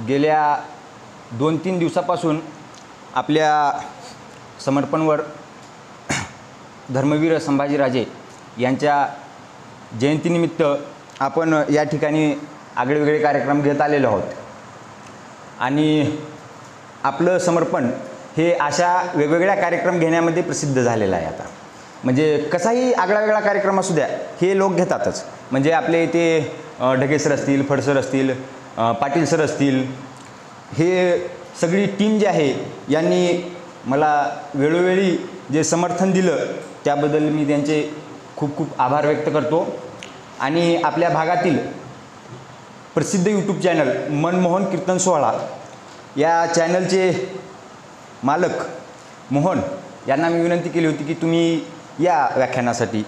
गेल्या 2-3 दिवसापासून आपल्या समर्पणवर धर्मवीर संभाजीराजे यांच्या जयंतीनिमित्त आपण या ठिकाणी आगळेवेगळे कार्यक्रम घेत आलेलो आहोत आणि आपलं समर्पण हे अशा वेगवेगळ्या कार्यक्रम घेण्यामध्ये प्रसिद्ध झालेलं आहे. आता म्हणजे कसाही आगळावेगळा कार्यक्रम असू द्या हे लोक घेतातच. म्हणजे आपले इथे ढगे सर असतील, फडसर असतील, पाटील सर असतील, हे सगळी टीम जी आहे यांनी मला वेळोवेळी जे समर्थन दिलं त्याबद्दल मी त्यांचे खूप खूप आभार व्यक्त करतो. आणि आपल्या भागातील प्रसिद्ध यूट्यूब चॅनल मनमोहन कीर्तन सोहळा या चॅनलचे मालक मोहन यांना मी विनंती केली होती की तुम्ही या व्याख्यानासाठी,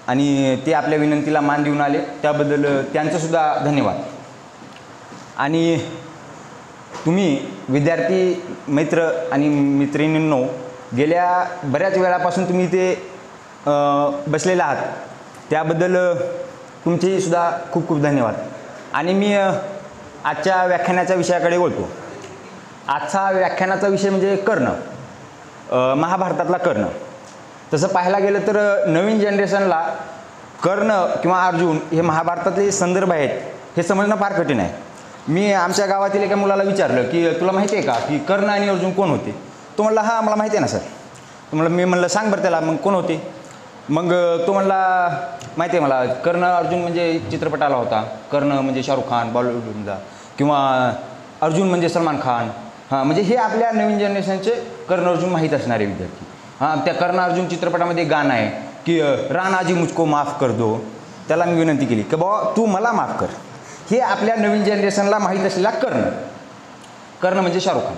आणि ते आपल्या विनंतीला मान देऊन आले. त्याबद्दल त्यांचंसुद्धा धन्यवाद. आणि तुम्ही विद्यार्थी मित्र आणि मैत्रिणींनो गेल्या बऱ्याच वेळापासून तुम्ही इथे बसलेले आहात त्याबद्दल तुमचेसुद्धा खूप खूप धन्यवाद. आणि मी आजच्या व्याख्यानाच्या विषयाकडे वळतो. आजचा व्याख्यानाचा विषय म्हणजे कर्ण, महाभारतातला कर्ण. तसं पाहायला गेलं तर नवीन जनरेशनला कर्ण किंवा अर्जुन हे महाभारतातले संदर्भ आहेत हे समजणं फार कठीण आहे. मी आमच्या गावातील एका मुलाला विचारलं की तुला माहिती आहे का की कर्ण आणि अर्जुन कोण होते? तो म्हणला हां मला माहिती आहे ना सर. मी म्हणलं सांग बरं त्याला मग कोण होते? मग तो म्हणला माहिती आहे मला, कर्ण अर्जुन म्हणजे चित्रपट आला होता. कर्ण म्हणजे शाहरुख खान बॉलिवूडचा, किंवा अर्जुन म्हणजे सलमान खान. हां म्हणजे हे आपल्या नवीन जनरेशनचे कर्ण अर्जुन माहीत असणारे विद्यार्थी. हां त्या कर्ण अर्जुन चित्रपटामध्ये गाणं आहे की राणाजी मुझको माफ कर दो. त्याला मी विनंती केली की बाबा तू मला माफ कर. हे आपल्या नवीन जनरेशनला माहीत असलेला कर्ण म्हणजे शाहरुख खान.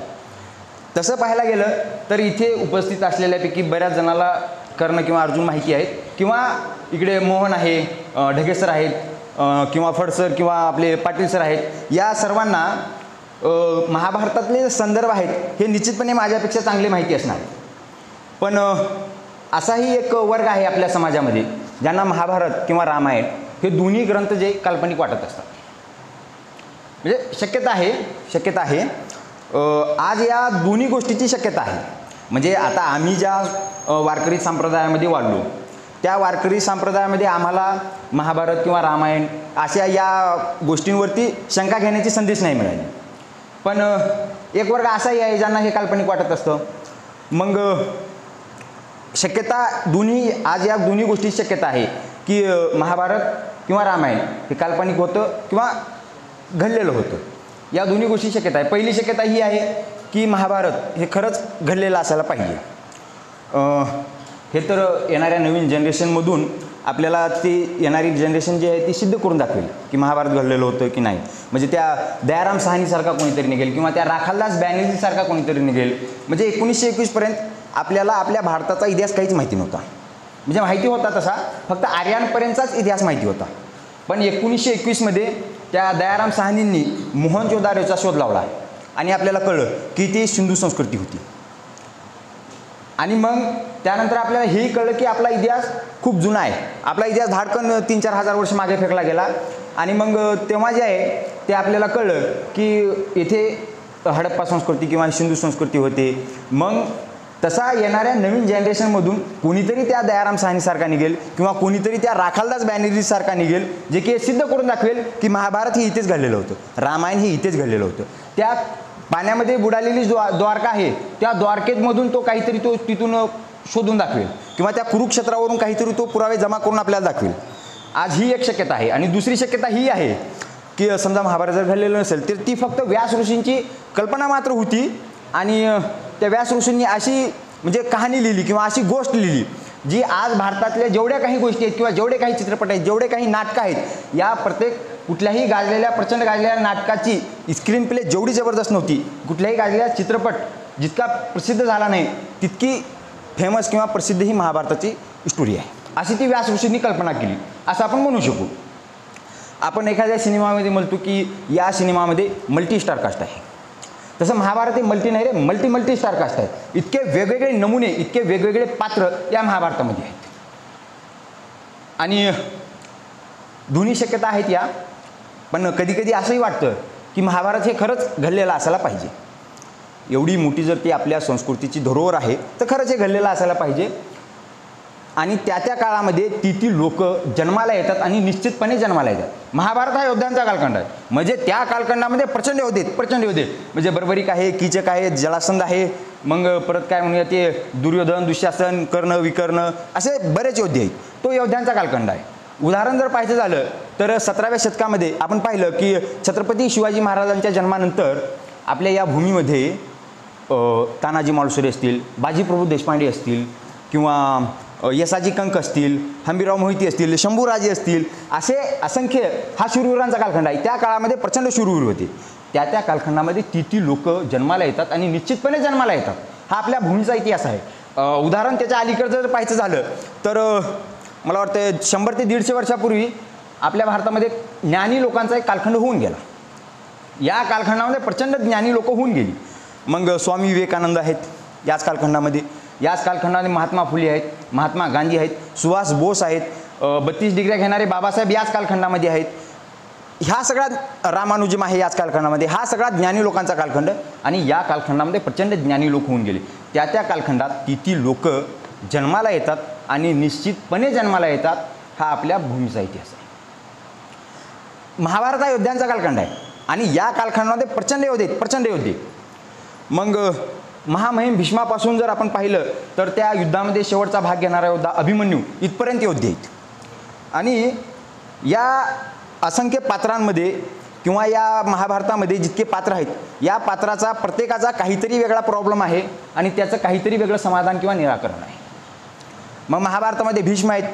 तसं पाहायला गेलं तर इथे उपस्थित असलेल्यापैकी बऱ्याच जणाला कर्ण किंवा अर्जुन माहिती आहेत, किंवा इकडे मोहन आहे, ढगे सर आहेत, किंवा फडसर किंवा आपले पाटील सर आहेत. या सर्वांना महाभारतातले संदर्भ आहेत हे निश्चितपणे माझ्यापेक्षा चांगली माहिती असणार. पण असाही एक वर्ग आहे आपल्या समाजामध्ये ज्यांना महाभारत किंवा रामायण हे दोन्ही ग्रंथ जे काल्पनिक वाटत असतात. म्हणजे शक्यता आहे आज या दोन्ही गोष्टीची शक्यता आहे. म्हणजे आता आम्ही ज्या वारकरी संप्रदायामध्ये वाढलो त्या वारकरी संप्रदायामध्ये आम्हाला महाभारत किंवा रामायण अशा या गोष्टींवरती शंका घेण्याची संधीच नाही मिळाली. पण एक वर्ग असाही आहे ज्यांना हे काल्पनिक वाटत असतं. मग शक्यता आज या दोन्ही गोष्टीची शक्यता आहे की महाभारत किंवा रामायण हे काल्पनिक होतं किंवा घडलेलं होतं. या दोन्ही गोष्टी शक्यता आहे. पहिली शक्यता ही आहे की महाभारत हे खरंच घडलेलं असायला पाहिजे. हे तर येणाऱ्या नवीन जनरेशनमधून आपल्याला ते येणारी जनरेशन जी आहे ती सिद्ध करून दाखवेल की महाभारत घडलेलं होतं की नाही. म्हणजे त्या दयाराम साहनीसारखा कोणीतरी निघेल किंवा त्या राखालदास बॅनर्जीसारखा कोणीतरी निघेल. म्हणजे 1921पर्यंत आपल्याला आपल्या भारताचा इतिहास काहीच माहिती नव्हता. म्हणजे माहिती होता तसा फक्त आर्यांपर्यंतचाच इतिहास माहिती होता. पण 1921मध्ये त्या दयाराम साहनींनी मोहनजोदारोचा शोध लावला आणि आपल्याला कळलं की ती सिंधू संस्कृती होती. आणि मग त्यानंतर आपल्याला हेही कळलं की आपला इतिहास खूप जुना आहे. आपला इतिहास धाडकन 3-4 हजार वर्ष मागे फेकला गेला. आणि मग तेव्हा जे आहे ते आपल्याला कळलं की येथे हडप्पा संस्कृती किंवा सिंधू संस्कृती होते. मग तसा येणाऱ्या नवीन जनरेशनमधून कोणीतरी त्या दयाराम साहनीसारखा निघेल किंवा कोणीतरी त्या राखालदास बॅनर्जीसारखा निघेल जे की सिद्ध करून दाखवेल की महाभारत हे इथेच घडलेलं होतं, रामायण हे इथेच घडलेलं होतं. त्या पाण्यामध्ये बुडालेली द्वारका आहे त्या द्वारकेमधून तो काहीतरी तिथून शोधून दाखवेल किंवा त्या कुरुक्षेत्रावरून काहीतरी तो पुरावे जमा करून आपल्याला दाखवेल. आज ही एक शक्यता आहे. आणि दुसरी शक्यता ही आहे की समजा महाभारत जर घडलेलं नसेल तर ती फक्त व्यास ऋषींची कल्पना मात्र होती. आणि त्या व्यास ऋषींनी अशी म्हणजे कहाणी लिहिली किंवा अशी गोष्ट लिहिली जी आज भारतातल्या जेवढ्या काही गोष्टी आहेत किंवा जेवढे काही चित्रपट आहेत, जेवढे काही नाटकं आहेत, या प्रत्येक कुठल्याही गाजलेल्या प्रचंड गाजलेल्या नाटकाची स्क्रीन प्ले जेवढी जबरदस्त नव्हती, कुठल्याही गाजलेला चित्रपट जितका प्रसिद्ध झाला नाही तितकी फेमस किंवा प्रसिद्ध ही महाभारताची स्टोरी आहे. अशी ती व्यास ऋषींनी कल्पना केली असं आपण म्हणू शकू. आपण एखाद्या सिनेमामध्ये म्हणतो की या सिनेमामध्ये मल्टी स्टार कास्ट आहे. तसं महाभारत हे मल्टी नाही रे, मल्टी स्टार कास्ट आहे. इतके वेगवेगळे नमुने, इतके वेगवेगळे पात्र या महाभारतामध्ये आहेत. आणि दोन्ही शक्यता आहेत या. पण कधी कधी असंही वाटतं की महाभारत हे खरंच घडलेलं असायला पाहिजे. एवढी मोठी जर ती आपल्या संस्कृतीची धरोहर आहे तर खरंच हे घडलेलं असायला पाहिजे. आणि त्या त्या काळामध्ये ती लोक जन्माला येतात आणि निश्चितपणे जन्माला येतात. महाभारत हा योद्ध्यांचा कालखंड आहे. म्हणजे त्या कालखंडामध्ये प्रचंड योद्धे म्हणजे बर्बरिक आहे, कीचक आहे, जरासंध आहे, मग परत काय म्हणूया ते दुर्योधन, दुःशासन, कर्ण, विकर्ण असे बरेच योद्धे आहेत. तो योद्ध्यांचा कालखंड आहे. उदाहरण जर पाहायचं झालं तर 17व्या शतकामध्ये आपण पाहिलं की छत्रपती शिवाजी महाराजांच्या जन्मानंतर आपल्या या भूमीमध्ये तानाजी मालुसरे असतील, बाजीप्रभू देशपांडे असतील, किंवा यसाजी कंक असतील, हंबीरराव मोहिते असतील, शंभूराजे असतील, असे असंख्य हा शूरवीरांचा कालखंड आहे. त्या काळामध्ये प्रचंड शूरवीर होते. त्या त्या कालखंडामध्ये ती लोक जन्माला येतात आणि निश्चितपणे जन्माला येतात. हा आपल्या भूमीचा इतिहास आहे. उदाहरण त्याच्या अलीकडचं जर पाहायचं झालं तर मला वाटतं 100 ते 150 वर्षापूर्वी आपल्या भारतामध्ये ज्ञानी लोकांचा एक कालखंड होऊन गेला. या कालखंडामध्ये प्रचंड ज्ञानी लोक होऊन गेली. मग स्वामी विवेकानंद आहेत याच कालखंडामध्ये. याच कालखंडामध्ये महात्मा फुले आहेत, महात्मा गांधी आहेत, सुभाष बोस आहेत, 32 डिग्र्या घेणारे बाबासाहेब याच कालखंडामध्ये आहेत. ह्या सगळ्या रामानुजम आहे याच कालखंडामध्ये. हा सगळा ज्ञानी लोकांचा कालखंड आणि या कालखंडामध्ये प्रचंड ज्ञानी लोक होऊन गेले. त्या त्या कालखंडात ती लोक जन्माला येतात आणि निश्चितपणे जन्माला येतात. हा आपल्या भूमीचा इतिहास आहे. महाभारत हा योद्ध्यांचा कालखंड आहे आणि या कालखंडामध्ये प्रचंड योद्धे. मग महामहिम भीष्मापासून जर आपण पाहिलं तर त्या युद्धामध्ये शेवटचा भाग घेणारा योद्धा अभिमन्यू इथपर्यंत योद्धे आहेत. आणि या असंख्य पात्रांमध्ये किंवा या महाभारतामध्ये जितके पात्र आहेत या पात्राचा प्रत्येकाचा काहीतरी वेगळा प्रॉब्लेम आहे आणि त्याचं काहीतरी वेगळं समाधान किंवा निराकरण आहे. मग महाभारतामध्ये भीष्म आहेत,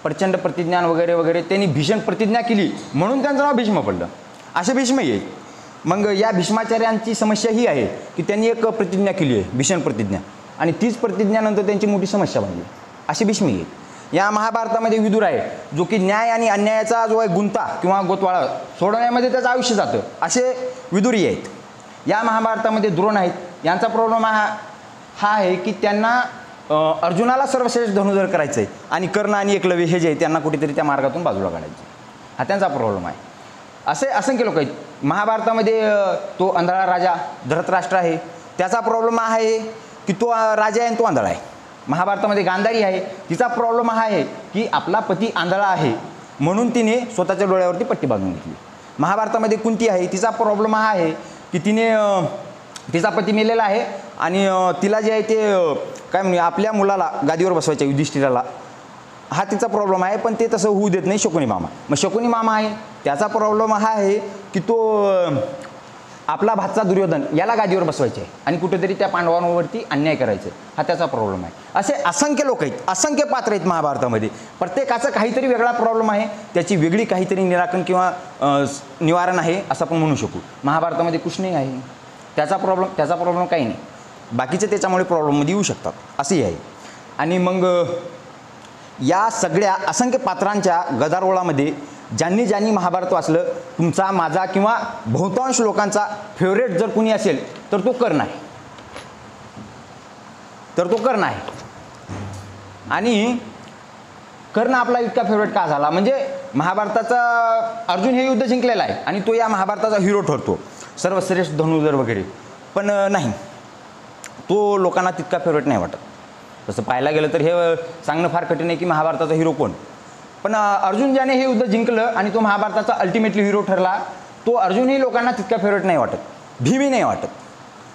प्रचंड प्रतिज्ञान वगैरे वगैरे, त्यांनी भीषण प्रतिज्ञा केली म्हणून त्यांचं नाव भीष्म पडलं. असे भीष्मही आहेत. मग या भीष्माचार्यांची समस्या ही आहे की त्यांनी एक प्रतिज्ञा केली आहे, भीषण प्रतिज्ञा, आणि तीच प्रतिज्ञानंतर त्यांची मोठी समस्या बनली. असे भीष्मही आहेत. या महाभारतामध्ये विदुर आहे जो की न्याय आणि अन्यायाचा जो आहे गुंता किंवा गोतवाळा सोडवण्यामध्ये त्याचं आयुष्य जातं. असे विदुरी आहेत. या महाभारतामध्ये द्रोण आहेत. यांचा प्रॉब्लेम हा आहे की त्यांना अर्जुनाला सर्वश्रेष्ठ धनुर्धर करायचं आहे आणि कर्ण आणि एकलव्य हे जे आहे त्यांना कुठेतरी त्या मार्गातून बाजूला काढायचं. हा त्यांचा प्रॉब्लेम आहे. असे असंख्य लोक आहेत. महाभारतामध्ये तो आंधळा राजा धृतराष्ट्र आहे. त्याचा प्रॉब्लेम हा आहे की तो राजा आहे आणि तो आंधळा आहे. महाभारतामध्ये गांधारी आहे. तिचा प्रॉब्लेम हा आहे की आपला पती आंधळा आहे म्हणून तिने स्वतःच्या डोळ्यावरती पट्टी बांधून घेतली. महाभारतामध्ये कुंती आहे. तिचा प्रॉब्लेम हा आहे की तिचा पती मेलेला आहे आणि तिला जे आहे ते काय म्हणूया आपल्या मुलाला गादीवर बसवायच्या युधिष्ठिराला. हा तिचा प्रॉब्लेम आहे. पण ते तसं होऊ देत नाही शकुनी मामा. मग शकुनी मामा आहे त्याचा प्रॉब्लेम हा आहे की तो आपला भाचा दुर्योधन याला गादीवर बसवायचे आहे आणि कुठेतरी त्या पांडवांवरती अन्याय करायचे. हा त्याचा प्रॉब्लेम आहे. असे असंख्य लोक आहेत, असंख्य पात्र आहेत महाभारतामध्ये. प्रत्येकाचा काहीतरी वेगळा प्रॉब्लेम आहे. त्याची वेगळी काहीतरी निराकरण किंवा निवारण आहे असं आपण म्हणू शकू. महाभारतामध्ये कृष्णही आहे. त्याचा प्रॉब्लेम काही नाही. बाकीचे त्याच्यामुळे प्रॉब्लेममध्ये येऊ शकतात असंही आहे. आणि मग या सगळ्या असंख्य पात्रांच्या गदारोळामध्ये ज्यांनी महाभारत वाचलं, तुमचा माझा किंवा बहुतांश लोकांचा फेवरेट जर कुणी असेल तर तो कर्ण आहे. आणि कर्ण आपला इतका फेवरेट का झाला म्हणजे महाभारताचा अर्जुन हे युद्ध जिंकलेला आहे आणि तो या महाभारताचा हिरो ठरतो, सर्वश्रेष्ठ धनुर्धर वगैरे. पण नाही, तो लोकांना तितका फेवरेट नाही वाटत. तसं पाहायला गेलं तर हे सांगणं फार कठीण आहे की महाभारताचा हिरो कोण. पण अर्जुन ज्याने हे युद्ध जिंकलं आणि तो महाभारताचा अल्टिमेटली हिरो ठरला, तो अर्जुनही लोकांना तितका फेवरेट नाही वाटत. भीमही नाही वाटत.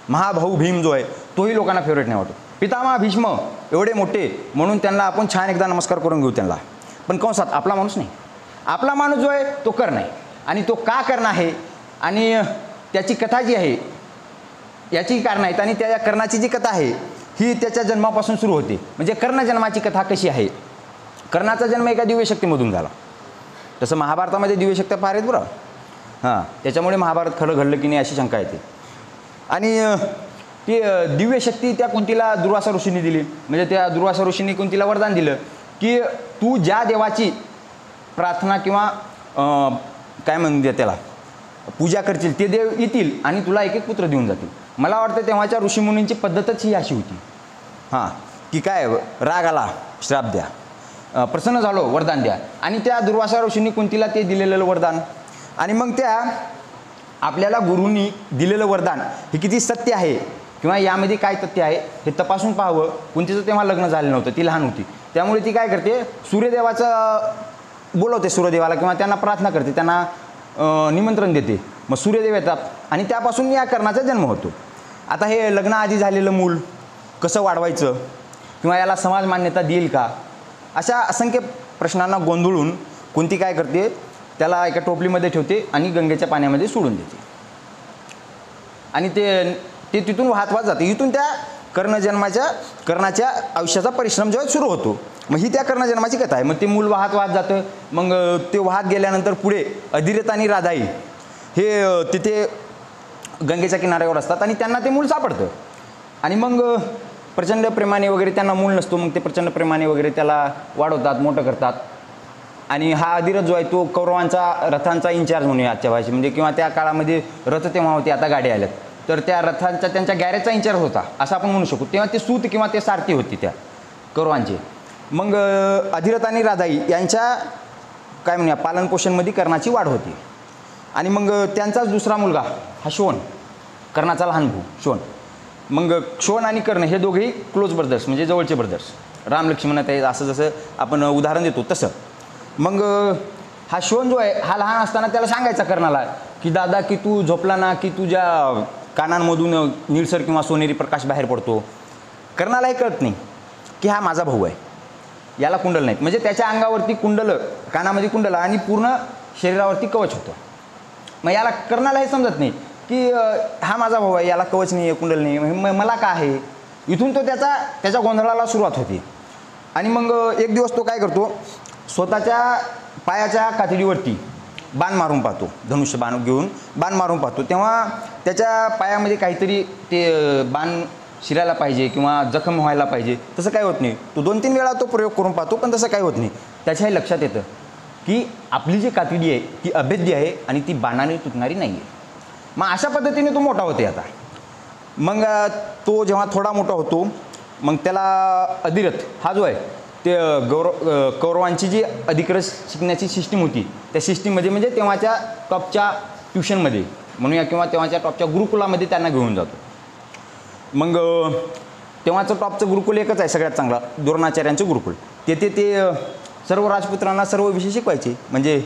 महाभाऊ भीम जो आहे तोही लोकांना फेवरेट नाही वाटत. पितामह भीष्म एवढे मोठे म्हणून त्यांना आपण छान एकदा नमस्कार करून घेऊ त्यांना. पण कंसात आपला माणूस नाही. आपला माणूस जो आहे तो कर्ण आहे. आणि तो का कर्ण आहे आणि त्याची कथा जी आहे याची कारणं आहेत. आणि त्या कर्णाची जी कथा आहे ही त्याच्या जन्मापासून सुरू होते. म्हणजे कर्ण जन्माची कथा कशी आहे. कर्णाचा जन्म एका दिव्यशक्तीमधून झाला. तसं महाभारतामध्ये दिव्यशक्त्या फार आहेत बरं. त्याच्यामुळे महाभारत खरं घडलं की नाही अशी शंका येते. आणि ती दिव्यशक्ती त्या कुंतीला दुर्वासा ऋषींनी दिली. म्हणजे त्या दुर्वासा ऋषींनी कुंतीला वरदान दिलं की तू ज्या देवाची प्रार्थना किंवा काय म्हणूया त्याला पूजा करशील ते देव येतील आणि तुला एक पुत्र देऊन जातील. मला वाटतं तेव्हाच्या ऋषीमुनींची पद्धतच ही अशी होती की काय राग आला श्राप द्या, प्रसन्न झालो वरदान द्या. आणि त्या दुर्वासा ऋषींनी कुंतीला ते दिलेलं वरदान. आणि मग त्या आपल्याला गुरूंनी दिलेलं वरदान हे किती सत्य आहे किंवा यामध्ये काय तथ्य आहे हे तपासून पाहावं. कुंतीचं तेव्हा लग्न झालं नव्हतं, ती लहान होती. त्यामुळे ती काय करते, सूर्यदेवाचं बोलवते सूर्यदेवाला किंवा त्यांना प्रार्थना करते, त्यांना निमंत्रण देते. मग सूर्यदेव येतात आणि त्यापासून या कर्णाचा जन्म होतो. आता हे लग्नाआधी झालेलं मूल कसं वाढवायचं किंवा याला समाज मान्यता देईल का, अशा असंख्य प्रश्नांना गोंधळून कुंती काय करते, त्याला एका टोपलीमध्ये ठेवते आणि गंगेच्या पाण्यामध्ये सोडून देते. आणि ते तिथून वाहत जाते. इथून त्या कर्णाच्या आयुष्याचा परिश्रम जेव्हा सुरू होतो. मग ही त्या कर्णजन्माची कथा आहे. मग ते मूल वाहत जातं. मग ते वाहत गेल्यानंतर पुढे अधिरथ आणि राधाई हे तिथे गंगेच्या किनाऱ्यावर असतात आणि त्यांना ते मूल सापडतं. आणि मग प्रचंड प्रेमाने वगैरे, त्यांना मूल नसतो, मग ते प्रचंड प्रेमाने वगैरे त्याला वाढवतात, मोठं करतात. आणि हा अधिरथ जो आहे तो कौरवांचा रथांचा इंचार्ज म्हणूया आजच्या भाषेत, म्हणजे किंवा त्या काळामध्ये रथ तेव्हा होते, आता गाडी आल्यात, तर त्या रथांचा त्यांच्या गॅरेजचा इंचार्ज होता असं आपण म्हणू शकतो. तेव्हा ते सूत किंवा ते सारथी होती त्या कौरवांचे. मग अधिरथ आणि राधाई यांच्या काय म्हणूया पालनपोषणमध्ये कर्णाची वाढ होती. आणि मग त्यांचाच दुसरा मुलगा हा शोण, कर्णाचा लहान भाऊ शोण. मग शोण आणि कर्ण हे दोघेही क्लोज ब्रदर्स, म्हणजे जवळचे ब्रदर्स, राम लक्ष्मण आहेत असं जसं आपण उदाहरण देतो तसं. मग हा शोण जो आहे हा लहान असताना त्याला सांगायचा कर्णाला की दादा की तू झोपला ना की तुझ्या कानांमधून निळसर किंवा सोनेरी प्रकाश बाहेर पडतो. कर्णालाही कळत नाही की हा माझा भाऊ आहे, याला कुंडल नाहीत, म्हणजे त्याच्या अंगावरती कुंडल, कानामध्ये कुंडल आणि पूर्ण शरीरावरती कवच होतं. मग याला कर्णाला हे समजत नाही की हा माझा भाऊ आहे, याला कवच नाही आहे, कुंडल नाही, मला का आहे. इथून तो त्याच्या गोंधळाला सुरुवात होती. आणि मग एक दिवस तो काय करतो, स्वतःच्या पायाच्या कातडीवरती बाण मारून पाहतो, धनुष्य बाण घेऊन बाण मारून पाहतो. तेव्हा त्याच्या पायामध्ये काहीतरी ते बाण शिरायला पाहिजे किंवा जखम व्हायला पाहिजे, तसं काही होत नाही. तो 2-3 वेळा तो प्रयोग करून पाहतो, पण तसं काही होत नाही. त्याच्याही लक्षात येतं की आपली जी कातडी आहे ती अभेद्य आहे आणि ती बाणाने तुटणारी नाही आहे. मग अशा पद्धतीने तो मोठा होते. आता मग तो जेव्हा थोडा मोठा होतो, मग त्याला अधिरथ हा जो आहे ते कौरवांची जी अधिकृत शिकण्याची सिस्टीम होती त्या सिस्टीममध्ये, म्हणजे तेव्हाच्या टॉपच्या ट्युशनमध्ये म्हणूया किंवा तेव्हाच्या टॉपच्या गुरुकुलामध्ये त्यांना घेऊन जातो. मग तेव्हाचं टॉपचं गुरुकुल एकच आहे सगळ्यात चांगला, द्रोणाचार्यांचं गुरुकुल. तेथे ते सर्व राजपुत्रांना सर्व विषय शिकवायचे, म्हणजे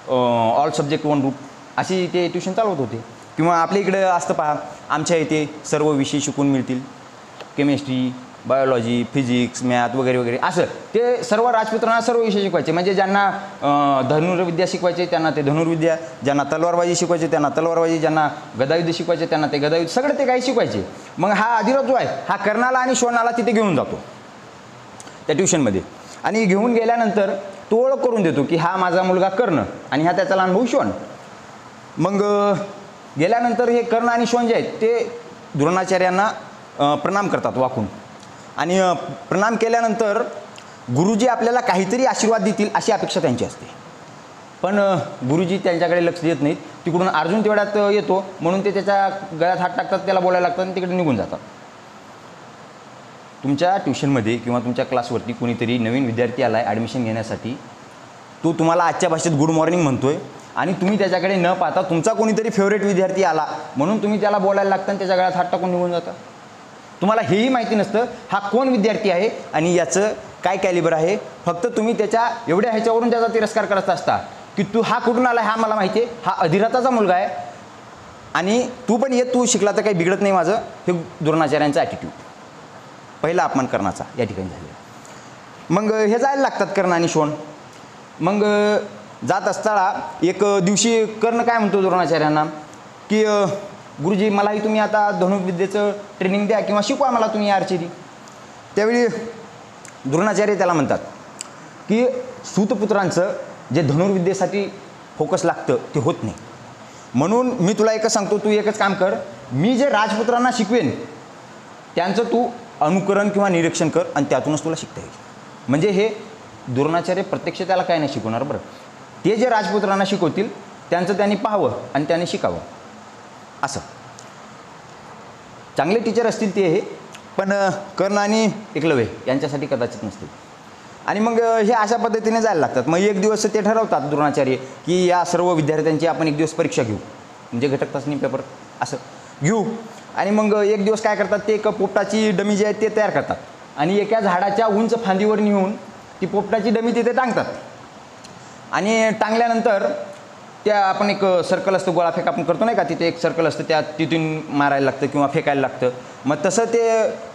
ऑल सब्जेक्ट वन ग्रुप अशी ते ट्युशन चालवत होते. किंवा आपल्या इकडे असतं पहा, आमच्या इथे सर्व विषय शिकून मिळतील, केमिस्ट्री, बायोलॉजी, फिजिक्स, मॅथ वगैरे वगैरे, असं ते सर्व राजपुत्रांना सर्व विषय शिकवायचे. म्हणजे ज्यांना धनुर्विद्या शिकवायचे त्यांना ते धनुर्विद्या, ज्यांना तलवारबाजी शिकवायचे त्यांना तलवारबाजी, ज्यांना गदायुद्ध शिकवायचे त्यांना ते गदायुद्ध, सगळं ते काही शिकवायचे. मग हा अधिरथ जो आहे हा कर्णाला आणि शोणाला तिथे घेऊन जातो त्या ट्युशनमध्ये. आणि घेऊन गेल्यानंतर तो ओळख करून देतो की हा माझा मुलगा कर्ण आणि हा त्याचा लहान भाऊ शोण. मग गेल्यानंतर हे कर्ण आणि शोण जे आहेत ते द्रोणाचार्यांना प्रणाम करतात वाकून. आणि प्रणाम केल्यानंतर गुरुजी आपल्याला काहीतरी आशीर्वाद देतील अशी अपेक्षा त्यांची असते, पण गुरुजी त्यांच्याकडे लक्ष देत नाहीत. तिकडून अर्जुन तेवढ्यात येतो म्हणून ते त्याच्या गळ्यात हात टाकतात, त्याला बोलायला लागतात आणि तिकडे निघून जातात. तुमच्या ट्युशनमध्ये किंवा तुमच्या क्लासवरती कोणीतरी नवीन विद्यार्थी आला आहे ॲडमिशन घेण्यासाठी, तो तुम्हाला आजच्या भाषेत गुड मॉर्निंग म्हणतोय आणि तुम्ही त्याच्याकडे न पाहता तुमचा कोणीतरी फेवरेट विद्यार्थी आला म्हणून तुम्ही त्याला बोलायला लागता आणि त्याच्या गळ्यात हात टाकून निघून जाता. तुम्हाला हेही माहिती नसतं हा कोण विद्यार्थी आहे आणि याचं काय कॅलिबर आहे. फक्त तुम्ही त्याच्या एवढ्या ह्याच्यावरून त्याचा तिरस्कार करत असता की तू हा कुठून आला, हा मला माहिती आहे, हा अधिरथाचा मुलगा आहे आणि तू पण ये, तू शिकला तर काही बिघडत नाही माझं. हे द्रोणाचार्यांचा ॲटिट्यूड, पहिला अपमान करण्याचा या ठिकाणी झालेला. मग हे जायला लागतात कर्ण आणि शोण. मग जात असताना एक दिवशी कर्ण काय म्हणतो द्रोणाचार्यांना की गुरुजी मलाही तुम्ही आता धनुर्विद्येचं ट्रेनिंग द्या किंवा शिकवा मला तुम्ही आर्चरी. त्यावेळी द्रोणाचार्य त्याला म्हणतात की सूतपुत्रांचं जे धनुर्विद्येसाठी फोकस लागतं ते होत नाही, म्हणून मी तुला एकच सांगतो, तू एकच काम कर, मी जे राजपुत्रांना शिकवेन त्यांचं तू अनुकरण किंवा निरीक्षण कर आणि त्यातूनच तुला शिकता येईल. म्हणजे हे द्रोणाचार्य प्रत्यक्ष त्याला काय नाही शिकवणार, बरं ते जे राजपुत्रांना शिकवतील त्यांचं त्यांनी पाहावं आणि त्याने शिकावं. असं चांगले टीचर असतील ते हे, पण कर्ण आणि एकलव्य यांच्यासाठी कदाचित नसतील. आणि मग हे अशा पद्धतीने जायला लागतात. मग एक दिवस ते ठरवतात द्रोणाचार्य की या सर्व विद्यार्थ्यांची आपण एक दिवस परीक्षा घेऊ म्हणजे घटक चाचणी पेपर असं घेऊ. आणि मग एक दिवस काय करतात, ते एक पोपटाची डमी जी आहे ते तयार करतात आणि एका झाडाच्या उंच फांदीवर नेऊन ती पोपटाची डमी तिथे टांगतात. आणि टांगल्यानंतर त्या आपण एक सर्कल असतं, गोळाफेक आपण करतो नाही का, तिथे एक सर्कल असतं, त्या तिथून मारायला लागतं किंवा फेकायला लागतं. मग तसं ते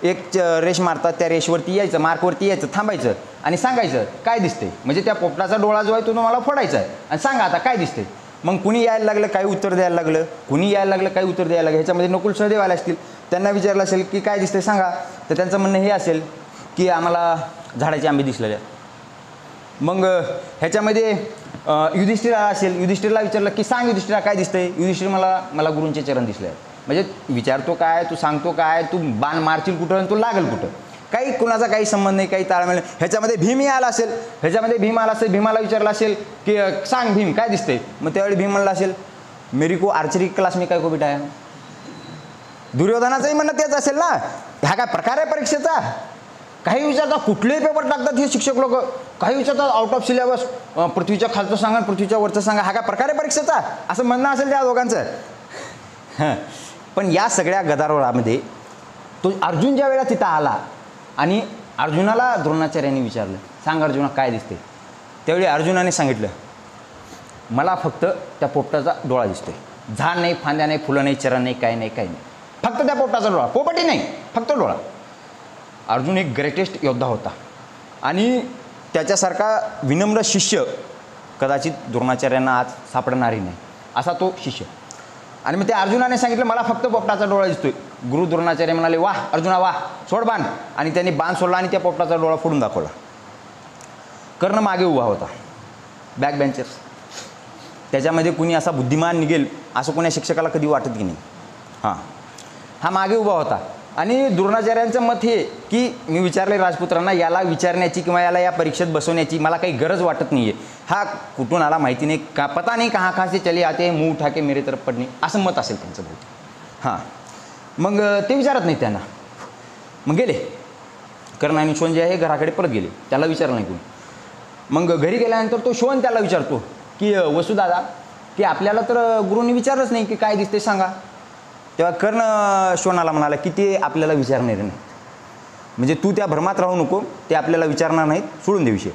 एक रेष मारतात, त्या रेषवरती यायचं, मार्कवरती यायचं, थांबायचं आणि सांगायचं काय दिसतंय. म्हणजे त्या पोपटाचा डोळा जो आहे तो तुम्हाला फोडायचा आहे आणि सांगा आता काय दिसतंय. मग कुणी यायला लागलं काही उत्तर द्यायला लागलं, कुणी यायला लागलं काही उत्तर द्यायला लागलं. ह्याच्यामध्ये नकुल सहदेव आले असतील, त्यांना विचारलं असेल की काय दिसतंय सांगा, तर त्यांचं म्हणणं हे असेल की आम्हाला झाडाचे आंबे दिसलेले. मग ह्याच्यामध्ये युधिष्ठिर असेल, युधिष्ठिरला विचारलं की सांग युधिष्ठिरा काय दिसतंय. युधिष्ठिर मला गुरूंचे चरण दिसले आहेत. म्हणजे विचारतो काय, तू सांगतो काय, तू बाण मारशील कुठं आणि तू लागल कुठं, काही कुणाचा काही संबंध नाही, काही ताळमेळ. ह्याच्यामध्ये भीमही आला असेल, भीमाला विचारलं असेल की सांग भीम काय दिसतंय. मग त्यावेळी भीम म्हणला असेल मेरी को आर्चरी क्लास में काय को बिठाया. दुर्योधनाचंही म्हणणं तेच असेल ना. हा काय प्रकार आहे परीक्षेचा. काही विचारतात, कुठलेही पेपर टाकतात हे शिक्षक लोक, काही विचारतात आउट ऑफ सिलेबस, पृथ्वीच्या खालचं सांगा पृथ्वीच्या वरचं सांगा. हा काय प्रकार आहे परीक्षेचा असं म्हणणं असेल त्या दोघांचं. पण या सगळ्या गदारोळामध्ये तो अर्जुन ज्या वेळेला तिथं आला आणि अर्जुनाला द्रोणाचार्यांनी विचारलं सांग अर्जुना काय दिसते. त्यावेळी अर्जुनाने सांगितलं मला फक्त त्या पोपटाचा डोळा दिसतोय. झाड नाही, फांद्या नाही, फुलं नाही, चरण नाही, काही नाही, काही नाही, फक्त त्या पोपटाचा डोळा, पोपटी नाही, फक्त डोळा. अर्जुन एक ग्रेटेस्ट योद्धा होता आणि त्याच्यासारखा विनम्र शिष्य कदाचित द्रोणाचार्यांना आज सापडणारही नाही, असा तो शिष्य. आणि मग त्या अर्जुनाने सांगितलं मला फक्त पोपटाचा डोळा दिसतोय. गुरु द्रोणाचार्य म्हणाले वाह अर्जुना वाह, सोड बाण. आणि त्यांनी बाण सोडला आणि त्या पोपटाचा डोळा फोडून दाखवला. कर्ण मागे उभा होता, बॅक बेंचर्स. त्याच्यामध्ये कुणी असा बुद्धिमान निघेल असं कोण्या शिक्षकाला कधी वाटत की नाही. हा मागे उभा होता आणि द्रोणाचार्यांचं मत हे की मी विचारले राजपुत्रांना, याला विचारण्याची किंवा याला या परीक्षेत बसवण्याची मला काही गरज वाटत नाही आहे. हा कुठून आला माहिती नाही, का पता नाही कहाँ से चले आते मुंह उठा के मेरे तरफ पडणे, असं मत असेल त्यांचं बहुतेक. मग ते विचारत नाही त्यांना. मग गेले कर्ण आणि शोन जे आहे घराकडे परत गेले, त्याला विचारलं नाही कोणी. मग घरी गेल्यानंतर तो शोन त्याला विचारतो की वसुदादा की आपल्याला तर गुरूंनी विचारलंच नाही की काय दिसते सांगा. तेव्हा कर्ण शोनाला म्हणाला की ते आपल्याला विचारणार नाही, म्हणजे तू त्या भ्रमात राहू नको, ते आपल्याला विचारणार नाहीत, सोडून दे विषय.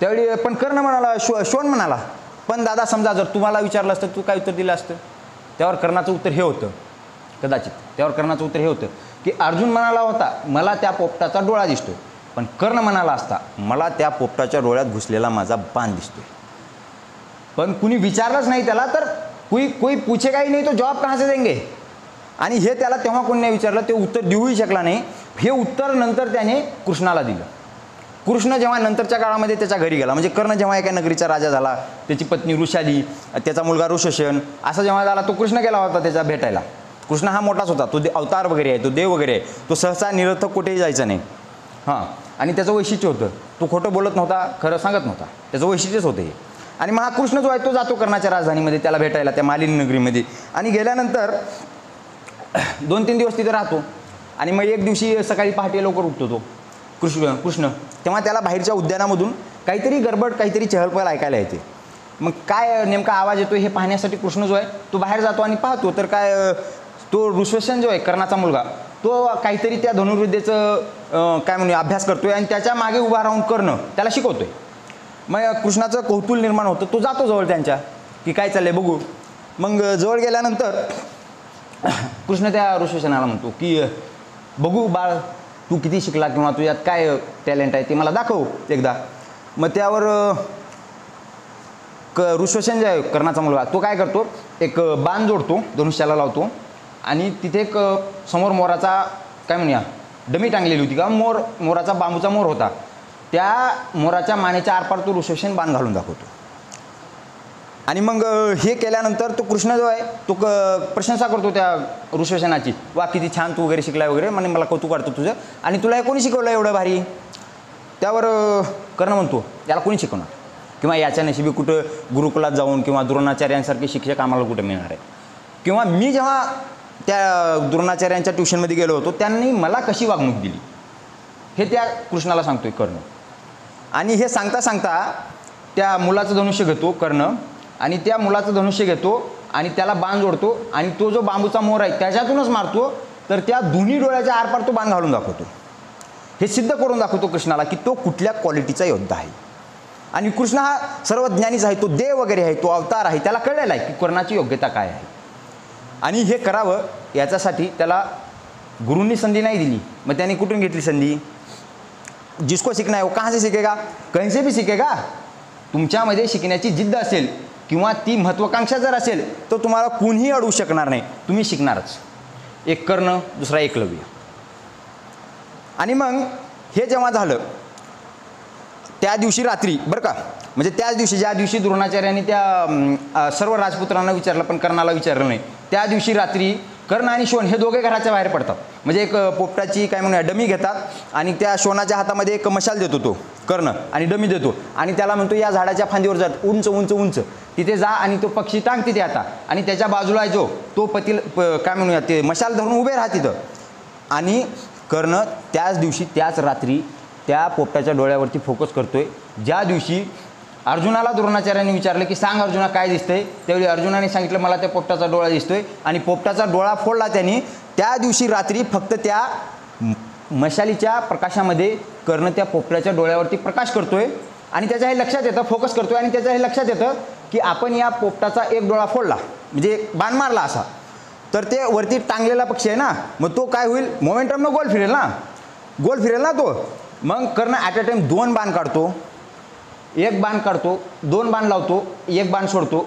त्यावेळी पण कर्ण म्हणाला, शोन म्हणाला पण दादा समजा जर तुम्हाला विचारलं असतं तू काय उत्तर दिलं असतं. त्यावर कर्णाचं उत्तर हे होतं, कदाचित त्यावर कर्णाचं उत्तर हे होतं की अर्जुन म्हणाला होता मला त्या पोपटाचा डोळा दिसतोय, पण कर्ण म्हणाला असता मला त्या पोपटाच्या डोळ्यात घुसलेला माझा बाण दिसतोय. पण कुणी विचारलंच नाही त्याला, तर कोई पूछेगा ही नाही तो जवाब कहाँ से देंगे. आणि हे त्याला तेव्हा कोणी नाही विचारलं, ते उत्तर देऊही शकला नाही. हे उत्तर नंतर त्याने कृष्णाला दिलं. कृष्ण जेव्हा नंतरच्या काळामध्ये त्याच्या घरी गेला, म्हणजे कर्ण जेव्हा एका नगरीचा राजा झाला, त्याची पत्नी ऋषाली, त्याचा मुलगा ऋषशन असा जेव्हा झाला, तो कृष्ण गेला होता त्याच्या भेटायला. कृष्ण हा मोठाच होता, तो अवतार वगैरे आहे, तो देव वगैरे आहे, तो सहसा निरर्थक कुठेही जायचा नाही. आणि त्याचं वैशिष्ट्य होतं, तो खोटं बोलत नव्हता, खरं सांगत नव्हता, त्याचं वैशिष्ट्यच होतं हे. आणि मग हा कृष्ण जो आहे तो जातो कर्णाच्या राजधानीमध्ये त्याला भेटायला, त्या मालिनी नगरीमध्ये. आणि गेल्यानंतर 2-3 दिवस तिथे राहतो. आणि मग एक दिवशी सकाळी पहाटे लवकर उठतो तो कृष्ण. तेव्हा त्याला बाहेरच्या उद्यानामधून काहीतरी गडबड, काहीतरी चहलपहल ऐकायला येते. मग काय नेमका आवाज येतो हे पाहण्यासाठी कृष्ण जो आहे तो बाहेर जातो आणि पाहतो, तर काय तो ऋषशन जो आहे कर्णाचा मुलगा, तो काहीतरी त्या धनुर्विद्येचं काय म्हणूया अभ्यास करतोय आणि त्याच्या मागे उभा राहून कर्ण त्याला शिकवतोय. मग कृष्णाचं कौतूहल निर्माण होतं, तो जातो जवळ त्यांच्या की काय चाललंय बघू. मग जवळ गेल्यानंतर कृष्ण त्या ऋषशनाला म्हणतो की बघू बाळ तू किती शिकला किंवा तुझ्यात काय टॅलेंट आहे ते मला दाखव एकदा. मग त्यावर ऋषशन जे आहे कर्णाचा मुलगा तो काय करतो, एक बाण जोडतो, धनुष्याला लावतो आणि तिथे एक समोर मोराचा काय म्हणूया डमी टांगलेली होती का, मोराचा बांबूचा मोर होता, त्या मोराच्या मानेच्या आरपार तो ऋषशन बाण घालून दाखवतो. आणि मग हे केल्यानंतर तो कृष्ण जो आहे तो प्रशंसा करतो त्या ऋषशनाची, वा किती छान तू वगैरे शिकलाय वगैरे, म्हणजे मला कौतुक वाटतं तुझं, आणि तुला हे कोणी शिकवलं एवढं भारी. त्यावर कर्ण म्हणतो याला कोणी शिकवणार, किंवा याच्या नशिबी कुठं गुरुकुलात जाऊन किंवा द्रोणाचार्यांसारखे शिक्षक आम्हाला कुठं मिळणार आहे, किंवा मी जेव्हा त्या द्रोणाचार्यांच्या ट्युशनमध्ये गेलो होतो त्यांनी मला कशी वागणूक दिली, हे त्या कृष्णाला सांगतोय कर्ण. आणि हे सांगता सांगता त्या मुलाचं धनुष्य घेतो कर्ण आणि त्या मुलाचं धनुष्य घेतो आणि त्याला बाण जोडतो आणि तो जो बांबूचा मोर आहे त्याच्यातूनच मारतो, तर त्या दोन्ही डोळ्याच्या आरपार तो बाण घालून दाखवतो. हे सिद्ध करून दाखवतो कृष्णाला की तो कुठल्या क्वालिटीचा योद्धा आहे. आणि कृष्ण हा सर्वज्ञानीच आहे, तो देव वगैरे आहे, तो अवतार आहे, त्याला कळलेला आहे की कर्णाची योग्यता काय आहे. आणि हे करावं याच्यासाठी त्याला गुरूंनी संधी नाही दिली. मग त्याने कुठून घेतली संधी? जिसको सीखना है वो कहाँ से सीखेगा? कहीं से भी सीखेगा. तुमच्यामध्ये शिकण्याची जिद्द असेल किंवा ती महत्त्वाकांक्षा जर असेल तर तुम्हाला कोणीही अडवू शकणार नाही, तुम्ही शिकणारच. एक कर्ण, दुसरा एकलव्य. आणि मग हे जेव्हा झालं त्या दिवशी रात्री बरं का, म्हणजे त्याच दिवशी ज्या दिवशी द्रोणाचार्यांनी त्या सर्व राजपुत्रांना विचारलं पण कर्णाला विचारलं नाही, त्या दिवशी रात्री कर्ण आणि शोण हे दोघे घराच्या बाहेर पडतात. म्हणजे एक पोपटाची काय म्हणूया डमी घेतात आणि त्या शोणाच्या हातामध्ये एक मशाल देतो तो कर्ण आणि डमी देतो आणि त्याला म्हणतो या झाडाच्या फांदीवर जात उंच उंच उंच तिथे जा आणि तो पक्षी टांग तिथे आता आणि त्याच्या बाजूला जो तो काय म्हणूया ते मशाल धरून उभे राहा तिथं. आणि कर्ण त्याच दिवशी त्याच रात्री त्या पोपटाच्या डोळ्यावरती फोकस करतोय. ज्या दिवशी अर्जुनाला द्रोणाचार्यांनी विचारलं की सांग अर्जुना काय दिसतंय, त्यावेळी अर्जुनाने सांगितलं मला त्या पोपटाचा डोळा दिसतोय आणि पोपटाचा डोळा फोडला त्यांनी. त्या दिवशी रात्री फक्त त्या मशालीच्या प्रकाशामध्ये कर्ण त्या पोपटाच्या डोळ्यावरती प्रकाश करतोय आणि त्याच्या हे लक्षात येतं, फोकस करतोय आणि त्याच्या हे लक्षात येतं की आपण या पोपटाचा एक डोळा फोडला म्हणजे बाण मारला असा तर ते वरती टांगलेला पक्षी आहे ना, मग तो काय होईल मोमेंटमनं गोल फिरेल ना तो. मग कर्ण ॲट अ टाईम 2 बाण काढतो, एक बाण काढतो, 2 बाण लावतो, एक बाण सोडतो,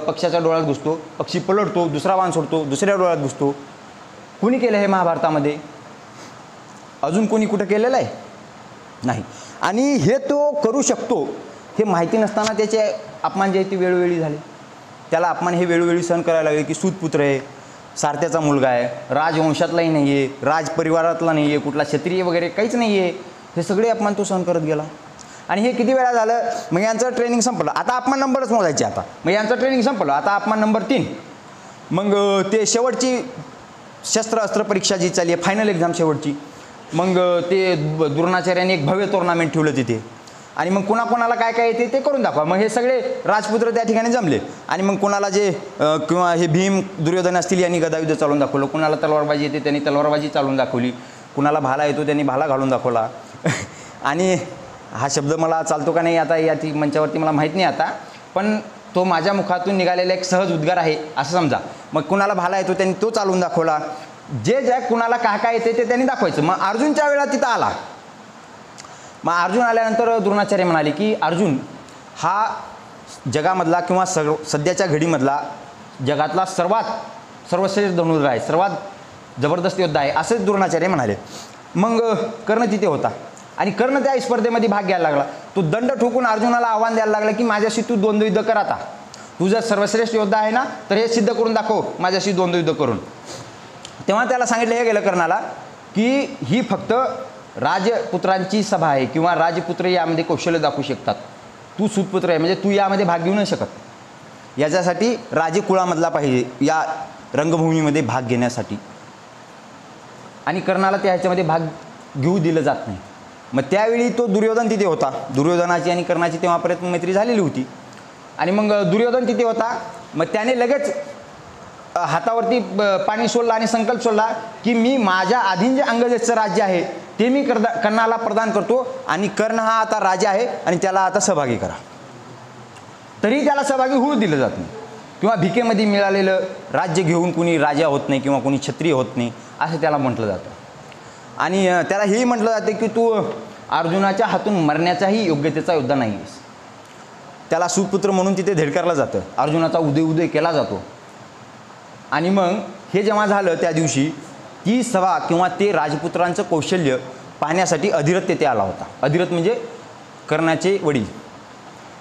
पक्षाच्या डोळ्यात घुसतो, पक्षी पलटतो, दुसरा बाण सोडतो, दुसऱ्या डोळ्यात घुसतो. कुणी केलं हे महाभारतामध्ये? अजून कोणी कुठं केलेलं आहे? नाही. आणि हे तो करू शकतो हे माहिती नसताना त्याचे अपमान जे आहे ते वेळोवेळी झाले. त्याला अपमान हे वेळोवेळी सहन करायला लागले की सूतपुत्र आहे, सारथ्याचा मुलगा आहे, राजवंशातलाही नाही आहे, राजपरिवारातला नाही आहे, कुठला क्षत्रिय वगैरे काहीच नाही आहे, हे सगळे अपमान तो सहन करत गेला. आणि हे किती वेळा झालं? मग यांचं ट्रेनिंग संपलं, आता अपमान नंबरच मोजायचे. आता मग यांचं ट्रेनिंग संपलं, आता अपमान नंबर 3. मग ते शेवटची शस्त्र अस्त्र परीक्षा जी चालली आहे, फायनल एक्झाम शेवटची, मग ते द्रोणाचार्यांनी एक भव्य टुर्नामेंट ठेवलं तिथे आणि मग कोणाकोणाला काय काय येते ते करून दाखवा. मग हे सगळे राजपुत्र त्या ठिकाणी जमले आणि मग कोणाला जे किंवा हे भीम दुर्योधन असतील यांनी गदायुद्ध चालून दाखवलं, कोणाला तलवारबाजी येते त्यांनी तलवारबाजी चालून दाखवली, कुणाला भाला येतो त्यांनी भाला घालून दाखवला. आणि हा शब्द मला चालतो का नाही आता या मंचावरती मला माहीत नाही आता, पण तो माझ्या मुखातून निघालेला एक सहज उद्गार आहे असं समजा. मग कुणाला भाला येतो त्यांनी तो चालून दाखवला, जे कुणाला काय येते ते त्यांनी दाखवायचं. मग अर्जुनच्या वेळा तिथं आला. मग अर्जुन आल्यानंतर द्रोणाचार्य म्हणाले की अर्जुन हा जगामधला किंवा सध्याच्या घडीमधला जगातला सर्वश्रेष्ठ धनुर्धर आहे, सर्वात जबरदस्त योद्धा आहे असं द्रोणाचार्य म्हणाले. मग कर्ण तिथे होता आणि कर्ण त्या स्पर्धेमध्ये भाग घ्यायला लागला. तो दंड ठोकून अर्जुनाला आव्हान द्यायला लागला की माझ्याशी तू द्वंद्व युद्ध कर, आता तू जर सर्वश्रेष्ठ योद्धा आहे ना तर हे सिद्ध करून दाखव माझ्याशी द्वंद्व युद्ध करून. तेव्हा त्याला सांगितलं हे गेलं कर्णाला की ही फक्त राजपुत्रांची सभा आहे किंवा राजपुत्र यामध्ये कौशल्य दाखवू शकतात, तू सूतपुत्र आहे म्हणजे तू यामध्ये भाग घेऊ नाही शकत, याच्यासाठी राजकुळामधला पाहिजे या रंगभूमीमध्ये भाग घेण्यासाठी. आणि कर्णाला त्या ह्याच्यामध्ये भाग घेऊ दिलं जात नाही. मग त्यावेळी तो दुर्योधन तिथे होता. दुर्योधनाची आणि कर्णाची तेव्हापर्यंत मैत्री झालेली होती आणि मग दुर्योधन तिथे होता. मग त्याने लगेच हातावरती पाणी सोडलं आणि संकल्प सोडला की मी माझ्या अधीन जे अंगदेशचं राज्य आहे ते मी कर्णाला प्रदान करतो आणि कर्ण हा आता राजा आहे आणि त्याला आता सहभागी करा. तरी त्याला सहभागी होऊ दिलं जात नाही किंवा भिकेमध्ये मिळालेलं राज्य घेऊन कुणी राजा होत नाही किंवा कुणी क्षत्रिय होत नाही असं त्याला म्हटलं जातं. आणि त्याला हेही म्हटलं जातं की तू अर्जुनाच्या हातून मरण्याचाही योग्यतेचा योद्धा नाही आहेस. त्याला सुपुत्र म्हणून तिथे धेडकारलं जातं, अर्जुनाचा उदय केला जातो. आणि मग हे जेव्हा झालं त्या दिवशी ती सभा किंवा ते राजपुत्रांचं कौशल्य पाहण्यासाठी अधिरथ तेथे आला होता. अधिरथ म्हणजे कर्णाचे वडील.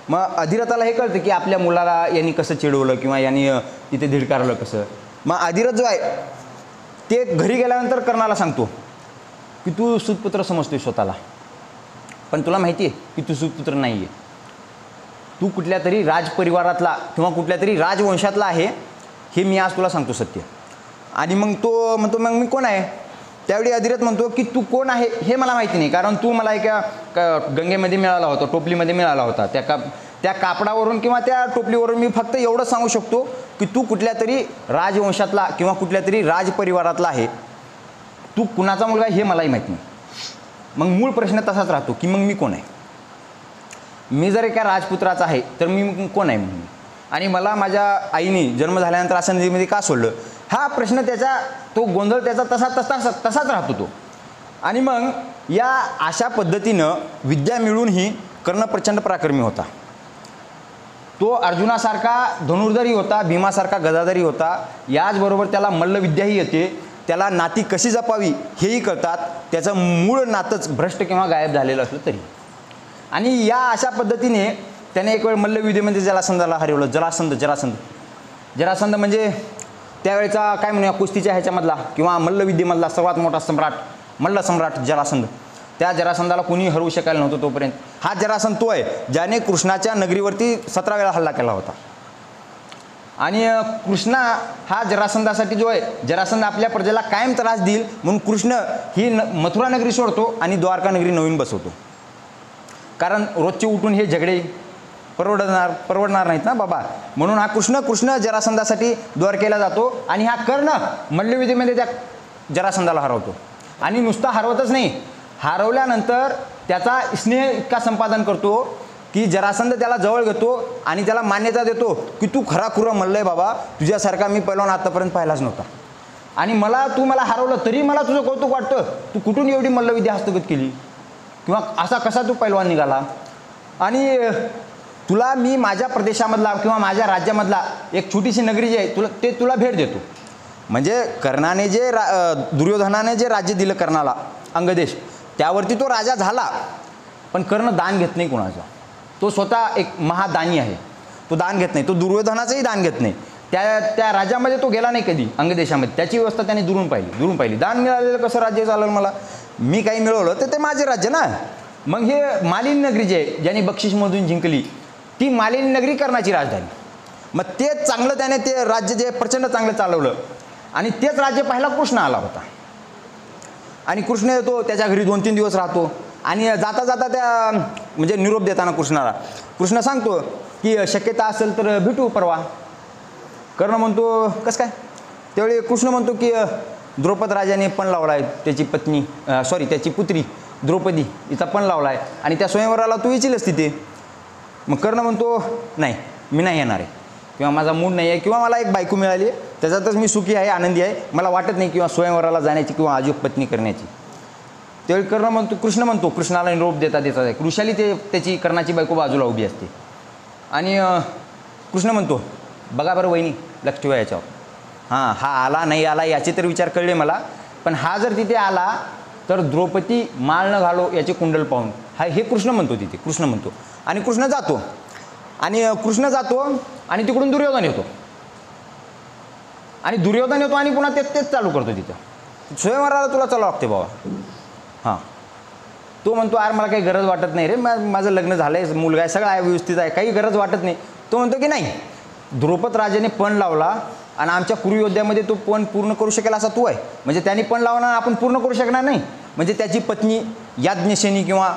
मग अधिरथाला हे कळतं की आपल्या मुलाला यांनी कसं चिडवलं किंवा यांनी तिथे धिडकारलं कसं. मग अधिरथ जो आहे ते घरी गेल्यानंतर कर्णाला सांगतो की तू सूतपुत्र समजतोय स्वतःला, पण तुला माहिती आहे की तू सूतपुत्र नाही आहे, तू कुठल्या तरी राजपरिवारातला किंवा कुठल्या तरी राजवंशातला आहे, हे मी आज तुला सांगतो सत्य. आणि मग तो म्हणतो मग मी कोण आहे. त्यावेळी अधिरथ म्हणतो की तू कोण आहे हे मला माहिती नाही, कारण तू मला एका गंगेमध्ये मिळाला होता, टोपलीमध्ये मिळाला होता. त्या कापडावरून किंवा त्या टोपलीवरून मी फक्त एवढं सांगू शकतो की तू कुठल्या तरी राजवंशातला किंवा कुठल्या तरी राजपरिवारातला आहे, तू कुणाचा मुलगा आहे हे मलाही माहीत नाही. मग मूळ प्रश्न तसाच राहतो की मग मी कोण आहे. मी जर एका राजपुत्राचा आहे तर मी कोण आहे म्हणून, आणि मला माझ्या आईने जन्म झाल्यानंतर असं नदीमध्ये का सोडलं, हा प्रश्न त्याचा तो गोंधळ त्याचा तसाच राहतो तो. आणि मग या अशा पद्धतीनं विद्या मिळूनही कर्ण प्रचंड पराक्रमी होता. तो अर्जुनासारखा धनुर्धरी होता, भीमासारखा गदाधरी होता, याचबरोबर त्याला मल्लविद्याही येते, त्याला नाती कशी जपावी हेही कळतात, त्याचं मूळ नातंच भ्रष्ट किंवा गायब झालेलं असलं तरी. आणि या अशा पद्धतीने त्याने एक वेळ मल्लविद्येमध्ये जरासंधाला हरवलं. जरासंध म्हणजे त्यावेळेचा काय म्हणूया कुस्तीच्या ह्याच्यामधला किंवा मल्लविद्येमधला सर्वात मोठा सम्राट, मल्ल सम्राट जरासंध. त्या जरासंधाला कोणी हरवू शकायला नव्हतं तोपर्यंत. हा जरासंध तो आहे ज्याने कृष्णाच्या नगरीवरती 17 वेळा हल्ला केला होता. आणि कृष्णा हा जरासंधासाठी जो आहे, जरासंध आपल्या प्रजेला कायम त्रास देईल म्हणून कृष्ण ही मथुरा नगरी सोडतो आणि द्वारका नगरी नवीन बसवतो. कारण रोजचे उठून हे झगडे परवडणार नाहीत ना बाबा, म्हणून हा कृष्ण जरासंधासाठी द्वारकेला जातो आणि हा कर्ण मल्लविद्येमध्ये त्या जरासंधाला हरवतो. आणि नुसता हरवतच नाही, हरवल्यानंतर त्याचा स्नेह इतका संपादन करतो की जरासंध त्याला जवळ घेतो आणि त्याला मान्यता देतो की तू खरा मल्ल आहे बाबा, तुझ्यासारखा मी पहिलवान आतापर्यंत पाहिलाच नव्हता, आणि तू मला हरवलं तरी मला तुझं कौतुक वाटतं, तू कुठून एवढी मल्लविद्या हस्तगत केली किंवा असा कसा तू पहिलवान निघाला. आणि तुला मी माझ्या प्रदेशामधला किंवा माझ्या राज्यामधला एक छोटीशी नगरी जी आहे तुला भेट देतो. म्हणजे कर्णाने दुर्योधनाने जे राज्य दिलं कर्णाला, अंगदेश, त्यावरती तो राजा झाला, पण कर्ण दान घेत नाही कोणाचा. तो स्वतः एक महादानी आहे, तो दान घेत नाही, तो दुर्योधनाचंही दान घेत नाही. त्या राज्यामध्ये तो गेला नाही कधी, अंगदेशामध्ये. त्याची व्यवस्था त्याने दुरून पाहिली. दान मिळालेलं कसं राज्य चालेल मला, मी काही मिळवलं तर ते माझे राज्य ना. मग हे मालिनी नगरी जे आहे ज्याने बक्षीसमधून जिंकली, ती मालिनी नगरी कर्णाची राजधानी. मग तेच चांगलं त्याने ते राज्य जे प्रचंड चांगलं चालवलं, आणि तेच राज्य पाहायला कृष्ण आला होता. आणि कृष्ण येतो, त्याच्या घरी 2-3 दिवस राहतो, आणि जाता त्या म्हणजे निरोप देताना कृष्ण सांगतो की शक्यता असेल तर भेटू परवा. कर्ण म्हणतो कसं काय. त्यावेळी कृष्ण म्हणतो की द्रौपद राजाने पण लावला आहे, त्याची पुत्री द्रौपदी हिचा पण लावला आहे, आणि त्या स्वयंवराला तू येशीलच तिथे. मग कर्ण म्हणतो नाही, मी नाही येणार आहे, किंवा माझा मूड नाही आहे, किंवा मला एक बायको मिळाली आहे त्याच्यातच मी सुखी आहे, आनंदी आहे, मला वाटत नाही किंवा स्वयंवराला जाण्याची किंवा आजोग पत्नी करण्याची. त्यावेळी कृष्ण म्हणतो कृष्णाला निरोप देता कृषाली त्याची कर्णाची बायको बाजूला उभी असते, आणि कृष्ण म्हणतो बघा बरं वहिनी, लक्ष ठेवा याच्यावर. हां, हा आला नाही आला याचे तर विचार कळले मला, पण हा जर तिथे आला तर द्रौपदी माळ न घालो याचे कुंडल पाहून, हे कृष्ण म्हणतो तिथे. कृष्ण म्हणतो आणि कृष्ण जातो आणि तिकडून दुर्योधन येतो आणि पुन्हा तेच चालू करतो तिथं. स्वयंवराला तुला चालू लागते बाबा. हां, तो म्हणतो अरे मला काही गरज वाटत नाही रे, माझं लग्न झालं आहे, मुलगा आहे, सगळं आहे, व्यवस्थित आहे, काही गरज वाटत नाही. तो म्हणतो की नाही, द्रौपद राजाने पण लावला आणि आमच्या कुरुयोद्ध्यामध्ये तो पण पूर्ण करू शकेल असा तू आहे, म्हणजे त्यांनी पण लावणार आपण पूर्ण करू शकणार नाही. म्हणजे त्याची पत्नी याज्ञसेनी किंवा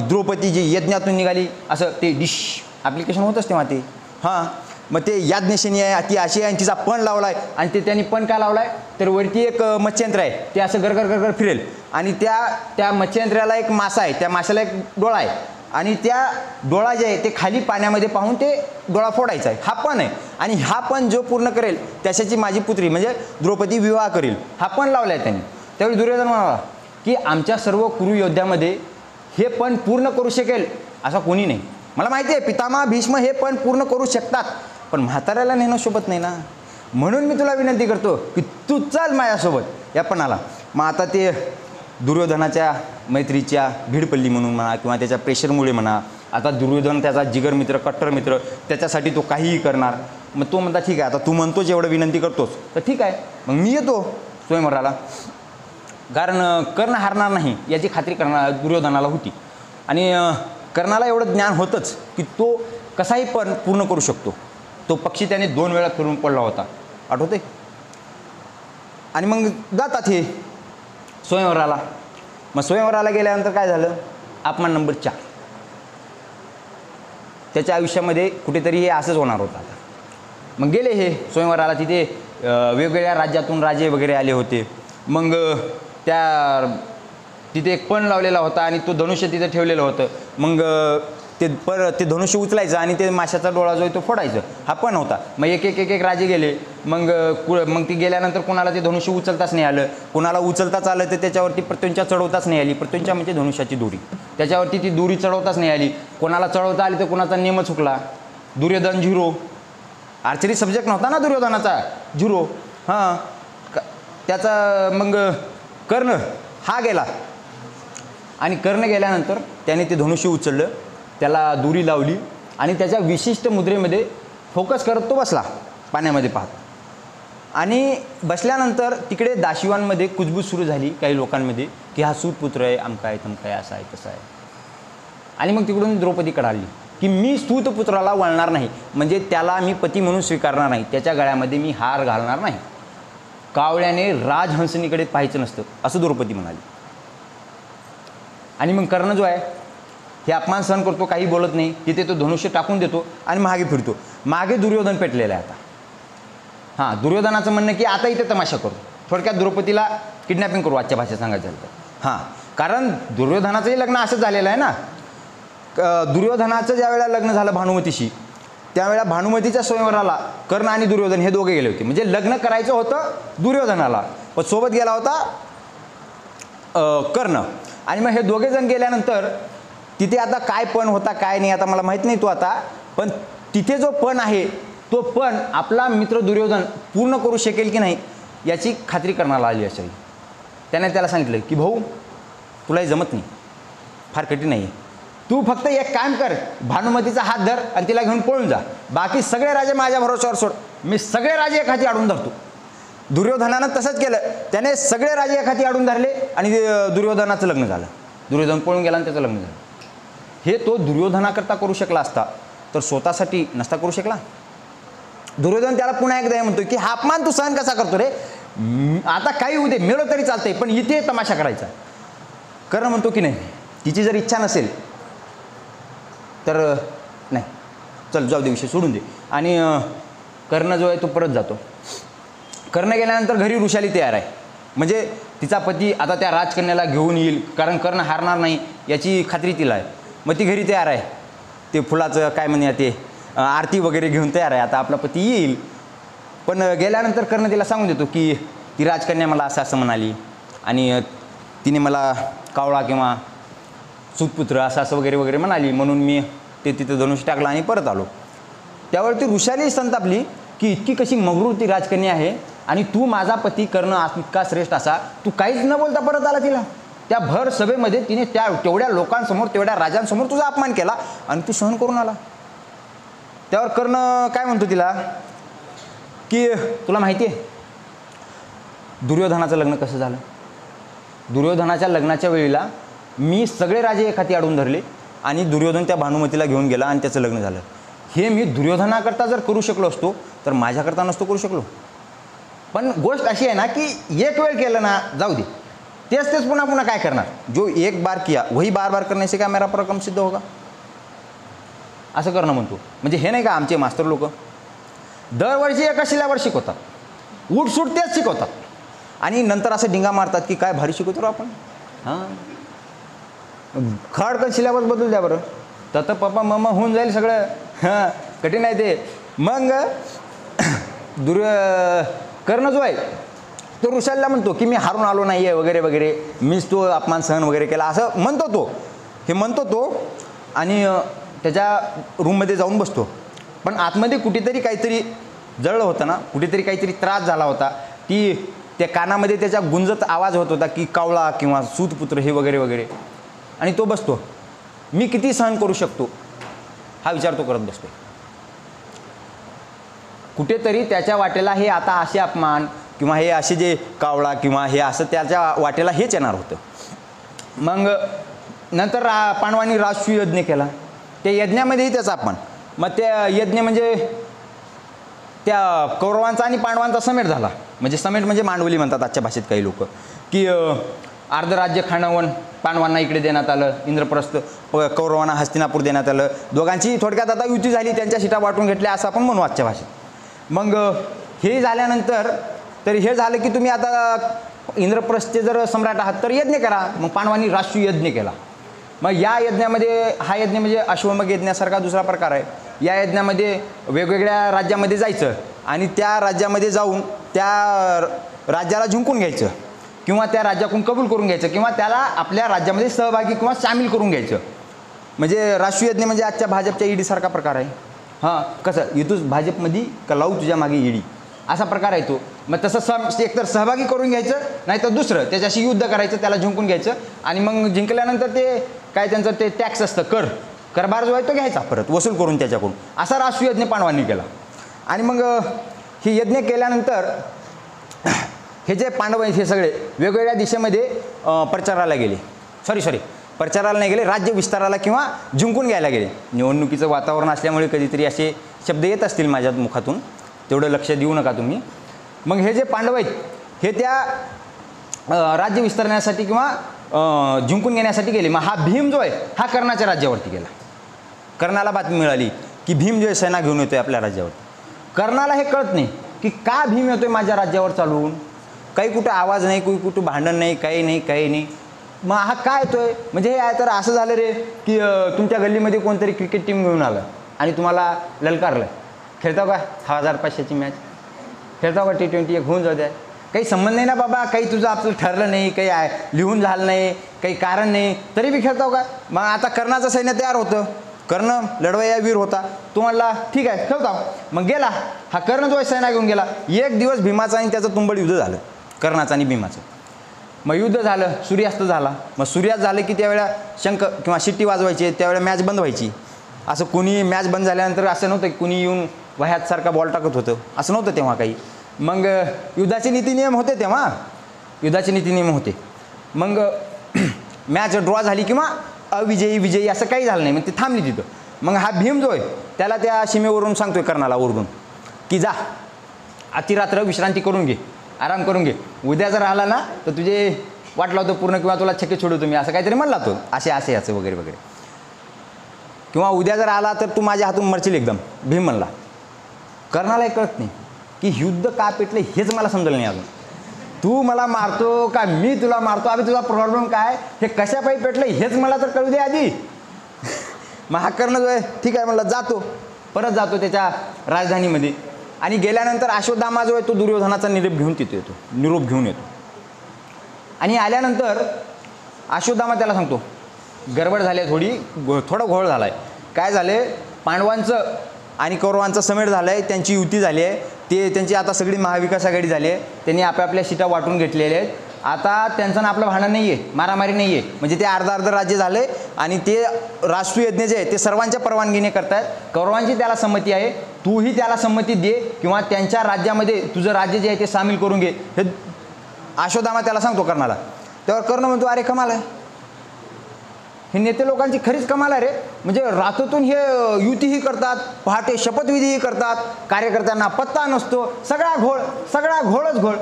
द्रौपदी जी यज्ञातून निघाली असं ते डिश ॲप्लिकेशन होतच तेव्हा ते. हां, मग ते याज्ञसेनी आहे, ती अशी आहे, तिचा पण लावला आहे, आणि ते त्यांनी पण काय लावला आहे तर वरती एक मत्स्ययंत्र आहे, ते असं गरगर फिरेल, आणि त्या मत्स्ययंत्राला एक मासा आहे, त्या माशाला एक डोळा आहे, आणि त्या डोळा जे आहे ते खाली पाण्यामध्ये पाहून ते डोळा फोडायचा आहे. हा पण आहे, आणि हा पण जो पूर्ण करेल त्याच्याची माझी पुत्री म्हणजे द्रौपदी विवाह करेल, हा पण लावला आहे त्यांनी. त्यावेळी दुर्योधन म्हणाला की आमच्या सर्व कुरुयोद्ध्यामध्ये हे पण पूर्ण करू शकेल असा कोणी नाही. मला माहिती आहे पितामह भीष्म हे पण पूर्ण करू शकतात, पण म्हाताऱ्याला नेणं सोबत नाही ना, म्हणून मी तुला विनंती करतो की तू चल माझ्यासोबत या पणाला. मग आता ते दुर्योधनाच्या मैत्रीच्या भीडपल्ली म्हणून म्हणा किंवा त्याच्या प्रेशरमुळे म्हणा, आता दुर्योधन त्याचा जिगर मित्र, कट्टर मित्र, त्याच्यासाठी तो काहीही करणार. मग तो म्हणता ठीक आहे, आता तू म्हणतोच एवढं विनंती करतोस तर ठीक आहे, मग मी येतो स्वयंवराला. कारण कर्ण हारणार नाही याची खात्री दुर्योधनाला होती, आणि कर्णाला एवढं ज्ञान होतंच की तो कसाही पण पूर्ण करू शकतो. तो पक्षी त्याने 2 वेळा फिरून पडला होता, आठवते. आणि मग जातात हे स्वयंवराला. मग स्वयंवराला गेल्यानंतर काय झालं, अपमान नंबर 4. त्याच्या आयुष्यामध्ये कुठेतरी हे असंच होणार होतं. आता मग गेले हे स्वयंवराला. तिथे वेगवेगळ्या राज्यातून राजे वगैरे आले होते. मग तिथे एक पण लावलेला होता आणि तो धनुष्य तिथे ठेवलेलं होतं. मग ते धनुष्य उचलायचं आणि ते माशाचा डोळा जो आहे तो फोडायचं, हा पण होता. मग एक राजे गेले. मग ती गेल्यानंतर कोणाला ते धनुष्य उचलताच नाही आलं. कोणाला उचलताच आलं तर त्याच्यावरती प्रत्यंचा चढवताच नाही आली. प्रत्यंचा म्हणजे धनुष्याची दोरी, त्याच्यावरती ती दोरी चढवताच नाही आली. कोणाला चढवता आली तर कोणाचा नियम चुकला. दुर्योधन 0, आर्चरी सब्जेक्ट नव्हता ना दुर्योधनाचा, 0. हां, त्याचा मग कर्ण हा गेला आणि कर्ण गेल्यानंतर त्याने ते धनुष्य उचललं, त्याला दोरी लावली आणि त्याच्या विशिष्ट मुद्रेमध्ये फोकस करत तो बसला पाण्यामध्ये पाहत. आणि बसल्यानंतर तिकडे दाशिवांमध्ये कुजबूज सुरू झाली काही लोकांमध्ये की हा सूतपुत्र आहे, आमका आहे, तमका आहे, असा आहे, तसा आहे. आणि मग तिकडून द्रौपदी कळाली की मी सूतपुत्राला वळणार नाही, म्हणजे त्याला मी पती म्हणून स्वीकारणार नाही, त्याच्या गळ्यामध्ये मी हार घालणार नाही. कावळ्याने राजहंसनीकडे पाहायचं नसतं असं द्रौपदी म्हणाली. आणि मग कर्ण जो आहे हे अपमान सहन करतो, काही बोलत नाही. तिथे तो धनुष्य टाकून देतो आणि मागे फिरतो. मागे दुर्योधन पेटलेला आहे आता. हां, दुर्योधनाचं म्हणणं की आता इथे तमाशा करू, थोडक्यात द्रौपदीला किडनॅपिंग करू आजच्या भाषेत सांगायचं झालं तर. हां, कारण दुर्योधनाचंही लग्न असंच झालेलं आहे ना. दुर्योधनाचं ज्या वेळेला लग्न झालं भानुमतीशी, त्यावेळेला भानुमतीच्या स्वयंवराला कर्ण आणि दुर्योधन हे दोघे गेले होते. म्हणजे लग्न करायचं होतं दुर्योधनाला, पण सोबत गेला होता कर्ण. आणि मग हे दोघेजण गेल्यानंतर तिथे आता काय पण होता काय नाही आता मला माहीत नाही तो आता, पण तिथे जो पण आहे तो पण आपला मित्र दुर्योधन पूर्ण करू शकेल की नाही याची खात्री करण्याला आली असेल. त्याने त्याला सांगितलं की भाऊ तुलाही जमत नाही, फार कठीण नाही, तू फक्त एक काम कर, भानुमतीचा हात धर आणि तिला घेऊन पळून जा, बाकी सगळे राजे माझ्या भरोश्यावर सोड, मी सगळे राजे एखादी आडून धरतो. दुर्योधनानं तसंच केलं, त्याने सगळे राजे एखादी आडून धरले आणि दुर्योधनाचं लग्न झालं. दुर्योधन पळून गेला आणि त्याचं लग्न झालं. हे तो दुर्योधनाकरता करू शकला असता तर स्वतःसाठी नसता करू शकला. दुर्योधन त्याला पुन्हा एकदा हे म्हणतो की हा अपमान तू सहन कसा करतो रे, आता काही होऊ दे, मेलो तरी चालतंय, पण इथे तमाशा करायचा. कर्ण म्हणतो की नाही, तिची जर इच्छा नसेल तर नाही, चल जाऊ दे, विषय सोडून दे. आणि कर्ण जो आहे तो परत जातो. कर्ण गेल्यानंतर घरी वृषाली तयार आहे, म्हणजे तिचा पती आता त्या राजकन्याला घेऊन येईल, कारण कर्ण हारणार नाही याची खात्री तिला आहे. मग ती घरी तयार आहे, ते फुलाचं काय म्हणूया ते आरती वगैरे घेऊन तयार आहे, आता आपला पती येईल. पण गेल्यानंतर कर्ण तिला सांगून देतो की ती राजकन्या मला असं असं म्हणाली आणि तिने मला कावळा किंवा सूतपुत्र असं असं वगैरे वगैरे म्हणाली, म्हणून मी ते तिथं धनुष्य टाकलं आणि परत आलो. त्यावरती वृषाली संतापली की इतकी कशी मगरूर ती राजकन्या आहे आणि तू माझा पती कर्ण इतका श्रेष्ठ असा, तू काहीच न बोलता परत आला. तिला त्या भर सभेमध्ये तिने तेवढ्या लोकांसमोर तेवढ्या राजांसमोर तुझा अपमान केला आणि तू सहन करून आला. त्यावर कर्ण काय म्हणतो तिला की तुला माहिती आहे दुर्योधनाचं लग्न कसं झालं. दुर्योधनाच्या लग्नाच्या वेळेला मी सगळे राजे एखादी आडून धरले आणि दुर्योधन त्या भानुमतीला घेऊन गेला आणि त्याचं लग्न झालं. हे मी दुर्योधनाकरता जर करू शकलो असतो तर माझ्याकरता नसतो करू शकलो. पण गोष्ट अशी आहे ना की एक वेळ केलं ना जाऊ दे, तेच पुन्हा पुन्हा काय करणार. जो एक बार किया वही बार बार करने से क्या मेरा पराक्रम सिद्ध होगा, असं करणं म्हणतो. म्हणजे हे नाही का आमचे मास्तर लोक दरवर्षी एका शिल्यावर शिकवतात, उठसूट तेच शिकवतात आणि नंतर असं डिंगा मारतात की काय भारी शिकवतो आपण. हां, खडकन शिल्यावर बदलू द्या बरं, तर पप्पा मम्मा होऊन जाईल सगळं. हां, कठीण आहे ते. मग कर्ण जो आहे तो वृषालीला म्हणतो की मी हारून आलो नाही आहे वगैरे वगैरे, मीच तो अपमान सहन वगैरे केला असं म्हणतो तो. हे म्हणतो तो आणि त्याच्या रूममध्ये जाऊन बसतो. पण आतमध्ये कुठेतरी काहीतरी जळलं होतं ना, कुठेतरी काहीतरी त्रास झाला होता. त्या कानामध्ये त्याच्या गुंजत आवाज होत होता की कावळा किंवा सूतपुत्र हे वगैरे वगैरे. आणि तो बसतो, मी किती सहन करू शकतो हा विचार तो करत बसतो. कुठेतरी त्याच्या वाटेला हे आता असे अपमान किंवा हे असे जे कावळा किंवा हे असं त्याच्या वाटेला हेच येणार होतं. मग नंतर पांडवांनी राजसूय यज्ञ केला, त्या यज्ञामध्येही त्याचा अपमान. मग त्या यज्ञ म्हणजे त्या कौरवांचा आणि पांडवांचा समेट झाला. म्हणजे समेट म्हणजे मांडवली म्हणतात आजच्या भाषेत काही लोक, की अर्धराज्य खांडवण पांडवांना इकडे देण्यात आलं, इंद्रप्रस्थ कौरवांना हस्तिनापूर देण्यात आलं. दोघांची थोडक्यात आता युती झाली, त्यांच्या सीटा वाटून घेतल्या असं आपण म्हणू आजच्या भाषेत. मग हे झाल्यानंतर तर हे झालं की तुम्ही आता इंद्रप्रस्थचे जर सम्राट आहात तर यज्ञ करा. मग पांडवांनी राष्ट्रीय यज्ञ केला. मग या यज्ञामध्ये हा यज्ञ म्हणजे अश्वमेध यज्ञासारखा दुसरा प्रकार आहे. या यज्ञामध्ये वेगवेगळ्या राज्यामध्ये जायचं आणि त्या राज्यामध्ये जाऊन त्या राज्याला जिंकून घ्यायचं किंवा त्या राज्याकडून कबूल करून घ्यायचं किंवा त्याला आपल्या राज्यामध्ये सहभागी किंवा सामील करून घ्यायचं. म्हणजे राष्ट्रीय यज्ञ म्हणजे आजच्या भाजपच्या ईडीसारखा प्रकार आहे. हां, कसं येतोच भाजपमध्ये का लावू तुझ्या मागे ईडी, असा प्रकार आहे तो. मग तसं एकतर सहभागी करून घ्यायचं, नाहीतर दुसरं त्याच्याशी युद्ध करायचं, त्याला जिंकून घ्यायचं आणि मग जिंकल्यानंतर ते काय त्यांचं ते टॅक्स असतं, करभार जो आहे तो घ्यायचा परत वसूल करून त्याच्याकडून. असा राष्ट्रीय यज्ञ पांडवांनी केला. आणि मग हे यज्ञ केल्यानंतर हे जे पांडव आहेत हे सगळे वेगवेगळ्या दिशेमध्ये प्रचाराला गेले. प्रचाराला नाही गेले, राज्य विस्ताराला किंवा जिंकून घ्यायला गेले. निवडणुकीचं वातावरण असल्यामुळे कधीतरी असे शब्द येत असतील माझ्या मुखातून, तेवढं लक्ष देऊ नका तुम्ही. मग हे जे पांडव आहेत हे त्या राज्य विस्तारण्यासाठी किंवा जिंकून घेण्यासाठी गेले. मग हा भीम जो आहे हा कर्णाच्या राज्यावरती गेला. कर्णाला बातमी मिळाली की भीम जो आहे सेना घेऊन येतोय आपल्या राज्यावरती. कर्णाला हे कळत नाही की का भीम येतोय माझ्या राज्यावर चालवून. काही कुठं आवाज नाही, काही कुठं भांडण नाही, काही नाही. मग हा काय येतोय म्हणजे हे तर असं झालं रे की तुमच्या गल्लीमध्ये कोणतरी क्रिकेट टीम घेऊन आलं आणि तुम्हाला ललकारलं, खेळताव का 1500ची मॅच, खेळताव का T20, एक होऊन जाऊ द्या. काही संबंध नाही ना बाबा, काही तुझं आपलं ठरलं नाही, काही लिहून झालं नाही, काही कारण नाही, तरी बी खेळताव का. मग आता कर्णाचं सैन्य तयार होतं. कर्ण लढवय्या वीर होता. तो म्हणला ठीक आहे खेळताव. मग गेला हा कर्ण जो आहे सेना घेऊन गेला. एक दिवस भीमाचा आणि त्याचं तुंबळ युद्ध झालं, कर्णाचं आणि भीमाचं. मग युद्ध झालं, सूर्यास्त झाला. मग सूर्यास्त झालं की त्यावेळेला शंख किंवा शिट्टी वाजवायची, त्यावेळेला मॅच बंद व्हायची. असं कुणी मॅच बंद झाल्यानंतर असं नव्हतं की कुणी येऊन वह्यातसारखा बॉल टाकत होतं, असं नव्हतं तेव्हा काही. मग युद्धाचे नीतिनियम होते तेव्हा, युद्धाचे नीतिनियम होते. मग मॅच ड्रॉ झाली किंवा विजयी असं काही झालं नाही, मग ती थांबली तिथं. मग हा भीम जो आहे त्याला त्या सीमेवरून सांगतोय कर्णाला ओरडून की जा अतिरात्र विश्रांती करून घे, आराम करून घे. उद्या जर आला ना तर तुझे वाट लावतो पूर्ण किंवा तुला छक्के सोडवतो मी, असं काहीतरी म्हणला तो. असे याचं वगैरे. किंवा उद्या जर आला तर तू माझ्या हातून मरशील एकदम, भीम म्हणला. कर्णाला हे कळत नाही की युद्ध का पेटलं हेच मला समजलं नाही अजून. तू मला मारतो का मी तुला मारतो, अभि तुझा प्रॉब्लेम काय, हे कशापायी पेटलं हेच मला तर कळू दे आधी. मग हा कर्ण जो आहे ठीक आहे म्हणलं, परत जातो त्याच्या राजधानीमध्ये. आणि गेल्यानंतर अश्वत्थामा जो आहे तो दुर्योधनाचा निरोप घेऊन येतो. आणि आल्यानंतर अश्वत्थामा त्याला सांगतो गडबड झाली आहे, थोडा घोळ झाला आहे. काय झाले, पांडवांचं आणि कौरवांचा समेट झाला आहे, त्यांची युती झाली आहे, त्यांची आता सगळी महाविकास आघाडी झाली आहे. त्यांनी आपापल्या सीटा वाटून घेतलेल्या आहेत. आता त्यांचं ना आपलं भांडण नाही आहे, मारामारी नाही आहे. म्हणजे ते अर्ध राज्य झाले आणि ते राष्ट्रीय यज्ञ जे आहे ते सर्वांच्या परवानगीने करतायत. कौरवांची त्याला संमती आहे, तूही त्याला संमती दे किंवा त्यांच्या राज्यामध्ये तुझं राज्य जे आहे ते सामील करून घे, हे अश्वत्थामा त्याला सांगतो कर्णाला. तेव्हा कर्ण म्हणतो अरे कमाल आहे, हे नेते लोकांची खरीच कमाल आहे रे. म्हणजे रात्रीतून हे युतीही करतात, पहाटे शपथविधीही करतात, कार्यकर्त्यांना पत्ता नसतो, सगळा घोळच घोळ.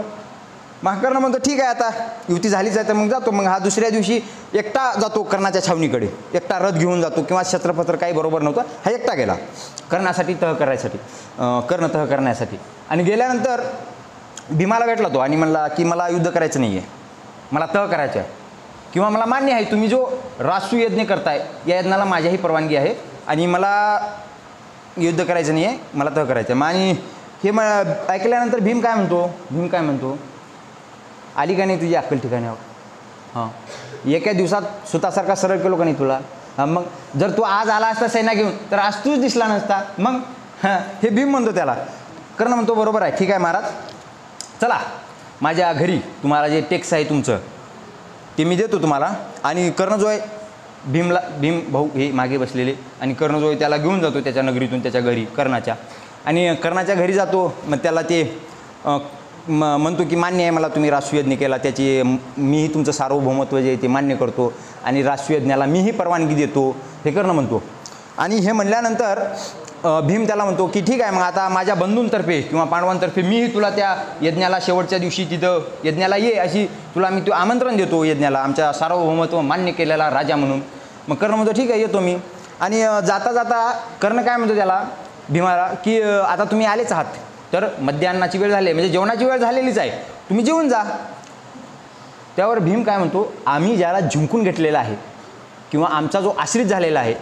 मग कर्ण म्हणतो ठीक आहे आता युती झालीच आहे तर मग जातो. मग हा दुसऱ्या दिवशी एकटा जातो कर्णाच्या छावणीकडे, एकटा रथ घेऊन जातो किंवा शस्त्रपत्र काही बरोबर नव्हतं, हा एकटा गेला कर्णासाठी कर्ण तह करण्यासाठी. आणि गेल्यानंतर भीमाला भेटला तो आणि म्हणला की मला युद्ध करायचं नाही आहे, मला तह करायचं आहे किंवा मला मान्य आहे तुम्ही जो राष्ट्रीय यज्ञ करताय या यज्ञाला माझ्याही परवानगी आहे आणि मला युद्ध करायचं नाही आहे, मला तह करायचं आहे. आणि हे ऐकल्यानंतर भीम काय म्हणतो आली का नाही तुझी अक्कल ठिकाण्यावर. हां, एका दिवसात स्वतःसारखा सरळ केलो का नाही तुला. मग जर तू आज आला असता सेना घेऊन तर आज तूच दिसला नसता. मग हे भीम म्हणतो त्याला. कर्ण म्हणतो बरोबर आहे, ठीक आहे महाराज, चला माझ्या घरी तुम्हाला जे टॅक्स आहे तुमचं ते मी देतो तुम्हाला. आणि कर्ण जो आहे भीम भाऊ हे मागे बसलेले आणि कर्ण जो आहे त्याला घेऊन जातो त्याच्या नगरीतून त्याच्या घरी कर्णाच्या. आणि कर्णाच्या घरी जातो. मग त्याला ते म्हणतो की मान्य आहे मला तुम्ही राष्ट्रीय यज्ञ केला, त्याची मीही तुमचं सार्वभौमत्व जे आहे ते मान्य करतो आणि राष्ट्रीय यज्ञाला मीही परवानगी देतो, हे कर्ण म्हणतो. आणि हे म्हणल्यानंतर भीम त्याला म्हणतो की ठीक आहे मग आता माझ्या बंधूंतर्फे किंवा पांडवांतर्फे मीही तुला त्या यज्ञाला शेवटच्या दिवशी तिथं यज्ञाला ये अशी तुला मी आमंत्रण देतो यज्ञाला, आमच्या सार्वभौमत्व मान्य केलेला राजा म्हणून. मग कर्ण म्हणतो ठीक आहे येतो मी. आणि जाता कर्ण काय म्हणतो त्याला भीमाला की आता तुम्ही आलेच आहात तर मध्यान्नाची वेळ झाली म्हणजे जेवणाची वेळ झालेलीच आहे, तुम्ही जेवून जा. त्यावर भीम काय म्हणतो, आम्ही ज्याला जिंकून घेतलेला आहे किंवा आमचा जो आश्रित झालेला आहे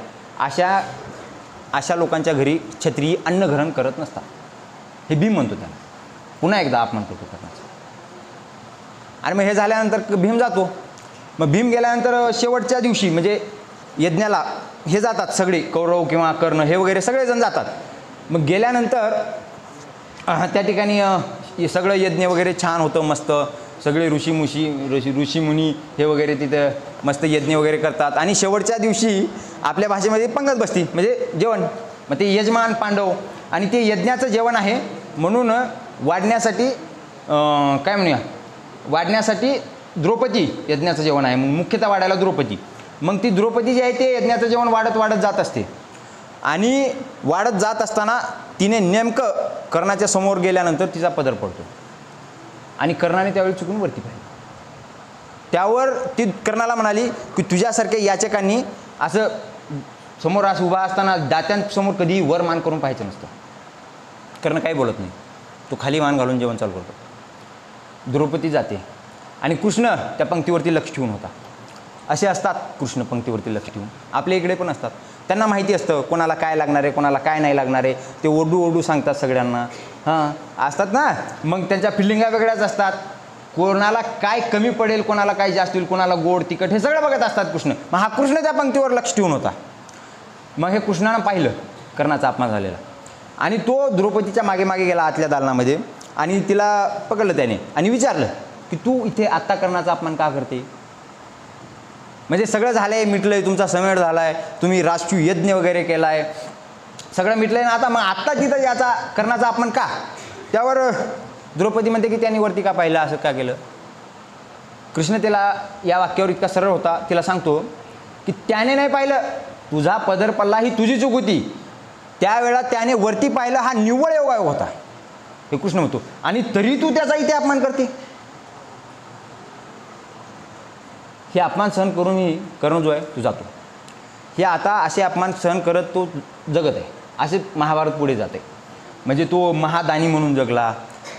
अशा लोकांच्या घरी क्षत्रिय अन्न ग्रहण करत नसतात. हे भीम म्हणतो त्याला. पुन्हा एकदा अपमान करतो कर्णाचा. आणि मग हे झाल्यानंतर भीम जातो. मग भीम गेल्यानंतर शेवटच्या दिवशी म्हणजे यज्ञाला हे जातात सगळे, कौरव किंवा कर्ण हे वगैरे सगळेजण जातात. मग गेल्यानंतर त्या ठिकाणी सगळं यज्ञ वगैरे छान होतं, मस्त सगळे ऋषीमुनी हे वगैरे तिथं मस्त यज्ञ वगैरे करतात. आणि शेवटच्या दिवशी आपल्या भाषेमध्ये पंगत बसती म्हणजे जेवण. मग ते यजमान पांडव आणि ते यज्ञाचं जेवण आहे म्हणून वाढण्यासाठी काय म्हणूया, वाढण्यासाठी द्रौपदी यज्ञाचं जेवण आहे, मग मुख्यतः वाढायला द्रौपदी. मग ती द्रौपदी जी आहे ते यज्ञाचं जेवण वाढत जात असते. आणि वाढत जात असताना तिने नेमकं कर्णाच्या समोर गेल्यानंतर तिचा पदर पडतो आणि कर्णाने त्यावेळी चुकून वरती पाहिलं. त्यावर ती कर्णाला म्हणाली की तुझ्यासारख्या याचकांनी असं समोर असं उभा असताना दात्यांसमोर कधी वर मान करून पाहायचं नसतं. कर्ण काही बोलत नाही, तो खाली मान घालून जेवण चालू करतो. द्रौपदी जाते आणि कृष्ण त्या पंक्तीवरती लक्ष ठेवून होता. असे असतात कृष्ण पंक्तीवरती लक्ष ठेवून, आपल्या इकडे पण असतात. त्यांना माहिती असतं कोणाला काय लागणार आहे, कोणाला काय नाही लागणार आहे, ते ओरडू सांगतात सगळ्यांना. असतात ना. मग त्यांच्या फिलिंगा वेगळ्याच असतात. कोणाला काय कमी पडेल, कोणाला काय जास्त होईल, कोणाला गोड तिखट हे सगळं बघत असतात कृष्ण. मग हा कृष्ण त्या पंक्तीवर लक्ष ठेवून होता. मग हे कृष्णानं पाहिलं कर्णाचा अपमान झालेला आणि तो द्रौपदीच्या मागे गेला आतल्या दालनामध्ये आणि तिला पकडलं त्याने आणि विचारलं की तू इथे आत्ता कर्णाचा अपमान का करते. म्हणजे सगळं झालं आहे, मिटलं आहे, तुमचा समेट झाला आहे, तुम्ही राष्ट्रीय यज्ञ वगैरे केला आहे, सगळं मिटलं आहे ना, आता मग आत्ता तिथं याचा कर्णाचा अपमान का. त्यावर द्रौपदी म्हणते की त्यांनी वरती का पाहिलं, असं का केलं. कृष्ण तिला या वाक्यावर इतका सरळ होता, तिला सांगतो की त्याने नाही पाहिलं, तुझा पदर पल्ला ही तुझी चूक होती, त्यावेळा त्याने वरती पाहिलं हा निव्वळ योगायोग होता, हे कृष्ण म्हणतो. आणि तरी तू त्याचा इथे अपमान करते. हे अपमान सहन करून कर्ण जो आहे तो जातो. हे आता असे अपमान सहन करत तो जगत आहे. असे महाभारत पुढे जाते. म्हणजे तो महादानी म्हणून जगला,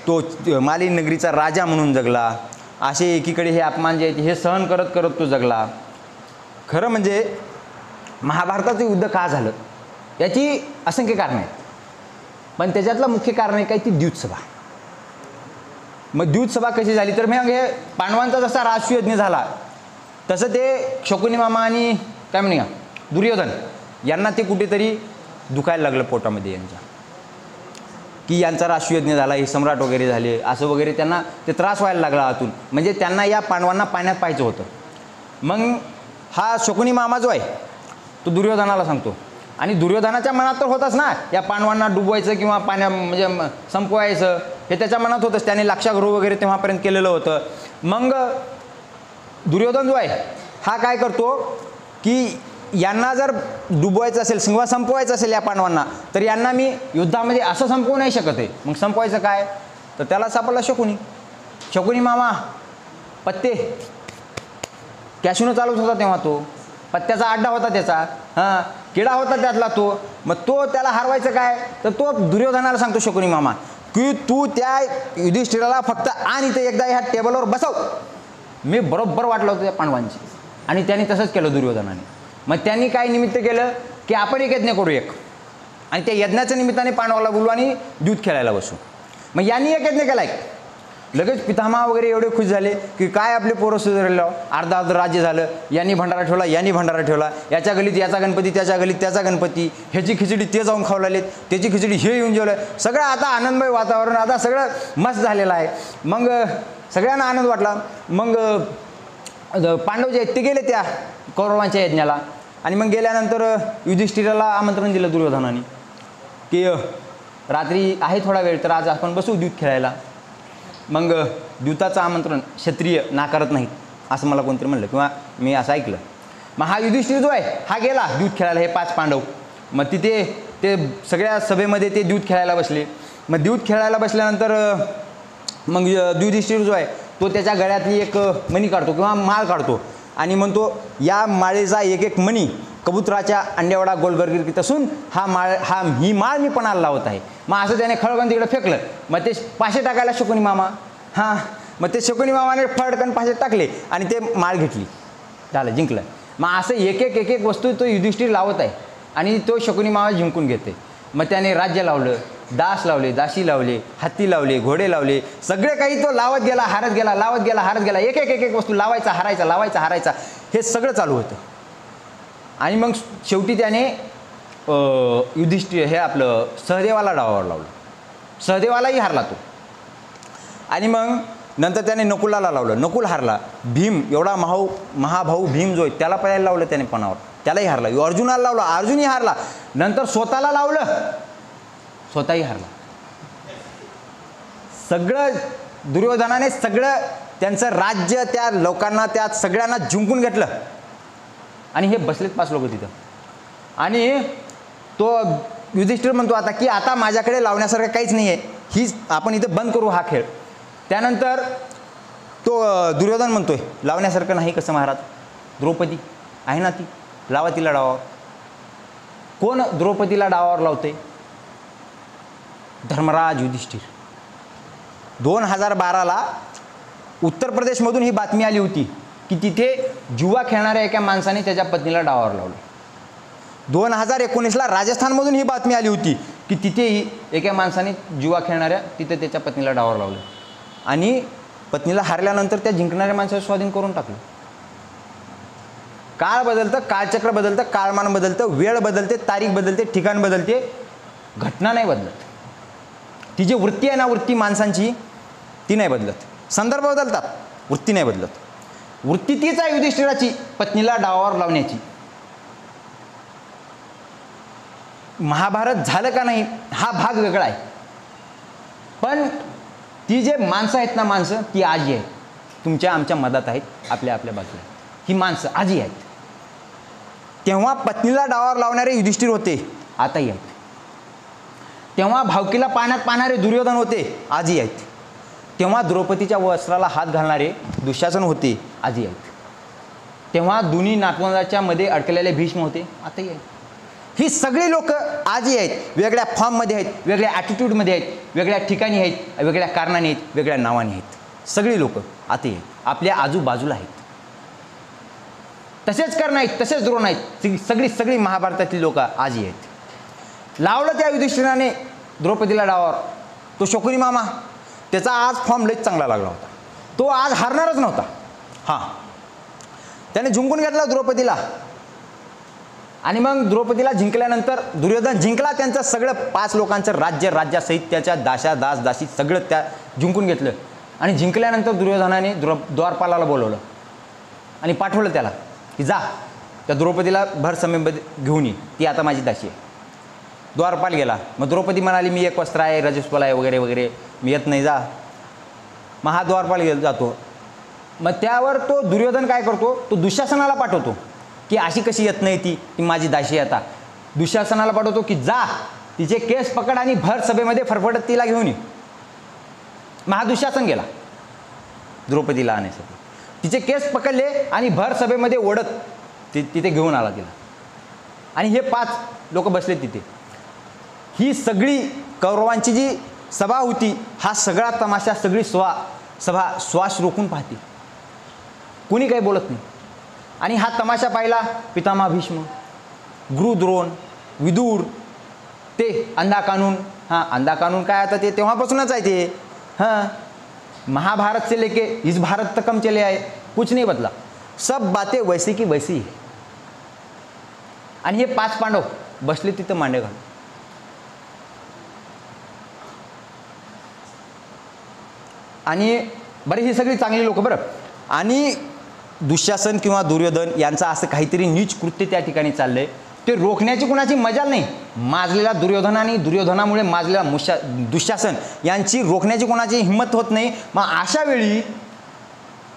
तो मालिनी नगरीचा राजा म्हणून जगला. असे एकीकडे हे अपमान जे आहेत हे सहन करत तो जगला. खरं म्हणजे महाभारताचं युद्ध का झालं याची असंख्य कारणं आहेत, पण त्याच्यातलं मुख्य कारण आहे काय ती द्यूतसभा. मग द्यूतसभा कशी झाली तर मग हे पांडवांचा जसा राजसूयज्ञ झाला तसं ते शकुनी मामा आणि काय म्हणूया दुर्योधन यांना ते कुठेतरी दुखायला लागलं पोटामध्ये यांच्या, की यांचा राष्ट्रयज्ञ झाला, हे सम्राट वगैरे झाले असं वगैरे त्यांना ते त्रास व्हायला लागला आतून. म्हणजे त्यांना या पांडवांना पाण्यात पाहायचं होतं. मग हा शकुनी मामा जो आहे तो दुर्योधनाला सांगतो आणि दुर्योधनाच्या मनात तर होतच ना या पांडवांना डुबवायचं किंवा पाण्या म्हणजे संपवायचं हे त्याच्या मनात होतंच. त्याने लाक्षागृह वगैरे तेव्हापर्यंत केलेलं होतं. मग दुर्योधन जो आहे हा काय करतो की यांना जर डुबवायचं असेल किंवा संपवायचं असेल या पांडवांना तर यांना मी युद्धामध्ये असं संपवू नाही शकत आहे. मग संपवायचं काय तर त्याला सापडला शकुनी मामा पत्ते कॅशिनो चालवत होता तेव्हा, तो पत्त्याचा अड्डा होता त्याचा, किडा होता त्यातला तो. मग तो त्याला हरवायचं काय तर तो दुर्योधनाला सांगतो शकुनी मामा की तू त्या युधिष्ठिराला फक्त आणि ते एकदा ह्या टेबलवर बसव. मी बरोबर वाटलं होतं त्या पांडवांची आणि त्यांनी तसंच केलं दुर्योधनाने. मग त्यांनी काय निमित्त केलं की आपण एक यज्ञ करू एक, आणि त्या यज्ञाच्या निमित्ताने पांडवाला बोलू आणि दूध खेळायला बसू. मग यांनी एक यज्ञ केला एक. लगेच पितामह वगैरे एवढे खुश झाले की काय आपले पोरं सुधारलं, अर्धा राज्य झालं. यांनी भंडारा ठेवला, यांनी भंडारा ठेवला, याच्या गलीत याचा गणपती, त्याच्या गलीत त्याचा गणपती, ह्याची खिचडी ते जाऊन खाऊ लागलेत, त्याची खिचडी हे येऊन जेवलं. सगळं आता आनंदमय वातावरण, आता सगळं मस्त झालेलं आहे. मग सगळ्यांना आनंद वाटला. मग पांडव जे आहेत ते गेले त्या कौरवांच्या यज्ञाला आणि मग गेल्यानंतर युधिष्ठिराला आमंत्रण दिलं दुर्योधनाने की रात्री आहे थोडा वेळ तर आज आपण बसू दूध खेळायला. मग द्यूताचं आमंत्रण क्षत्रिय नाकारत नाहीत असं मला कोणतरी म्हणलं किंवा मी असं ऐकलं. मग हा युधिष्ठिर जो आहे हा गेला दूध खेळायला, हे 5 पांडव. मग तिथे ते सगळ्या सभेमध्ये ते दूध खेळायला बसले. मग दूध खेळायला बसल्यानंतर मग युधिष्ठिर जो आहे तो त्याच्या गळ्यातली एक मणी काढतो किंवा माळ काढतो आणि म्हणतो या माळेचा एक एक मणी कबुतराच्या अंड्यावडा गोलगरगिरीत असून ही माळ मी पणाला लावत आहे. मग असं त्याने खळगण तिकडे फेकलं. मग ते पाशे टाकायला शकुनी मामा, हां मग ते शकुनी मामाने फडकन पाशे टाकले आणि ते माळ घेतली, झालं जिंकलं. मग असं एक एक वस्तू तो युधिष्ठिर लावत आहे आणि तो शकुनी मामा जिंकून घेते. मग त्याने राज्य लावलं, दास लावले, दासी लावले, हत्ती लावले, घोडे लावले, सगळे काही तो लावत गेला, हारत गेला, लावत गेला, हारत गेला. एक एक वस्तू लावायचा, हारायचा, लावायचा, हारायचा, हे सगळं चालू होतं. आणि मग शेवटी त्याने युधिष्ठिर हे आपलं सहदेवाला डावावर लावलं. सहदेवालाही हारला तो. आणि मग नंतर त्याने नकुलाला लावलं, नकुल हारला. भीम एवढा महाभाऊ भीम जो आहे त्याला पळायला लावलं त्याने पणावर, त्यालाही हारला. अर्जुनाला लावला, अर्जुनही हारला. नंतर स्वतःला लावलं, स्वतःही हारला. सगळं दुर्योधनाने सगळं त्यांचं राज्य त्या लोकांना, त्या सगळ्यांना जिंकून घेतलं. आणि हे बसलेत 5 लोक तिथं. आणि तो युधिष्ठिर म्हणतो आता की आता माझ्याकडे लावण्यासारखं काहीच नाही आहे, ही आपण इथं बंद करू हा खेळ. त्यानंतर तो दुर्योधन म्हणतोय लावण्यासारखं नाही कसं महाराज, द्रौपदी आहे ना ती, लावा तिला डावावर. कोण द्रौपदीला डावावर लावते? धर्मराज युधिष्ठिर. 2012ला उत्तर प्रदेशमधून ही बातमी आली होती की तिथे जुवा खेळणाऱ्या एका माणसाने त्याच्या पत्नीला डावावर लावलं. 2019ला राजस्थानमधून ही बातमी आली होती की तिथेही एका माणसाने जुवा खेळणाऱ्या तिथे त्याच्या पत्नीला डावावर लावलं. आणि पत्नीला हारल्यानंतर त्या जिंकणाऱ्या माणसाचं स्वाधीन करून टाकलं. काळ बदलतं, काळचक्र बदलतं, काळमान बदलतं, वेळ बदलते, तारीख बदलते, ठिकाण बदलते, घटना नाही बदलत. ती जी वृत्ती आहे ना, वृत्ती माणसांची ती नाही बदलत. संदर्भ बदलतात, वृत्ती नाही बदलत. वृत्ती तीच आहे युधिष्ठिराची, पत्नीला डावावर लावण्याची. महाभारत झालं का नाही हा भाग वेगळा आहे, पण ती जे माणसं आहेत ना, माणसं ती आजी आहेत, तुमच्या आमच्या मधात आहेत, आपल्या आपल्या बाजूला. ही माणसं आजी आहेत. तेव्हा पत्नीला डावावर लावणारे युधिष्ठिर होते, आताही आहेत. तेव्हा भावकीला पाण्यात पाहणारे दुर्योधन होते, आजी आहेत. तेव्हा द्रौपदीच्या वस्त्राला हात घालणारे दुःशासन होते, आजी आहेत. तेव्हा दोन्ही नातवंडाच्या मध्ये अडकलेले भीष्म होते, आताही आहेत. ही सगळी लोक आजी आहेत. वेगळ्या फॉर्ममध्ये आहेत, वेगळ्या ॲटिट्यूडमध्ये आहेत, वेगळ्या ठिकाणी आहेत, वेगळ्या कारणाने आहेत, वेगळ्या नावाने आहेत. सगळी लोक आताही आहेत, आपल्या आजूबाजूला आहेत. तसेच कर्ण आहेत, तसेच द्रोण आहेत, सगळी महाभारतातील लोक आजी आहेत. लावलं त्या युधिष्ठिराने द्रौपदीला डावावर. तो शकुनी मामा, त्याचा आज फॉर्म लईच चांगला लागला होता. तो आज हारणारच नव्हता. हां, त्याने जिंकून घेतला द्रौपदीला. आणि मग द्रौपदीला जिंकल्यानंतर दुर्योधन जिंकला त्यांचं सगळं 5 लोकांचं राज्यासहित त्याच्या दासी सगळं त्या जिंकून घेतलं. आणि जिंकल्यानंतर दुर्योधनाने द्वारपालाला बोलवलं आणि पाठवलं त्याला की जा त्या द्रौपदीला भर समेमध्ये घेऊन ये, ती आता माझी दासी आहे. द्वारपाल गेला. मग द्रौपदी म्हणाली मी एक वस्त्र आहे, रजस्वला आहे, वगैरे वगैरे, मी येत नाही, जा. मग हा द्वारपाल जातो. मग त्यावर तो दुर्योधन काय करतो, तो दुःशासनाला पाठवतो की अशी कशी येत नाही ती माझी दासी आहे. आता दुःशासनाला पाठवतो की जा तिचे केस पकड आणि भर सभेमध्ये फरफटत तिला घेऊन ये. मग हा दुःशासन गेला द्रौपदीला आणण्यासाठी. तिचे केस पकडले आणि भर सभेमध्ये ओढत तिथे घेऊन आला तिला. आणि हे 5 लोक बसले तिथे. ही सगळी कौरवांची जी सभा होती, हा सगळा तमाशा, सगळी सभा श्वास रोखून पाहते, कोणी काही बोलत नाही. आणि हा तमाशा पाहिला पितामह भीष्म, गुरु द्रोण, विदूर, ते अंधा कानून. हां, अंधा कानून काय आता ते तेव्हापासूनच आहे ते. हां, महाभारत से लेके इस भारत तक हम चले आए, कुछ नहीं बदला, सब बातें वैसी की वैसी है. आणि हे 5 पांडव बसले तिथं मांडे घालून. आणि बरे ही सगळी चांगली लोक बरं. आणि दुःशासन किंवा दुर्योधन यांचं असं काहीतरी नीच कृत्य त्या ठिकाणी चाललंय, ते रोखण्याची कुणाची मजाल नाही. माजलेला दुर्योधन आणि दुर्योधनामुळे माजलेला दुःशासन यांची रोखण्याची कोणाची हिंमत होत नाही. मग अशा वेळी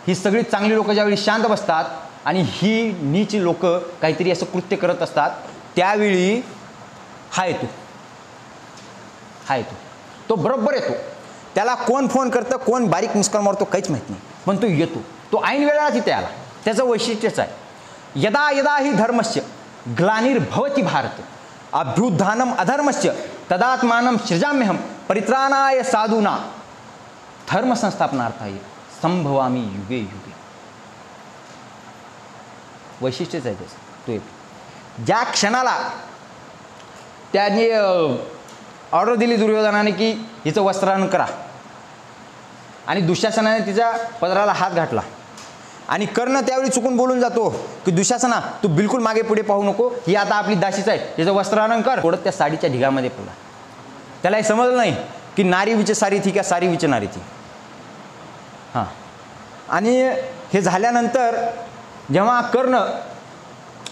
ही सगळी चांगली लोक ज्यावेळी शांत बसतात आणि ही नीच लोक काहीतरी असं कृत्य करत असतात, त्यावेळी हा येतो, तो बरोबर येतो. त्याला कोण फोन करतं, कोण बारीक मिसकॉल मारतो काहीच माहीत नाही, पण तो येतो. तो ऐन वेळेला तिथे आला. त्याचं वैशिष्ट्यच आहे. यदा यदा ही धर्मस्य ग्लानिर्भवति भारत अभ्युत्थानम अधर्मस्य तदात्मानं सृजाम्यहम परित्राणाय साधूना धर्म संस्थापनार्थाय संभवामी युगे युगे. वैशिष्ट्यच आहे त्याचं. तो एक ज्या क्षणाला त्याने ऑर्डर दिली दुर्योधनाने की हिचं वस्त्रहरण करा आणि दुःशासनाने तिच्या पदराला हात घातला आणि कर्ण त्यावेळी चुकून बोलून जातो की दुःशासना तू बिलकुल मागे पुढे पाहू नको, ही आता आपली दासीच आहे, तिचं वस्त्रहरण कर. थोडं त्या साडीच्या ढिगामध्ये पडला. त्याला हे समजलं नाही की नारी विच सारी थी का सारी विच नारी थी. हां, आणि हे झाल्यानंतर जेव्हा कर्ण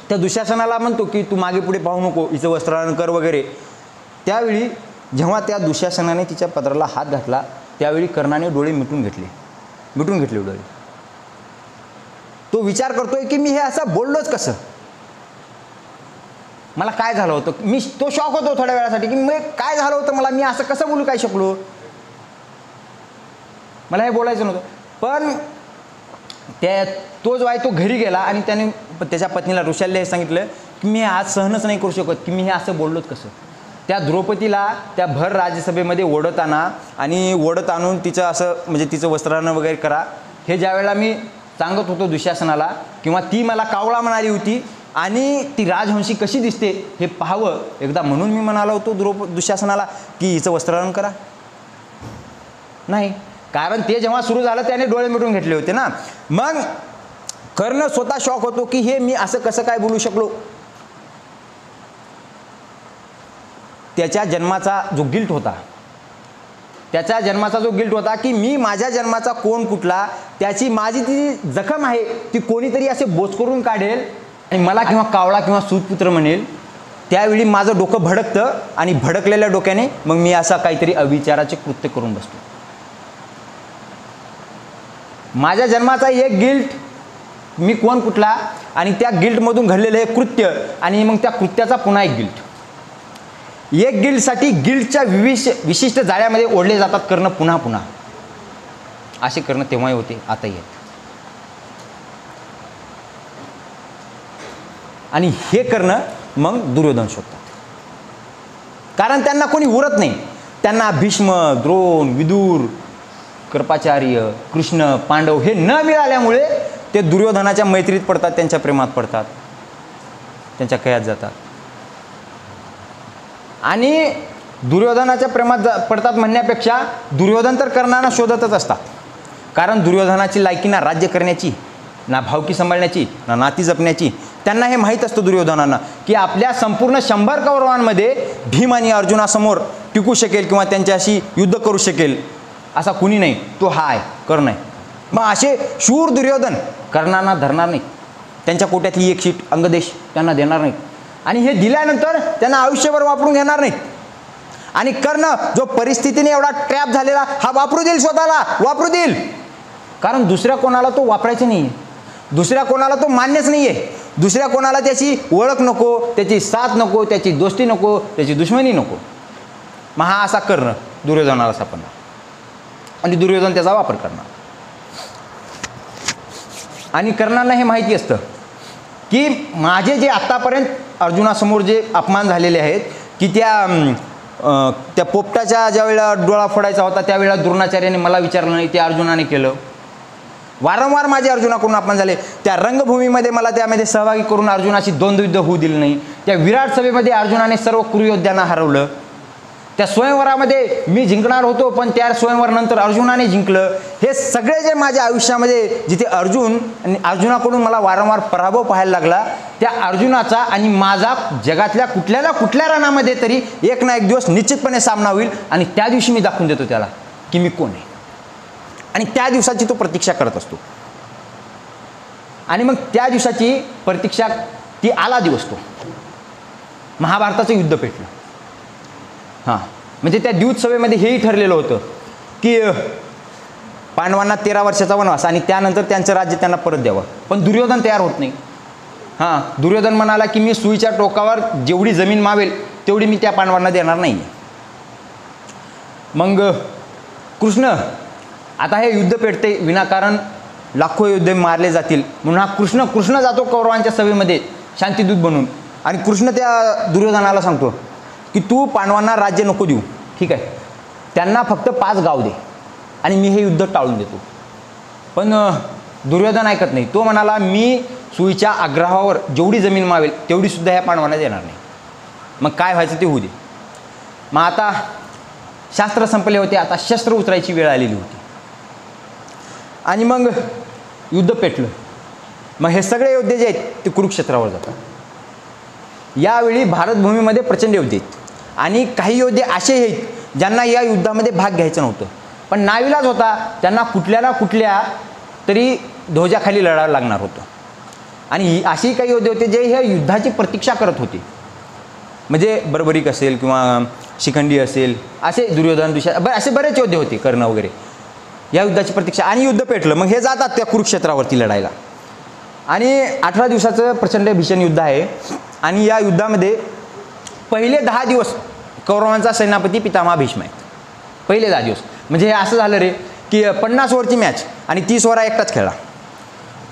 त्या दुःशासनाला म्हणतो की तू मागे पुढे पाहू नको, हिचं वस्त्रहरण कर वगैरे, त्यावेळी जेव्हा त्या दुःशासनाने तिच्या पदराला हात घातला त्यावेळी कर्णाने डोळे मिटून घेतले डोळे. तो विचार करतोय की मी हे असं बोललोच कसं, मला काय झालं होतं. तो शॉक होतो थोड्या वेळासाठी की मी काय झालं होतं, मला मी असं कसं बोलू काय शकलो, मला हे बोलायचं नव्हतं. पण तो जो आहे तो घरी गेला आणि त्याने त्याच्या पत्नीला ऋषालीला हे सांगितलं की मी आज सहनच नाही करू शकत की मी हे असं बोललोच कसं. त्या द्रौपदीला त्या भर राज्यसभेमध्ये ओढत आणून तिचं असं म्हणजे तिचं वस्त्रहरण वगैरे करा, हे ज्या वेळेला मी सांगत होतो दुःशासनाला, किंवा ती मला कावळा म्हणाली होती आणि ती राजहंशी कशी दिसते हे पाहावं एकदा, म्हणून मी म्हणालो होतो दुःशासनाला की हिचं वस्त्रहरण करा. नाही, कारण ते जेव्हा सुरू झालं त्याने डोळे मिटून घेतले होते ना. मग कर्ण स्वतः शॉक होतो की हे मी असं कसं काय बोलू शकलो. त्याच्या जन्माचा जो गिल्ट होता की मी माझ्या जन्माचा कोण कुठला, त्याची माझी ती जखम आहे ती कोणीतरी असे बोच करून काढेल आणि मला किंवा कावळा किंवा सूतपुत्र म्हणेल, त्यावेळी माझं डोकं भडकतं आणि भडकलेल्या डोक्याने मग मी असा काहीतरी अविचाराचे कृत्य करून बसतो. माझ्या जन्माचा एक गिल्ट, मी कोण कुठला, आणि त्या गिल्टमधून घडलेलं हे कृत्य, आणि मग त्या कृत्याचा पुन्हा एक गिल्ट. एक गिल्टसाठी गिल्टच्या विशिष्ट जाळ्यामध्ये ओढले जातात कर्ण पुन्हा पुन्हा. असे कर्ण तेव्हाही होते, आताही आहेत. आणि हे कर्ण मग दुर्योधन शोधतात, कारण त्यांना कोणी उरत नाही. त्यांना भीष्म, द्रोण, विदुर, कृपाचार्य, कृष्ण, पांडव हे न मिळाल्यामुळे ते दुर्योधनाच्या मैत्रीत पडतात, त्यांच्या प्रेमात पडतात, त्यांच्या कयात जातात. आणि दुर्योधनाच्या प्रेमात पडतात म्हणण्यापेक्षा दुर्योधन तर कर्णांना शोधतच असतात, कारण दुर्योधनाची लायकी ना राज्य करण्याची, ना भावकी सांभाळण्याची, ना नाती जपण्याची. त्यांना हे माहीत असतं दुर्योधनांना की आपल्या संपूर्ण 100 कौरवांमध्ये भीम आणि अर्जुनासमोर टिकू शकेल किंवा त्यांच्याशी युद्ध करू शकेल असा कुणी नाही, तो हा आहे, कर्ण आहे. मग असे शूर दुर्योधन कर्णांना धरणार नाही, त्यांच्या कोट्यातली एक शीट अंगदेश त्यांना देणार नाहीत, आणि हे दिल्यानंतर त्यांना आयुष्यभर वापरून घेणार नाहीत. आणि कर्ण जो परिस्थितीने एवढा ट्रॅप झालेला, हा वापरू देईल, स्वतःला वापरू देईल, कारण दुसऱ्या कोणाला तो वापरायचा नाही आहे, दुसऱ्या कोणाला तो मान्यच नाही आहे, दुसऱ्या कोणाला त्याची ओळख नको, त्याची साथ नको, त्याची दोस्ती नको, त्याची दुश्मनी नको. मग हा असा कर्ण दुर्योधनाला सापडणार आणि दुर्योधन त्याचा वापर करणार. आणि कर्णांना हे माहिती असतं की माझे जे आत्तापर्यंत अर्जुनासमोर जे अपमान झालेले आहेत, की त्या पोपटाच्या ज्या वेळेला डोळा फोडायचा होता त्यावेळेला द्रोणाचार्याने मला विचारलं नाही, ते अर्जुनाने केलं. वारंवार माझे अर्जुनाकडून अपमान झाले. त्या रंगभूमीमध्ये मला त्यामध्ये सहभागी करून अर्जुनाशी द्वंद्वयुद्ध होऊ दिलं नाही. त्या विराट सभेमध्ये अर्जुनाने सर्व कुरुयोद्ध्यांना हरवलं. त्या स्वयंवरामध्ये मी जिंकणार होतो, पण त्या स्वयंवरानंतर अर्जुनाने जिंकलं. हे सगळे जे माझ्या आयुष्यामध्ये जिथे अर्जुनाकडून मला वारंवार पराभव पाहायला लागला, त्या अर्जुनाचा आणि माझा जगातल्या कुठल्या ना कुठल्या रणामध्ये तरी एक ना एक दिवस निश्चितपणे सामना होईल, आणि त्या दिवशी मी दाखवून देतो त्याला की मी कोण आहे. आणि त्या दिवसाची तो प्रतीक्षा करत असतो. आणि मग त्या दिवसाची प्रतीक्षा ती आला दिवस, तो महाभारताचं युद्ध पेटलं. हां, म्हणजे त्या द्यूतसभेमध्ये हेही ठरलेलं होतं की पांडवांना 13 वर्षाचा वनवास आणि त्यानंतर त्यांचं राज्य त्यांना परत द्यावं. पण दुर्योधन तयार होत नाही. हां, दुर्योधन म्हणाला की मी सुईच्या टोकावर जेवढी जमीन मावेल तेवढी मी त्या पांडवांना देणार नाही. मग कृष्ण, आता हे युद्ध पेटते विनाकारण, लाखो योद्धे मारले जातील म्हणून हा कृष्ण जातो कौरवांच्या सभेमध्ये शांतिदूत बनून आणि कृष्ण त्या दुर्योधनाला सांगतो की तू पांडवांना राज्य नको देऊ, ठीक आहे, त्यांना फक्त 5 गाव दे आणि मी हे युद्ध टाळून देतो. पण दुर्योधन ऐकत नाही. तो म्हणाला मी सुईच्या आग्रहावर जेवढी जमीन मावेल तेवढी सुद्धा ह्या पांडवांना देणार नाही. मग काय व्हायचं ते होऊ दे. मग आता शास्त्र संपले होते, आता शस्त्र उतरायची वेळ आलेली होती आणि मग युद्ध पेटलं. मग हे सगळे योद्धे जे आहेत ते कुरुक्षेत्रावर जातात. यावेळी भारतभूमीमध्ये प्रचंड योद्धे आहेत आणि काही योद्धे असे आहेत ज्यांना या युद्धामध्ये भाग घ्यायचं नव्हतं, पण नाविलाज होता, त्यांना कुठल्या ना कुठल्या तरी ध्वजाखाली लढावं लागणार होतं. आणि अशी काही योद्धे होते जे ह्या युद्धाची प्रतीक्षा करत होते, म्हणजे बर्बरीक असेल किंवा शिखंडी असेल, असे दुर्योधन असे बरेच योद्धे होते, कर्ण वगैरे, या युद्धाची प्रतीक्षा. आणि युद्ध पेटलं. मग हे जातात त्या कुरुक्षेत्रावरती लढायला आणि 18 दिवसाचं प्रचंड भीषण युद्ध आहे. आणि या युद्धामध्ये पहिले 10 दिवस कौरवांचा सेनापती पितामह भीष्म आहेत. पहिले 10 दिवस म्हणजे हे असं झालं रे की 50 ओव्हरची मॅच आणि 30 ओव्हर एकटाच खेळला.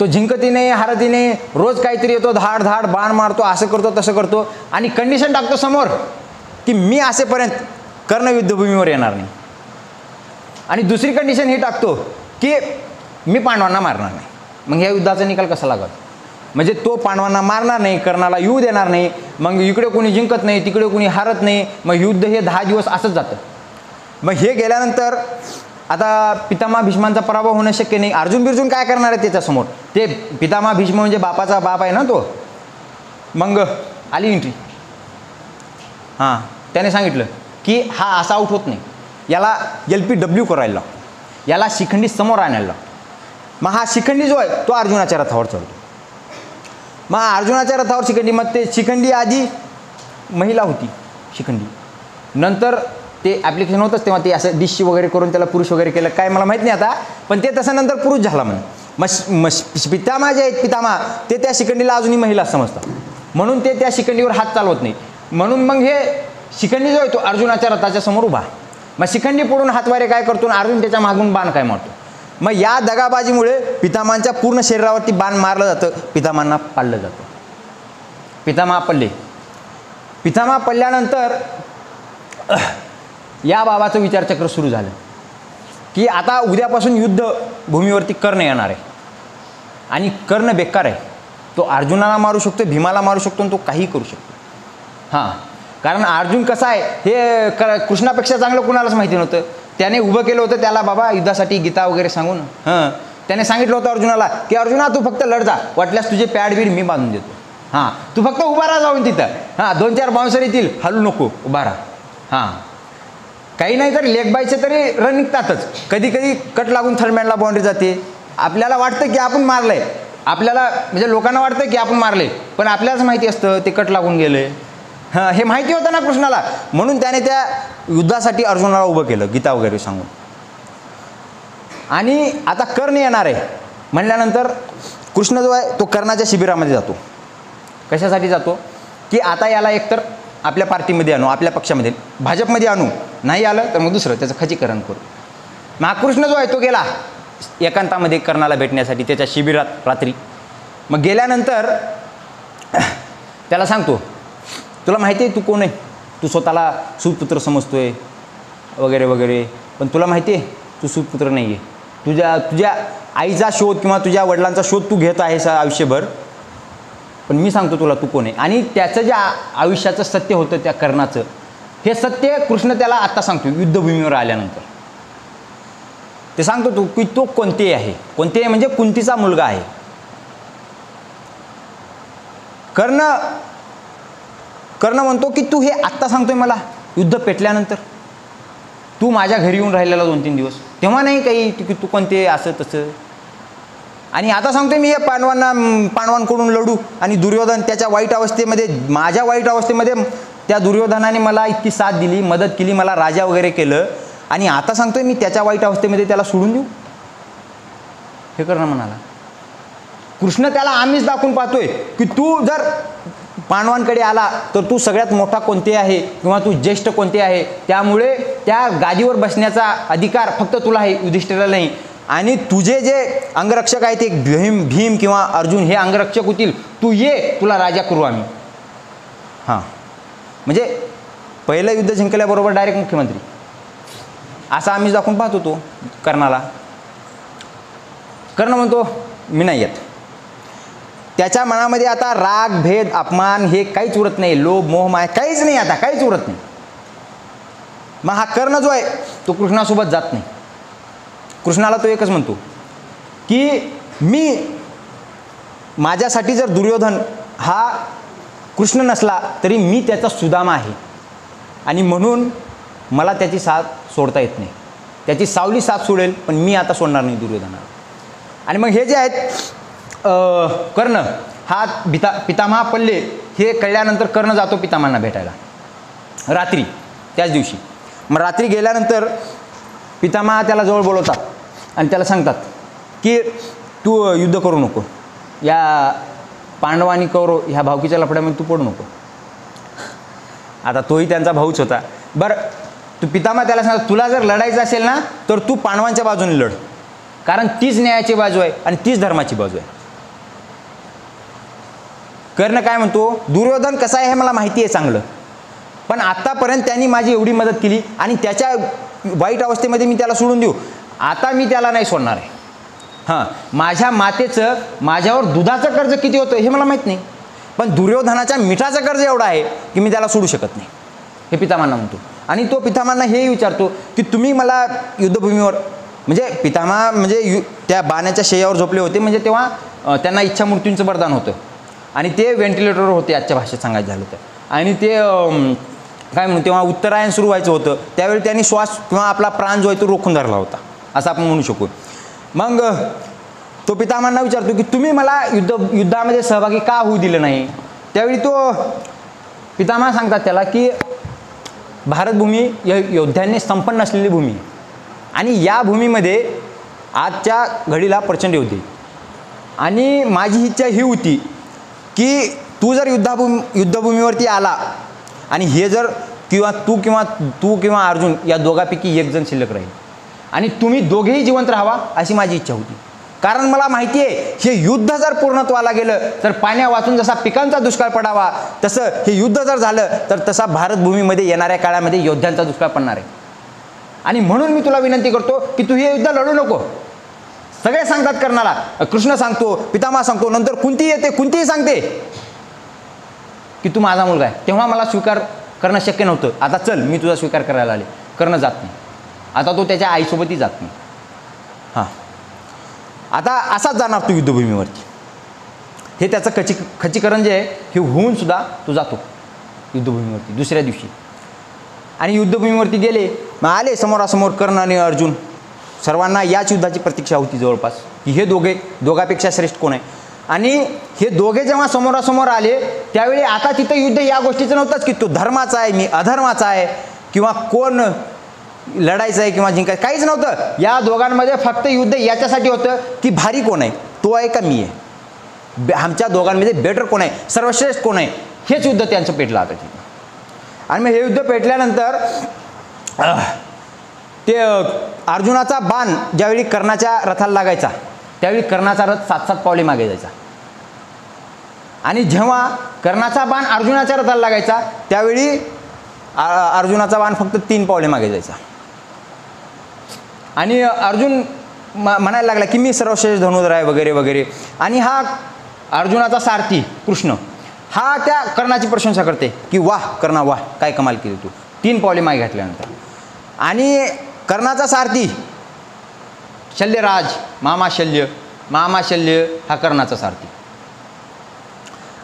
तो जिंकती नाही हारती नाही, रोज काहीतरी येतो, धाड धाड बाण मारतो, असं करतो तसं करतो आणि कंडिशन टाकतो समोर की मी असेपर्यंत कर्ण युद्धभूमीवर येणार नाही. आणि दुसरी कंडिशन ही टाकतो की मी पांडवांना मारणार नाही. मग ह्या युद्धाचा निकाल कसा लागत? म्हणजे तो पांडवांना मारणार नाही, कर्णाला येऊ देणार नाही, मग इकडे कोणी जिंकत नाही, तिकडे कोणी हारत नाही, मग युद्ध हे 10 दिवस असंच जातं. मग हे गेल्यानंतर आता पितामह भीष्मांचा पराभव होणं शक्य नाही. अर्जुन काय करणार आहे त्याच्यासमोर? ते पितामह भीष्म म्हणजे बापाचा बाप आहे ना तो. मग आली एंट्री. हां, त्याने सांगितलं की हा असा आऊट होत नाही, याला LPW करायला लागतो, याला शिखंडी समोर आणायला लागतो. मग हा शिखंडी जो आहे तो अर्जुनाच्या रथावर चढतो. मग अर्जुनाच्या रथावर शिखंडी, मग ते शिखंडी आधी महिला होती शिखंडी, नंतर ते ॲप्लिकेशन होतंच तेव्हा ते असं डिश वगैरे करून त्याला पुरुष वगैरे केलं, काय मला माहीत नाही आता, पण ते तसं नंतर पुरुष झाला म्हणून. मग पितामह जे आहेत पितामह ते त्या शिखंडीला अजूनही महिला समजतात, म्हणून ते त्या शिखंडीवर हात चालवत नाही. म्हणून मग हे शिखंडी जो आहे तो अर्जुनाच्या रथाच्या समोर उभा. मग शिखंडी पडून हातवारे काय करतो आणि अर्जुन त्याच्या मागून बाण काय मारतो. मग या दगाबाजीमुळे पितामहांच्या पूर्ण शरीरावरती बाण मारलं जातं, पितामहांना पाडलं जातं. पितामह पडले. पितामह पडल्यानंतर या बाबाचं विचारचक्र सुरू झालं की आता उद्यापासून युद्ध भूमीवरती कर्ण येणार आहे आणि कर्ण बेकार आहे. तो अर्जुनाला मारू शकतो, भीमाला मारू शकतो आणि तो काहीही करू शकतो. हां, कारण अर्जुन कसा आहे हे कृष्णापेक्षा चांगलं कुणालाच माहिती नव्हतं. त्याने उभं केलं होतं त्याला बाबा युद्धासाठी गीता वगैरे सांगून. त्याने सांगितलं होतं अर्जुनाला की अर्जुना तू फक्त लढ जा, वाटल्यास तुझे पॅड बीड मी बांधून देतो. हां, तू फक्त उभा राहा जाऊन तिथं. हां, 2-4 बाउन्सर येतील, हलू नको, उभा राहा. हां, काही नाही तर लेग बायचे तरी रन निघतातच. कधी कधी कट लागून थर्डमॅनला बाउंड्री जाते. आपल्याला वाटतं की आपण मारलंय, आपल्याला म्हणजे लोकांना वाटतं की आपण मारले, पण आपल्यालाच माहिती असतं ते कट लागून गेले. हां, हे माहिती होतं ना कृष्णाला, म्हणून त्याने त्या युद्धासाठी अर्जुनाला उभं केलं गीता वगैरे सांगून. आणि आता कर्ण येणार आहे म्हणल्यानंतर कृष्ण जो आहे तो कर्णाच्या शिबिरामध्ये जातो. कशासाठी जातो की आता याला एकतर आपल्या पार्टीमध्ये आणू, आपल्या पक्षामध्ये भाजपमध्ये आणू, नाही आलं तर मग दुसरं त्याचं खचीकरण करू. महाकृष्ण जो आहे तो गेला एकांतामध्ये कर्णाला भेटण्यासाठी त्याच्या शिबिरात रात्री. मग गेल्यानंतर त्याला सांगतो तुला माहिती आहे तू कोण आहे, तू स्वतःला सूतपुत्र समजतोय वगैरे वगैरे, पण तुला माहिती आहे तू सूतपुत्र नाही आहे. तुझ्या आईचा शोध किंवा तुझ्या वडिलांचा शोध तू घेत आहेस आयुष्यभर, पण मी सांगतो तुला तू कोण आहे. आणि त्याचं जे आयुष्याचं सत्य होतं त्या कर्णाचं, हे सत्य कृष्ण त्याला आत्ता सांगतो युद्धभूमीवर आल्यानंतर. ते सांगतो तू की तो कोणते आहे, कोणते आहे म्हणजे कुंतीचा मुलगा आहे. कर्ण म्हणतो की तू हे आत्ता सांगतोय मला युद्ध पेटल्यानंतर, तू माझ्या घरी येऊन राहिलेला 2-3 दिवस, तेव्हा नाही काही की तू कोणते असं तसं. आणि आता सांगतोय मी हे पांडवांकडून लढू. आणि दुर्योधन त्याच्या वाईट अवस्थेमध्ये, माझ्या वाईट अवस्थेमध्ये त्या दुर्योधनाने मला इतकी साथ दिली, मदत केली, मला राजा वगैरे केलं, आणि आता सांगतोय मी त्याच्या वाईट अवस्थेमध्ये त्याला सोडून देऊ. हे कर्ण म्हणाला. कृष्ण त्याला आम्हीच दाखवून पाहतोय की तू जर पांडवांकडे आला तर तू सगळ्यात मोठा कोणते आहे किंवा तू ज्येष्ठ कोणते आहे, त्यामुळे त्या गादीवर बसण्याचा अधिकार फक्त तुला आहे, युधिष्ठिराला नाही. आणि तुझे जे अंगरक्षक आहेत ते भीम किंवा अर्जुन हे अंगरक्षक होतील, तू ये, तुला राजा करू आम्ही. हां, म्हणजे पहिलं युद्ध जिंकल्याबरोबर डायरेक्ट मुख्यमंत्री असं आम्ही दाखवून पाहत होतो कर्णाला. कर्ण म्हणतो मी नाही येत. त्याच्या मनामध्ये आता राग, भेद, अपमान हे काहीच उरत नाही, लोभ, मोह, माया काहीच नाही, आता काहीच उरत नाही. मग हा कर्ण जो आहे तो कृष्णासोबत जात नाही. कृष्णाला तो एकच म्हणतो की माझ्यासाठी जर दुर्योधन हा कृष्ण नसला तरी मी त्याचा सुदामा आहे, आणि म्हणून मला त्याची साथ सोडता येत नाही. त्याची सावली साथ सोडेल, पण मी आता सोडणार नाही दुर्योधनाला. आणि मग हे जे आहेत कर्ण हा पितामहा पल्ले हे कळल्यानंतर कर्ण जातो पितामहांना भेटायला रात्री, त्याच दिवशी. मग रात्री गेल्यानंतर पितामहा त्याला जवळ बोलवतात आणि त्याला सांगतात की तू युद्ध करू नको, या पांडव आणि कौरव ह्या भावकीच्या लफड्यामध्ये तू पडू नको. आता तोही त्यांचा भाऊच होता. बरं, तू पितामहा त्याला सांगतात तुला जर लढायचं असेल ना तर तू पांडवांच्या बाजूने लढ, कारण तीच न्यायाची बाजू आहे आणि तीच धर्माची बाजू आहे. कर्ण काय म्हणतो, दुर्योधन कसा आहे हे मला माहिती आहे चांगलं, पण आत्तापर्यंत त्यांनी माझी एवढी मदत केली आणि त्याच्या वाईट अवस्थेमध्ये मी त्याला सोडून देऊ, आता मी त्याला नाही सोडणार आहे. हां, माझ्या मातेचं माझ्यावर दुधाचं कर्ज किती होतं हे मला माहीत नाही, पण दुर्योधनाच्या मिठाचं कर्ज एवढं आहे की मी त्याला सोडू शकत नाही, हे पितामहांना म्हणतो. आणि तो पितामहांना हेही विचारतो की तुम्ही मला युद्धभूमीवर, म्हणजे पितामहा म्हणजे त्या बाणाच्या शय्यावर झोपले होते, म्हणजे तेव्हा त्यांना इच्छा मृत्यूंचं वरदान होतं आणि ते व्हेंटिलेटरवर होते आजच्या भाषेत सांगायचं झालं तर. आणि ते काय म्हणू, तेव्हा उत्तरायण सुरू व्हायचं होतं, त्यावेळी त्यांनी श्वास किंवा आपला प्राण जो आहे तो रोखून धरला होता असं आपण म्हणू शकू. मग तो पितामहांना विचारतो की तुम्ही मला युद्धामध्ये सहभागी का होऊ दिलं नाही. त्यावेळी तो पितामहा सांगतात त्याला की भारतभूमी योद्ध्यांनी संपन्न असलेली भूमी आहे आणि या भूमीमध्ये आजच्या घडीला प्रचंड योद्धे, आणि माझी इच्छा ही होती की तू जर युद्धभूमीवरती आला आणि हे जर तू किंवा अर्जुन या दोघांपैकी एक जण शिल्लक राहील आणि तुम्ही दोघेही जिवंत राहावा अशी माझी इच्छा होती. कारण मला माहिती आहे हे युद्ध जर पूर्णत्वाला गेलं तर पाण्या वाचून जसा पिकांचा दुष्काळ पडावा तसं हे युद्ध जर झालं तर तसा भारतभूमीमध्ये येणाऱ्या काळामध्ये योद्ध्यांचा दुष्काळ पडणार आहे. आणि म्हणून मी तुला विनंती करतो की तू हे युद्ध लढू नको. सगळे सांगतात कर्णाला, कृष्ण सांगतो, पितामहा सांगतो, नंतर कुंती येते, कुंतीही सांगते की तू माझा मुलगा आहे. तेव्हा मला स्वीकार करणं शक्य नव्हतं, आता चल मी तुझा स्वीकार करायला आले. कर्ण जात नाही, आता तो त्याच्या आईसोबतही जात नाही. हां, आता असाच जाणार तो युद्धभूमीवरती. हे त्याचं खच्चीकरण जे आहे हे होऊन सुद्धा तो जातो युद्धभूमीवरती दुसऱ्या दिवशी. आणि युद्धभूमीवरती गेले, मग आले समोरासमोर कर्ण आणि अर्जुन. सर्वांना याच युद्धाची प्रतीक्षा होती जवळपास की हे दोघांपेक्षा श्रेष्ठ कोण आहे. आणि हे दोघे जेव्हा समोरासमोर आले त्यावेळी आता तिथं युद्ध या गोष्टीचं नव्हतंच की तो धर्माचा आहे मी अधर्माचा आहे किंवा कोण लढायचं आहे किंवा जिंकायचं, काहीच नव्हतं. या दोघांमध्ये फक्त युद्ध याच्यासाठी होतं की भारी कोण आहे, तो आहे का मी आहे, आमच्या दोघांमध्ये बेटर कोण आहे, सर्वश्रेष्ठ कोण आहे, हेच युद्ध त्यांचं पेटलं आता तिथं. आणि मग हे युद्ध पेटल्यानंतर ते अर्जुनाचा बाण ज्यावेळी कर्णाच्या रथाला लागायचा त्यावेळी कर्णाचा रथ 7-7 पावले मागे जायचा, आणि जेव्हा कर्णाचा बाण अर्जुनाच्या रथाला लागायचा त्यावेळी अर्जुनाचा बाण फक्त 3 पावले मागे जायचा. आणि अर्जुन म्हणायला लागला की मी सर्वश्रेष्ठ धनुधर आहे वगैरे वगैरे. आणि हा अर्जुनाचा सारथी कृष्ण हा त्या कर्णाची प्रशंसा करते की वाह कर्णा वाह, काय कमाल केली तू 3 पावले मागे घातल्यानंतर. आणि कर्णाचा सारथी शल्यराज मामा शल्य हा कर्णाचा सारथी.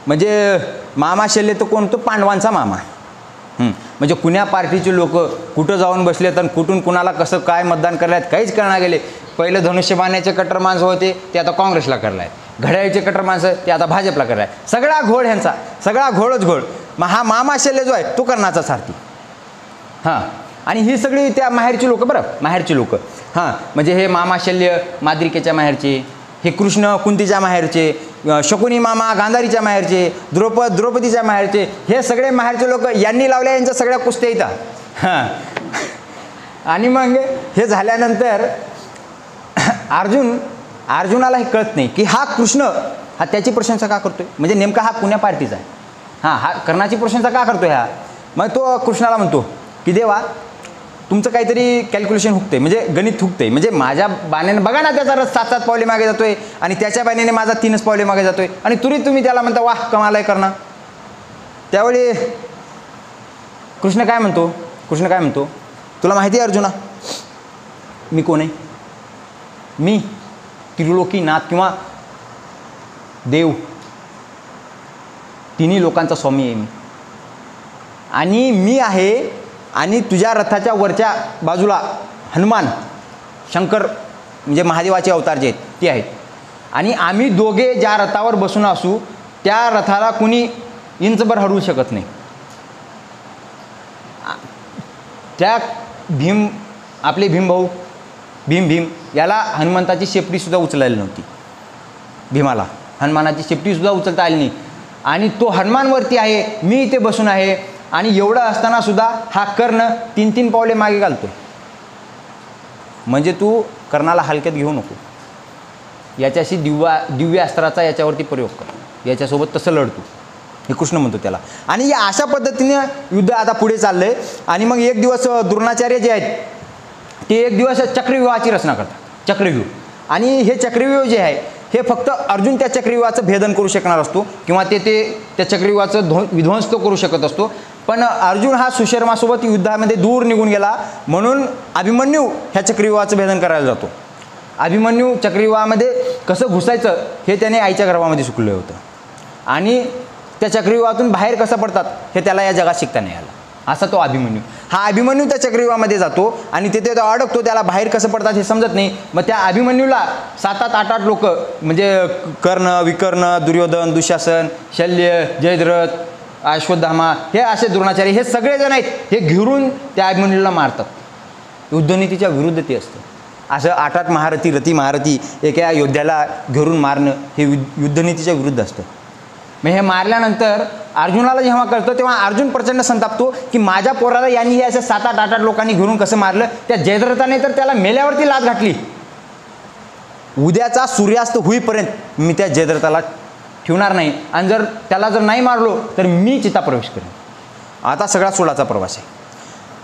म्हणजे मामा शल्य तर कोण, तो पांडवांचा मामा. म्हणजे कुण्या पार्टीचे लोक कुठं जाऊन बसलेत आणि कुठून कुणाला कसं काय मतदान करल्यात काहीच करणार गेले. पहिलं धनुष्यबाणाचे कट्टर माणसं होते ते आता काँग्रेसला करलाय, घड्याळीचे कट्टर माणसं ते आता भाजपला करलाय. सगळा घोळ ह्यांचा, सगळा घोळच घोळ. मग हा मामा शल्य जो आहे तो कर्णाचा सारथी. हां, आणि ही सगळी त्या माहेरची लोक, बरं माहेरची लोक. हां, म्हणजे हे मामा शल्य माद्रिकेच्या माहेरचे, हे कृष्ण कुंतीच्या माहेरचे, शकुनी मामा गांधारीच्या माहेरचे, द्रौपदीच्या माहेरचे, हे सगळे माहेरचे लोक यांनी लावल्या यांच्या सगळ्या कुस्त्या इथं. हां, आणि मग हे झाल्यानंतर अर्जुनाला हे कळत नाही की हा कृष्ण हा त्याची प्रशंसा का करतोय, म्हणजे नेमका हा कुण्या पार्टीचा आहे. हां, हा कर्णाची प्रशंसा का करतो ह्या? मग तो कृष्णाला म्हणतो की देवा, तुमचं काहीतरी कॅल्क्युलेशन हुकते, म्हणजे गणित हुकते. म्हणजे माझ्या बाण्याने बघा ना, त्याचा रस 7-7 पावले मागे जातोय आणि त्याच्या बाण्याने माझा 3च पावले मागे जातोय, आणि तुम्ही त्याला म्हणता वाह कमाल आहे करणं. त्यावेळी कृष्ण काय म्हणतो, तुला माहिती आहे अर्जुना, मी कोण आहे? मी त्रिलोकीनाथ किंवा देव, तिन्ही लोकांचा स्वामी आहे मी. आणि मी आहे, आणि तुझ्या रथाच्या वरच्या बाजूला हनुमान, शंकर म्हणजे महादेवाचे अवतार जे आहेत ते आहेत. आणि आम्ही दोघे ज्या रथावर बसून असू त्या रथाला कुणी इंचभर हरवू शकत नाही. त्या आपले भीमभाऊ भीम याला हनुमंताची शेपटीसुद्धा उचलायला नव्हती. भीमाला हनुमानाची शेपटीसुद्धा उचलता आली नाही. आणि तो हनुमानवरती आहे, मी इथे बसून आहे, आणि एवढं असताना सुद्धा हा कर्ण 3-3 पावले मागे घालतोय. म्हणजे तू कर्णाला हलक्यात घेऊ नको, याच्याशी दिव्य अस्त्राचा याच्यावरती प्रयोग कर, याच्यासोबत तसं लढतो, हे कृष्ण म्हणतो त्याला. आणि या अशा पद्धतीने युद्ध आता पुढे चाललंय. आणि मग एक दिवस द्रोणाचार्य जे आहेत ते एक दिवस चक्रव्यूहाची रचना करतात, चक्रव्यूह. आणि हे चक्रव्यूह जे आहे हे फक्त अर्जुन त्या चक्रव्यूहाचं भेदन करू शकणार असतो, किंवा ते त्या चक्रव्यूहाचं विध्वंस तो करू शकत असतो. पण अर्जुन हा सुशर्मासोबत युद्धामध्ये दूर निघून गेला, म्हणून अभिमन्यू ह्या चक्रव्यूहाचं भेदन करायला जातो. अभिमन्यू चक्रव्यूहामध्ये कसं घुसायचं हे त्याने आईच्या गर्भामध्ये शिकलं होतं, आणि त्या चक्रव्यूहातून बाहेर कसं पडतात हे त्याला या जगात शिकता नाही आलं. असा तो अभिमन्यू. हा अभिमन्यू त्या चक्रव्यूहामध्ये जातो आणि तिथे तो अडकतो, त्याला बाहेर कसं पडतात हे समजत नाही. मग त्या अभिमन्यूला 7-8 लोक, म्हणजे कर्ण, विकर्ण, दुर्योधन, दुःशासन, शल्य, जयद्रथ, अश्वत्थामा, हे असे द्रोणाचार्य, हे सगळेजण आहेत, हे घेरून त्या अभिमन्यूला मारतात. युद्धनीतीच्या विरुद्ध ते असतं. असं 8 महारथी, रथी महारथी एका योद्ध्याला घेरून मारणं हे युद्धनीतीच्या विरुद्ध असतं. मग हे मारल्यानंतर अर्जुनाला जेव्हा कळतं तेव्हा अर्जुन प्रचंड संतापतो की माझ्या पोराला यांनी हे असं 7-8 लोकांनी घेऊन कसं मारलं. त्या जयद्रथाने तर त्याला मेल्यावरती लाथ घातली. उद्याचा सूर्यास्त होईपर्यंत मी त्या जयद्रथाला ठेवणार नाही, आणि त्याला जर नाही मारलो तर मी चिता प्रवेश करेन. आता सगळा सोलाचा प्रवास आहे.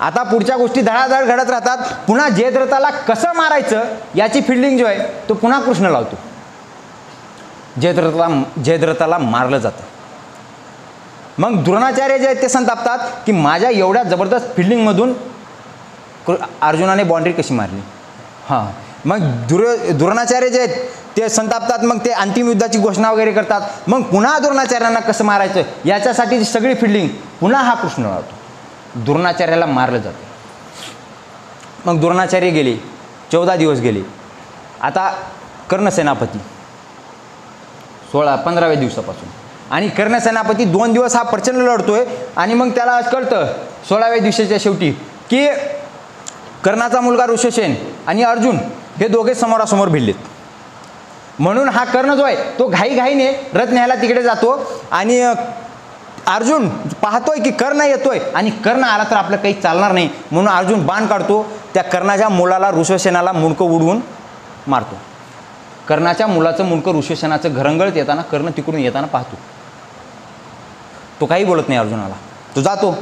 आता पुढच्या गोष्टी धडाधड घडत राहतात. पुन्हा जयद्रथाला कसं मारायचं याची फिल्डिंग जो आहे तो पुन्हा कृष्ण लावतो. जयद्रथाला मारलं जातं. मग द्रोणाचार्य जे आहेत ते संतापतात की माझ्या एवढ्या जबरदस्त फिल्डिंगमधून अर्जुनाने बाउंड्री कशी मारली. हां, मग द्रोणाचार्य जे आहेत ते संतापतात. मग ते अंतिम युद्धाची घोषणा वगैरे करतात. मग पुन्हा द्रोणाचार्यांना कसं मारायचं याच्यासाठी सगळी फिल्डिंग पुन्हा हा कृष्ण लावतो. द्रोणाचार्याला मारलं जातं. मग द्रोणाचार्य गेले, 14 दिवस गेले. आता कर्णसेनापती 15व्या दिवसापासून, आणि कर्णसेनापती 2 दिवस हा प्रचंड लढतोय. आणि मग त्याला कळतं 16व्या दिवसाच्या शेवटी की कर्णाचा मुलगा ऋषसेन आणि अर्जुन हे दोघे समोरासमोर भिडलेत. म्हणून हा कर्ण जो आहे तो घाईघाईने रथ न्यायला तिकडे जातो. आणि अर्जुन पाहतोय की कर्ण येतोय, आणि कर्ण आला तर आपलं काही चालणार नाही, म्हणून अर्जुन बाण काढतो. त्या कर्णाच्या मुलाला ऋषसेनाला मुंडकं उडवून मारतो. कर्णाच्या मुलाचं मुंडकं ऋषसेनाचं घरंगळत येताना कर्ण तिकडून येताना पाहतो. तो काही बोलत नाही अर्जुनाला. तो जातो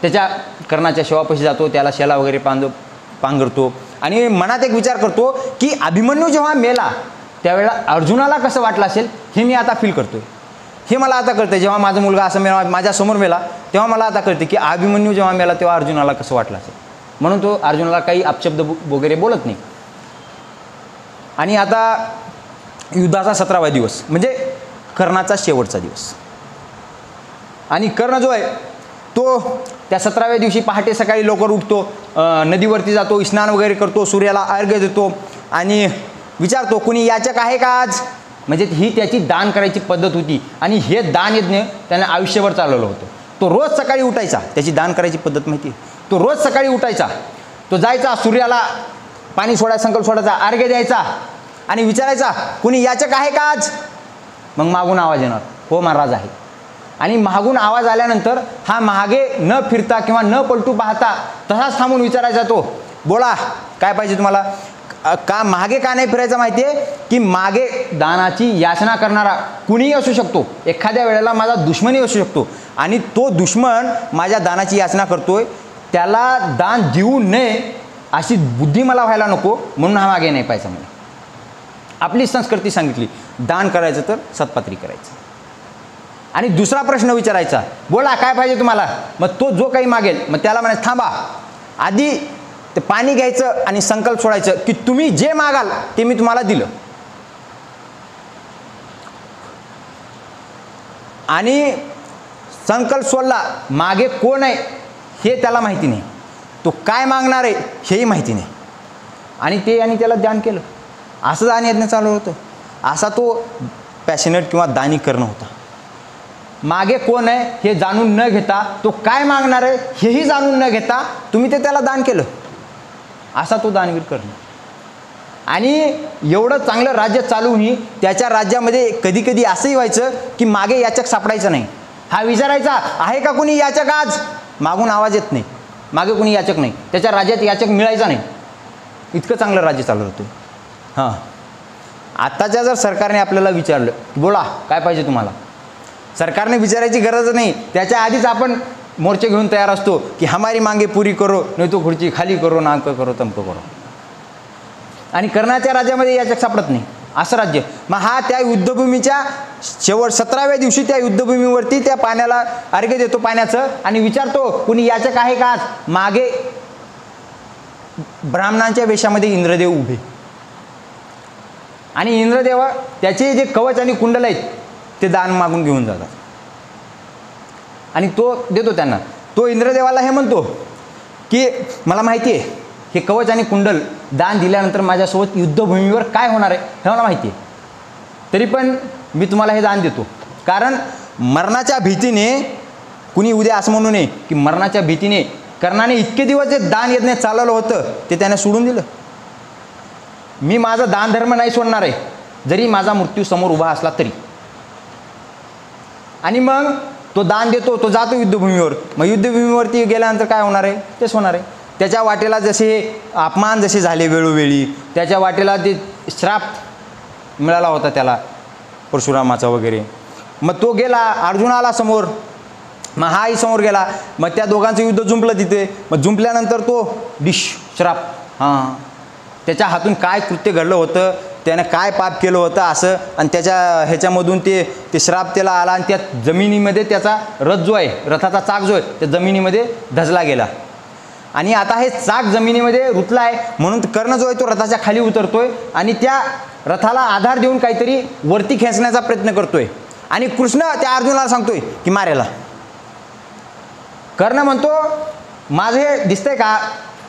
त्याच्या कर्णाच्या शेवापाशी जातो, त्याला शेला वगैरे पांघरतो. आणि मनात एक विचार करतो की अभिमन्यू जेव्हा मेला त्यावेळेला अर्जुनाला कसं वाटलं असेल हे मी आता फील करतोय. हे मला आता कळतं. जेव्हा माझा मुलगा असं मेला, माझ्यासमोर मेला, तेव्हा मला आता कळते की अभिमन्यू जेव्हा मेला तेव्हा अर्जुनाला कसं वाटलं असेल. म्हणून तो अर्जुनाला काही अपशब्द वगैरे बोलत नाही. आणि आता युद्धाचा 17वा दिवस म्हणजे कर्णाचा शेवटचा दिवस. आणि कर्ण जो आहे तो त्या 17व्या दिवशी पहाटे सकाळी लवकर उठतो, नदीवरती जातो, स्नान वगैरे करतो, सूर्याला अर्घ्य देतो आणि विचारतो कुणी याचक आहे का आज. म्हणजे ही त्याची दान करायची पद्धत होती. आणि हे दान यज्ञ त्याने आयुष्यभर चालवलं होतं. तो रोज सकाळी उठायचा. त्याची दान करायची पद्धत माहिती आहे. तो रोज सकाळी उठायचा, तो जायचा, सूर्याला पाणी सोडायचा, संकल्प सोडायचा, अर्घ्य द्यायचा आणि विचारायचा कुणी याचक आहे का आज. मग मागून आवाज येणार, हो महाराज आहे. आणि मागून आवाज आल्यानंतर हा मागे न फिरता किंवा न पलटू पाहता तसाच थांबून विचारायचा, तो बोला काय पाहिजे तुम्हाला. का मागे का नाही फिरायचं माहिती आहे की मागे दानाची याचना करणारा कुणीही असू शकतो, एखाद्या वेळेला माझा दुश्मनही असू शकतो आणि तो दुश्मन माझ्या दानाची याचना करतोय, त्याला दान देऊ नये अशी बुद्धी मला व्हायला नको, म्हणून हा मागे नाही पाहिजे. मला आपली संस्कृती सांगितली दान करायचं तर सत्पात्री करायचं. आणि दुसरा प्रश्न विचारायचा, बोला काय पाहिजे तुम्हाला, मग तो जो काही मागेल मग त्याला म्हणायचं थांबा, आधी ते पाणी घ्यायचं आणि संकल्प सोडायचं की तुम्ही जे मागाल ते मी तुम्हाला दिलं. आणि संकल्प सोडला, मागे कोण आहे हे त्याला माहिती नाही, तो काय मागणार आहे हेही माहिती नाही, आणि त्याला दान केलं. असं दान यज्ञ चालू होतं. असा तो पॅशनेट किंवा दानी करणं होता. मागे कोण आहे हे जाणून न घेता, तो काय मागणार आहे हेही जाणून न घेता तुम्ही त्याला दान केलं, असा तो दानवीर करणं. आणि एवढं चांगलं राज्य चालूनही त्याच्या राज्यामध्ये कधी कधी असंही व्हायचं की मागे याचक सापडायचं नाही. हा विचारायचा आहे का कोणी याचक आज, मागून आवाज येत नाही, मागे कोणी याचक नाही, त्याच्या राज्यात याचक मिळायचा नाही. इतकं चांगलं राज्य चालत होतं. हां, आत्ताच्या जर सरकारने आपल्याला विचारलं बोला काय पाहिजे तुम्हाला, सरकारने विचारायची गरज नाही, त्याच्या आधीच आपण मोर्चे घेऊन तयार असतो की हमारी मांगे पुरी करो, नाही तो खुर्ची खाली करो, नामकं करो, तमकं करो. आणि कर्णाच्या राज्यामध्ये याचक सापडत नाही, असं राज्य. मग हा त्या युद्धभूमीच्या 17व्या दिवशी त्या युद्धभूमीवरती त्या पाण्याला अर्घ्य देतो पाण्याचं, आणि विचारतो कुणी याचक आहे का आज. मागे ब्राह्मणांच्या वेशामध्ये इंद्रदेव उभे, आणि इंद्रदेव त्याचे जे कवच आणि कुंडल आहेत ते दान मागून घेऊन जातात, आणि तो देतो त्यांना. तो इंद्रदेवाला हे म्हणतो की मला माहिती आहे हे कवच आणि कुंडल दान दिल्यानंतर माझ्यासोबत युद्धभूमीवर काय होणार आहे हे मला माहिती आहे, तरी पण मी तुम्हाला हे दान देतो. कारण मरणाच्या भीतीने, कुणी उद्या असं म्हणू नये की मरणाच्या भीतीने कर्णाने इतके दिवस जे दान यज्ञ चालवलं होतं ते त्याने सोडून दिलं. मी माझा दान धर्म नाही सोडणार आहे, जरी माझा मृत्यू समोर उभा असला तरी. आणि मग तो दान देतो, तो जातो युद्धभूमीवर. मग युद्धभूमीवरती गेल्यानंतर काय होणार आहे तेच होणार आहे. त्याच्या वाटेला जसे अपमान जसे झाले वेळोवेळी, त्याच्या वाटेला ते श्राप मिळाला होता त्याला परशुरामाचा वगैरे. मग तो गेला, अर्जुन आला समोर, मग हाही समोर गेला, मग त्या दोघांचं युद्ध जुंपलं तिथे. मग जुंपल्यानंतर तो श्राप, हां त्याच्या हातून काय कृत्य घडलं होतं, त्यानं काय पाप केलं होतं असं, आणि त्याच्या ह्याच्यामधून ते श्राप त्याला आला, आणि त्या जमिनीमध्ये त्याचा रथ जो आहे, रथाचा चाक जो आहे त्या जमिनीमध्ये धजला गेला. आणि आता हे चाक जमिनीमध्ये रुतला आहे म्हणून कर्ण जो आहे तो रथाच्या खाली उतरतोय आणि त्या रथाला आधार देऊन काहीतरी वरती खेचण्याचा प्रयत्न करतोय. आणि कृष्ण त्या अर्जुनाला सांगतोय की मारेला. कर्ण म्हणतो माझं हे दिसतंय का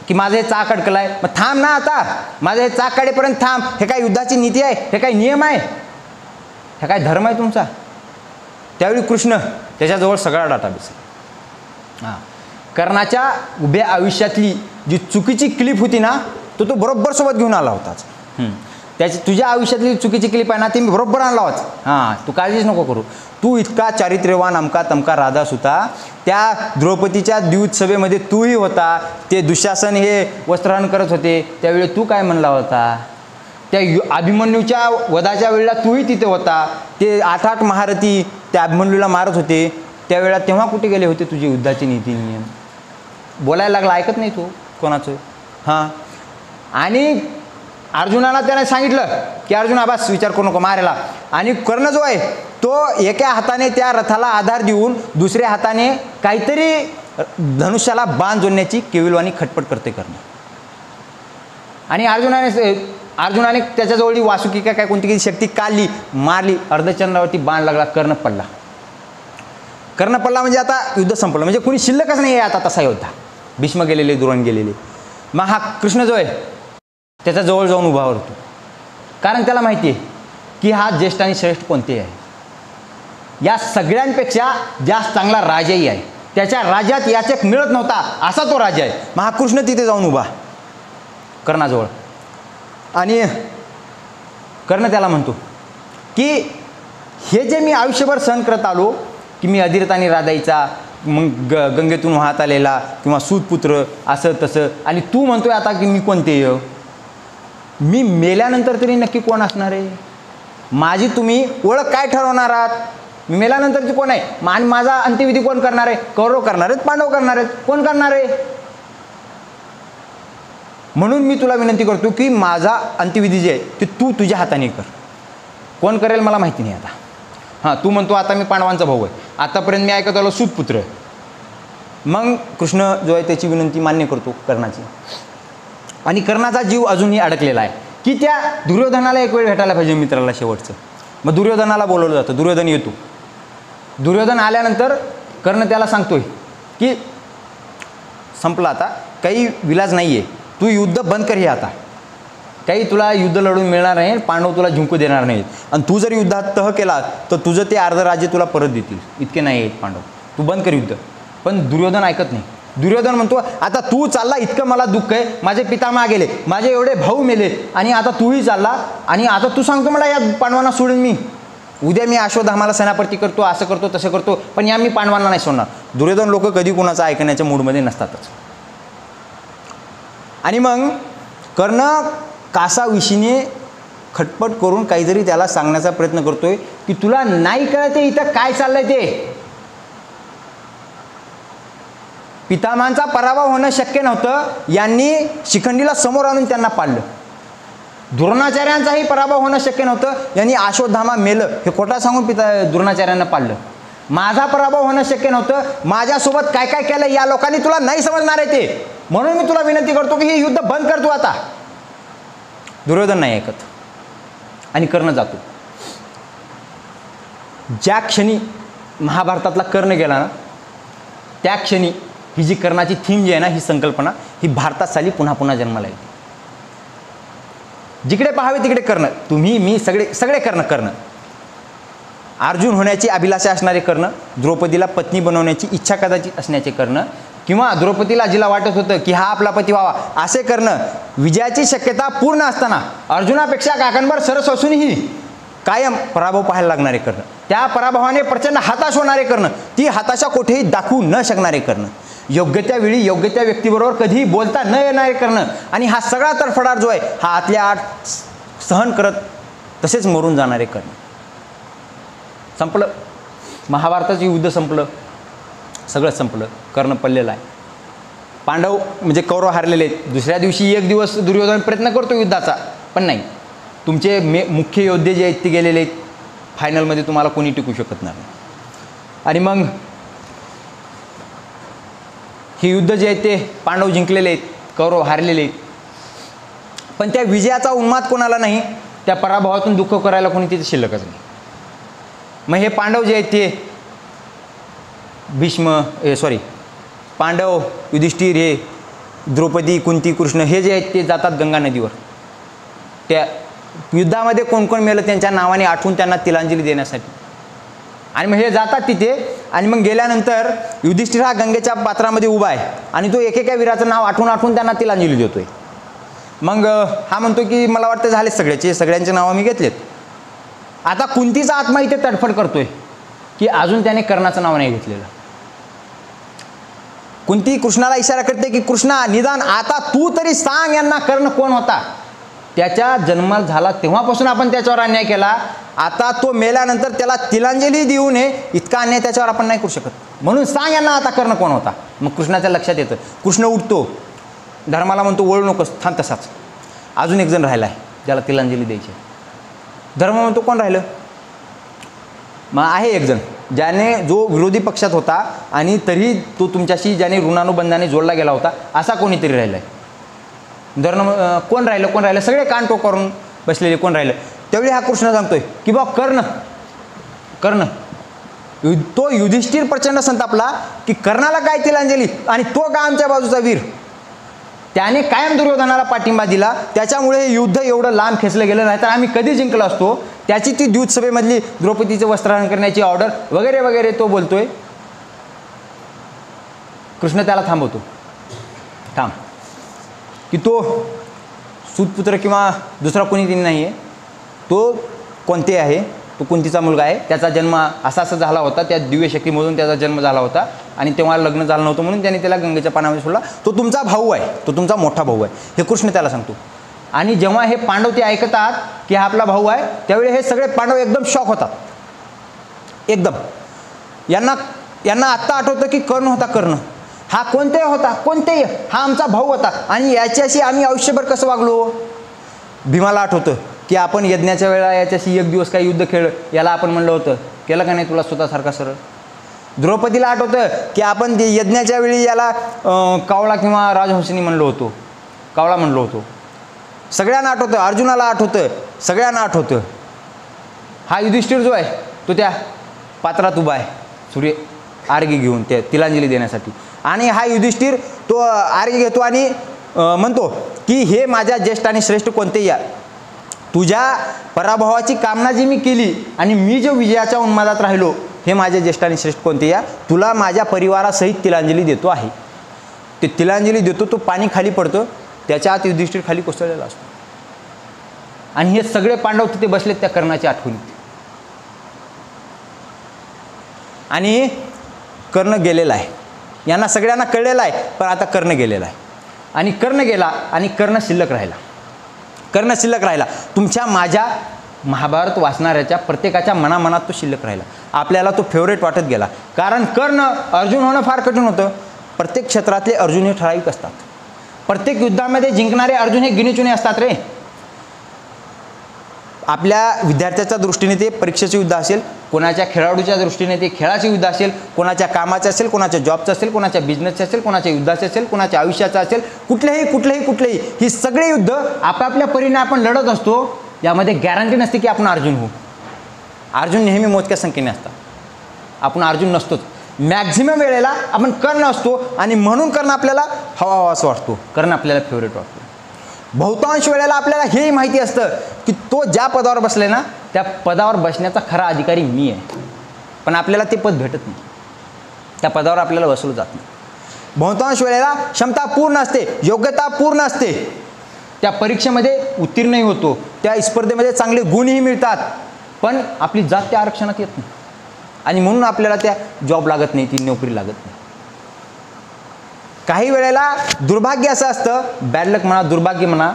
की माझं हे चाक अडकलं आहे, मग थांब ना आता, माझं हे चाक काढेपर्यंत थांब. हे काय युद्धाची नीती आहे, हे काय नियम आहे, हे काय धर्म आहे तुमचा. त्यावेळी कृष्ण त्याच्याजवळ सगळा डाटाबेस. हां, कर्णाच्या उभ्या आयुष्यातली जी चुकीची क्लिप होती ना तो बरोबर सोबत घेऊन आला होताच. त्याची तुझ्या आयुष्यातली चुकीची क्लिप आहे ना ती मी बरोबर आणला होता. हां, तू काळजीच नको करू. तू इतका चारित्र्यवान अमका तमका राधास होता, त्या द्रौपदीच्या द्यूतसभेमध्ये तूही होता, ते दुःशासन हे वस्त्रहरण करत होते त्यावेळी तू काय म्हणला होता, त्या अभिमन्यूच्या वधाच्या वेळेला तूही तिथे होता, ते 8 महारथी त्या अभिमन्यूला मारत होते त्यावेळेला, तेव्हा कुठे गेले होते तुझी युद्धाची नीती नियम. बोलायला लागला, ऐकत नाही तू कोणाचं. हां, आणि अर्जुनाला त्याने सांगितलं की अर्जुन आबास विचार करू नको मारायला. आणि कर्ण जो आहे तो एका हाताने त्या रथाला आधार देऊन दुसऱ्या हाताने काहीतरी धनुष्याला बाण जोडण्याची केविलवाणी खटपट करते कर्ण. आणि अर्जुनाने त्याच्याजवळी वासुकी काय कोणती काही शक्ती काढली, मारली, अर्धचंद्रावरती बाण लागला, कर्ण पडला. कर्ण पडला म्हणजे आता युद्ध संपलं, म्हणजे कोणी शिल्लकच नाही आहे आता तसा योद्धा. भीष्म गेलेले, दुरोण गेलेले. मग हा कृष्ण जो आहे त्याच्या जवळ जाऊन उभा होतो, कारण त्याला माहिती आहे की हा ज्येष्ठ आणि श्रेष्ठ कोणते आहे. या सगळ्यांपेक्षा जास्त चांगला राजाही आहे, त्याच्या राज्यात याचक मिळत नव्हता असा तो राजा आहे. मग हा कृष्ण तिथे जाऊन उभा कर्णाजवळ, आणि कर्ण त्याला म्हणतो की हे जे मी आयुष्यभर सहन करत आलो की मी अधिरथ आणि राधाईचा, मग गंगेतून वाहत आलेला किंवा सूतपुत्र असं तसं, आणि तू म्हणतोय आता की मी कोणते. मी मेल्यानंतर तरी नक्की कोण असणार आहे? माझी तुम्ही ओळख काय ठरवणार आहात? मी मेल्यानंतरची कोण आहे? आणि माझा अंत्यविधी कोण करणार आहे? कौरव करणार आहेत, पांडव करणार आहेत, कोण करणार आहे? म्हणून मी तुला विनंती करतो की माझा अंत्यविधी जे आहे ते तू तुझ्या हाताने कर. कोण करेल मला माहिती नाही आता. हां, तू म्हणतो आता मी पांडवांचा भाऊ आहे, आतापर्यंत मी ऐकत आलो सूतपुत्र. मग कृष्ण जो आहे त्याची विनंती मान्य करतो कर्णाची. आणि कर्णाचा जीव अजूनही अडकलेला आहे की त्या दुर्योधनाला एक वेळ भेटायला पाहिजे मित्राला शेवटचं. मग दुर्योधनाला बोलवलं जातं. दुर्योधन येतो. दुर्योधन आल्यानंतर कर्ण त्याला सांगतोय की संपलं आता, काही विलाज नाही आहे, तू युद्ध बंद कर हे आता. काही तुला युद्ध लढून मिळणार नाही, पांडव तुला जिंकू देणार नाहीत. आणि तू जर युद्धात तह केला तर तुझं ते अर्ध राज्य तुला परत देतील, इतके नाही आहेत पांडव, तू बंद कर युद्ध. पण दुर्योधन ऐकत नाही. दुर्योधन म्हणतो आता तू चालला, इतकं मला दुःख आहे, माझे पितामह गेले, माझे एवढे भाऊ मेले, आणि आता तूही चालला आणि आता तू सांगतो मला या पांडवांना सोडून मी उद्या मी अश्वत्थामाला सेनापती करतो, असं करतो तसं करतो, पण या मी पांडवांना नाही सोडणार. दुर्योधन लोक कधी कुणाचं ऐकण्याच्या मूडमध्ये नसतातच. आणि मग कर्ण कासाविशीने खटपट करून काहीतरी त्याला सांगण्याचा प्रयत्न करतोय की तुला नाही कळते इथं काय चाललंय ते. पितामहांचा पराभव होणं शक्य नव्हतं, यांनी शिखंडीला समोर आणून त्यांना पाडलं. द्रोणाचार्यांचाही पराभव होणं शक्य नव्हतं, यांनी अश्वत्थामा मेलं हे खोटा सांगून द्रोणाचार्यांना पाडलं. माझा पराभव होणं शक्य नव्हतं, माझ्यासोबत काय काय केलं या लोकांनी तुला नाही समजणार आहे ते. म्हणून मी तुला विनंती करतो की हे युद्ध बंद कर तू आता. दुर्योधन नाही ऐकत आणि कर्ण जातो. ज्या क्षणी महाभारतातला कर्ण गेला ना, त्या क्षणी ही जी कर्णाची थीम जी आहे ना, ही संकल्पना ही भारतात साली पुन्हा पुन्हा जन्माला येते. जिकडे पाहावे तिकडे कर्ण, तुम्ही मी सगळे कर्ण. अर्जुन होण्याची अभिलाषा असणारे कर्ण, द्रौपदीला पत्नी बनवण्याची इच्छा कदाचित असण्याचे कर्ण, किंवा द्रौपदीला जिला वाटत होतं की हा आपला पती व्हावा असे कर्ण, विजयाची शक्यता पूर्ण असताना अर्जुनापेक्षा काकणभर सरस असूनही कायम पराभव पाहायला लागणारे कर्ण, त्या पराभवाने प्रचंड हताश होणारे कर्ण, ती हताशा कुठेही दाखवू न शकणारे कर्ण, योग्य त्या वेळी योग्य त्या व्यक्तीबरोबर कधीही बोलता न येणारे कर्ण, आणि हा सगळा तडफडाट जो आहे हा आतल्या आत सहन करत तसेच मरून जाणारे कर्ण. संपलं महाभारताचं युद्ध, संपलं, सगळं संपलं. कर्ण पडलेला आहे. पांडव म्हणजे कौरव हारलेले आहेत. दुसऱ्या दिवशी एक दिवस दुर्योधन प्रयत्न करतो युद्धाचा, पण नाही. तुमचे मुख्य योद्धे जे आहेत ते गेलेले आहेत. फायनलमध्ये तुम्हाला कोणी टिकू शकत नाही. आणि मग हे युद्ध जे आहे ते पांडव जिंकलेले आहेत, कौरव हारलेले आहेत. पण त्या विजयाचा उन्माद कोणाला नाही, त्या पराभवातून दुःख करायला कोणी तिथे शिल्लकच नाही. मग हे पांडव जे आहेत ते पांडव, युधिष्ठिर, हे द्रौपदी, कुंती, कृष्ण हे जे आहेत ते जातात गंगा नदीवर. त्या युद्धामध्ये कोण कोण मेलं त्यांच्या नावाने आठवून त्यांना तिलांजली देण्यासाठी. आणि मग हे जातात तिथे, आणि मग गेल्यानंतर युधिष्ठिर हा गंगेच्या पात्रामध्ये उभा आहे आणि तो एकेका वीराचं नाव आठवून त्यांना तिलांजली देतोय. मग हा म्हणतो की मला वाटतं झाले सगळ्यांचे नावं मी घेतलेत. आता कुंतीचा आत्मा इथे तडफड करतोय की अजून त्याने कर्णाचं नाव नाही घेतलेलं. कुंती कृष्णाला इशारा करते की कृष्णा, निदान आता तू तरी सांग यांना कर्ण कोण होता. त्याच्या जन्म झाला तेव्हापासून आपण त्याच्यावर अन्याय केला, आता तो मेल्यानंतर त्याला तिलांजली देऊ नये इतका अन्याय त्याच्यावर आपण नाही करू शकत. म्हणून सांग यांना आता कर्ण कोण होता. मग कृष्णाच्या लक्षात येतं. कृष्ण उठतो, धर्माला म्हणतो वळू नकोस, थांब तसाच. अजून एक जण राहिला आहे ज्याला तिलांजली द्यायची. धर्म म्हणतो कोण राहिलं. मग आहे एक जण ज्याने, जो विरोधी पक्षात होता आणि तरी तो तुमच्याशी ज्याने ऋणानुबंधाने जोडला गेला होता, असा कोणीतरी राहिला आहे. धर्म कोण राहिलं, सगळे कान टोक करून बसलेले कोण राहिलं. त्यावेळी हा कृष्ण सांगतोय की बा कर्ण. तो युधिष्ठिर प्रचंड संतापला की कर्णाला काय तिलांजली, आणि तो का आमच्या बाजूचा वीर. त्याने कायम दुर्योधनाला पाठिंबा दिला, त्याच्यामुळे हे युद्ध एवढं लांब खेचलं गेलं, नाही तर आम्ही कधी जिंकलो असतो. त्याची ती द्यूतसभेमधली द्रौपदीचं वस्त्रहरण करण्याची ऑर्डर वगैरे वगैरे तो बोलतोय. कृष्ण त्याला थांबवतो. थांब, की तो सूतपुत्र किंवा दुसरा कोणी नाही आहे, तो कोणते आहे, तो कुंतीचा मुलगा आहे. त्याचा जन्म असा झाला होता, त्या दिव्य शक्तीमधून त्याचा जन्म झाला होता, आणि तेव्हा लग्न झालं नव्हतं म्हणून त्याने त्याला गंगेच्या पाण्यामध्ये सोडला. तो तुमचा भाऊ आहे, तो तुमचा मोठा भाऊ आहे, हे कृष्ण त्याला सांगतो. आणि जेव्हा हे पांडव ते ऐकतात की हा आपला भाऊ आहे, त्यावेळी हे सगळे पांडव एकदम शॉक होतात. एकदम यांना आत्ता आठवतं की कर्ण होता. कर्ण हा कोणतेही होता, कोणतेही, हा आमचा भाऊ होता आणि याच्याशी आम्ही आयुष्यभर कसं वागलो. भीमाला आठवतं की आपण यज्ञाच्या वेळेला याच्याशी एक दिवस काही युद्ध खेळ, याला आपण म्हणलं होतं, केलं का नाही तुला स्वतःसारखा सरळ. द्रौपदीला आठवतं की आपण यज्ञाच्या वेळी याला कावळा किंवा राजहंसिनी म्हणलो होतो, कावळा म्हणलो होतो. सगळ्यांना आठवतं, अर्जुनाला आठवतं, सगळ्यांना आठवतं. हा युधिष्ठिर जो आहे तो त्या पात्रात उभा आहे सूर्य आर्घ्य घेऊन, त्या तिलांजली देण्यासाठी. आणि हा युधिष्ठिर तो आर्घ्य घेतो आणि म्हणतो की हे माझ्या ज्येष्ठ आणि श्रेष्ठ कोणते या, तुझ्या पराभवाची कामना जी मी केली आणि मी जो विजयाच्या उन्मादात राहिलो, हे माझे ज्येष्ठ आणि श्रेष्ठ कोणते या, तुला माझ्या परिवारासहित तिलांजली देतो आहे. ते तिलांजली देतो, तो पाणी खाली पडतं, त्याच्या आत युधिष्ठिर खाली कोसळलेला असतो. आणि हे सगळे पांडव तिथे बसलेत त्या कर्णाच्या आठवणीत. आणि कर्ण गेलेला आहे, यांना सगळ्यांना कळलेलं आहे, पण आता कर्ण गेलेला आहे. आणि कर्ण गेला आणि कर्ण शिल्लक राहिला. कर्ण शिल्लक राहिला. तुमच्या माझ्या महाभारत वाचणाऱ्याच्या प्रत्येकाच्या मनामनात तो शिल्लक राहिला. आपल्याला तो फेवरेट वाटत गेला. कारण कर्ण अर्जुन होणं फार कठीण होतं. प्रत्येक क्षेत्रातले अर्जुन हे ठराविक असतात. प्रत्येक युद्धामध्ये जिंकणारे अर्जुन हे गिणीचुणे असतात रे. आपल्या विद्यार्थ्याच्या दृष्टीने ते परीक्षेचे युद्ध असेल, कोणाच्या खेळाडूच्या दृष्टीने ते खेळाचे युद्ध असेल, कोणाच्या कामाचं असेल, कोणाच्या जॉबचं असेल, कोणाच्या बिझनेसचं असेल, कोणाच्या युद्धाचं असेल, कोणाच्या आयुष्याचं असेल, कुठलेही ही सगळे युद्ध आपापल्या परीने आपण लढत असतो. यामध्ये गॅरंटी नसते की आपण अर्जुन होऊ. अर्जुन नेहमी मोजक्या संख्येने असतात, आपण अर्जुन नसतोच. मॅक्झिमम वेळेला आपण कर्ण असतो आणि म्हणून कर्ण आपल्याला हवा असं वाटतो, कर्ण आपल्याला फेवरेट वाटतो. बहुतांश वेळेला आपल्याला हेही माहिती असतं की तो ज्या पदावर बसले ना, त्या पदावर बसण्याचा खरा अधिकारी मी आहे, पण आपल्याला ते पद भेटत नाही, त्या पदावर आपल्याला बसवलं जात नाही. बहुतांश वेळेला क्षमता पूर्ण असते, योग्यता पूर्ण असते, त्या परीक्षेमध्ये उत्तीर्णही होतो, त्या स्पर्धेमध्ये चांगले गुणही मिळतात, पण आपली जात त्या आरक्षणात येत नाही आणि म्हणून आपल्याला त्या जॉब लागत नाही, ती नोकरी लागत नाही. काही वेळेला दुर्भाग्य असं असतं, बॅड लक म्हणा, दुर्भाग्य म्हणा,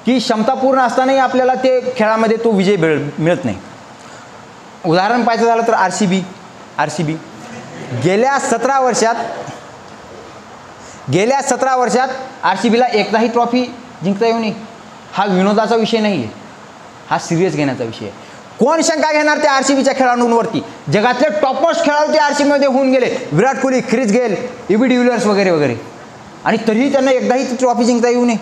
की क्षमता पूर्ण असतानाही आपल्याला ते खेळामध्ये तो विजय मिळत नाही. उदाहरण पाहायचं झालं तर RCB गेल्या 17 वर्षात RCBला एकदाही ट्रॉफी जिंकता येऊ नये. हा विनोदाचा विषय नाही आहे, हा सिरियस घेण्याचा विषय आहे. कोण शंका घेणार त्या RCBच्या खेळाडूंवरती? जगातले टॉपमोस्ट खेळाडू ते RCBमध्ये होऊन गेले, Virat Kohli, Chris Gayle, AB de Villiers वगैरे वगैरे, आणि तरीही त्यांना एकदाही ती ट्रॉफी जिंकता येऊ नये.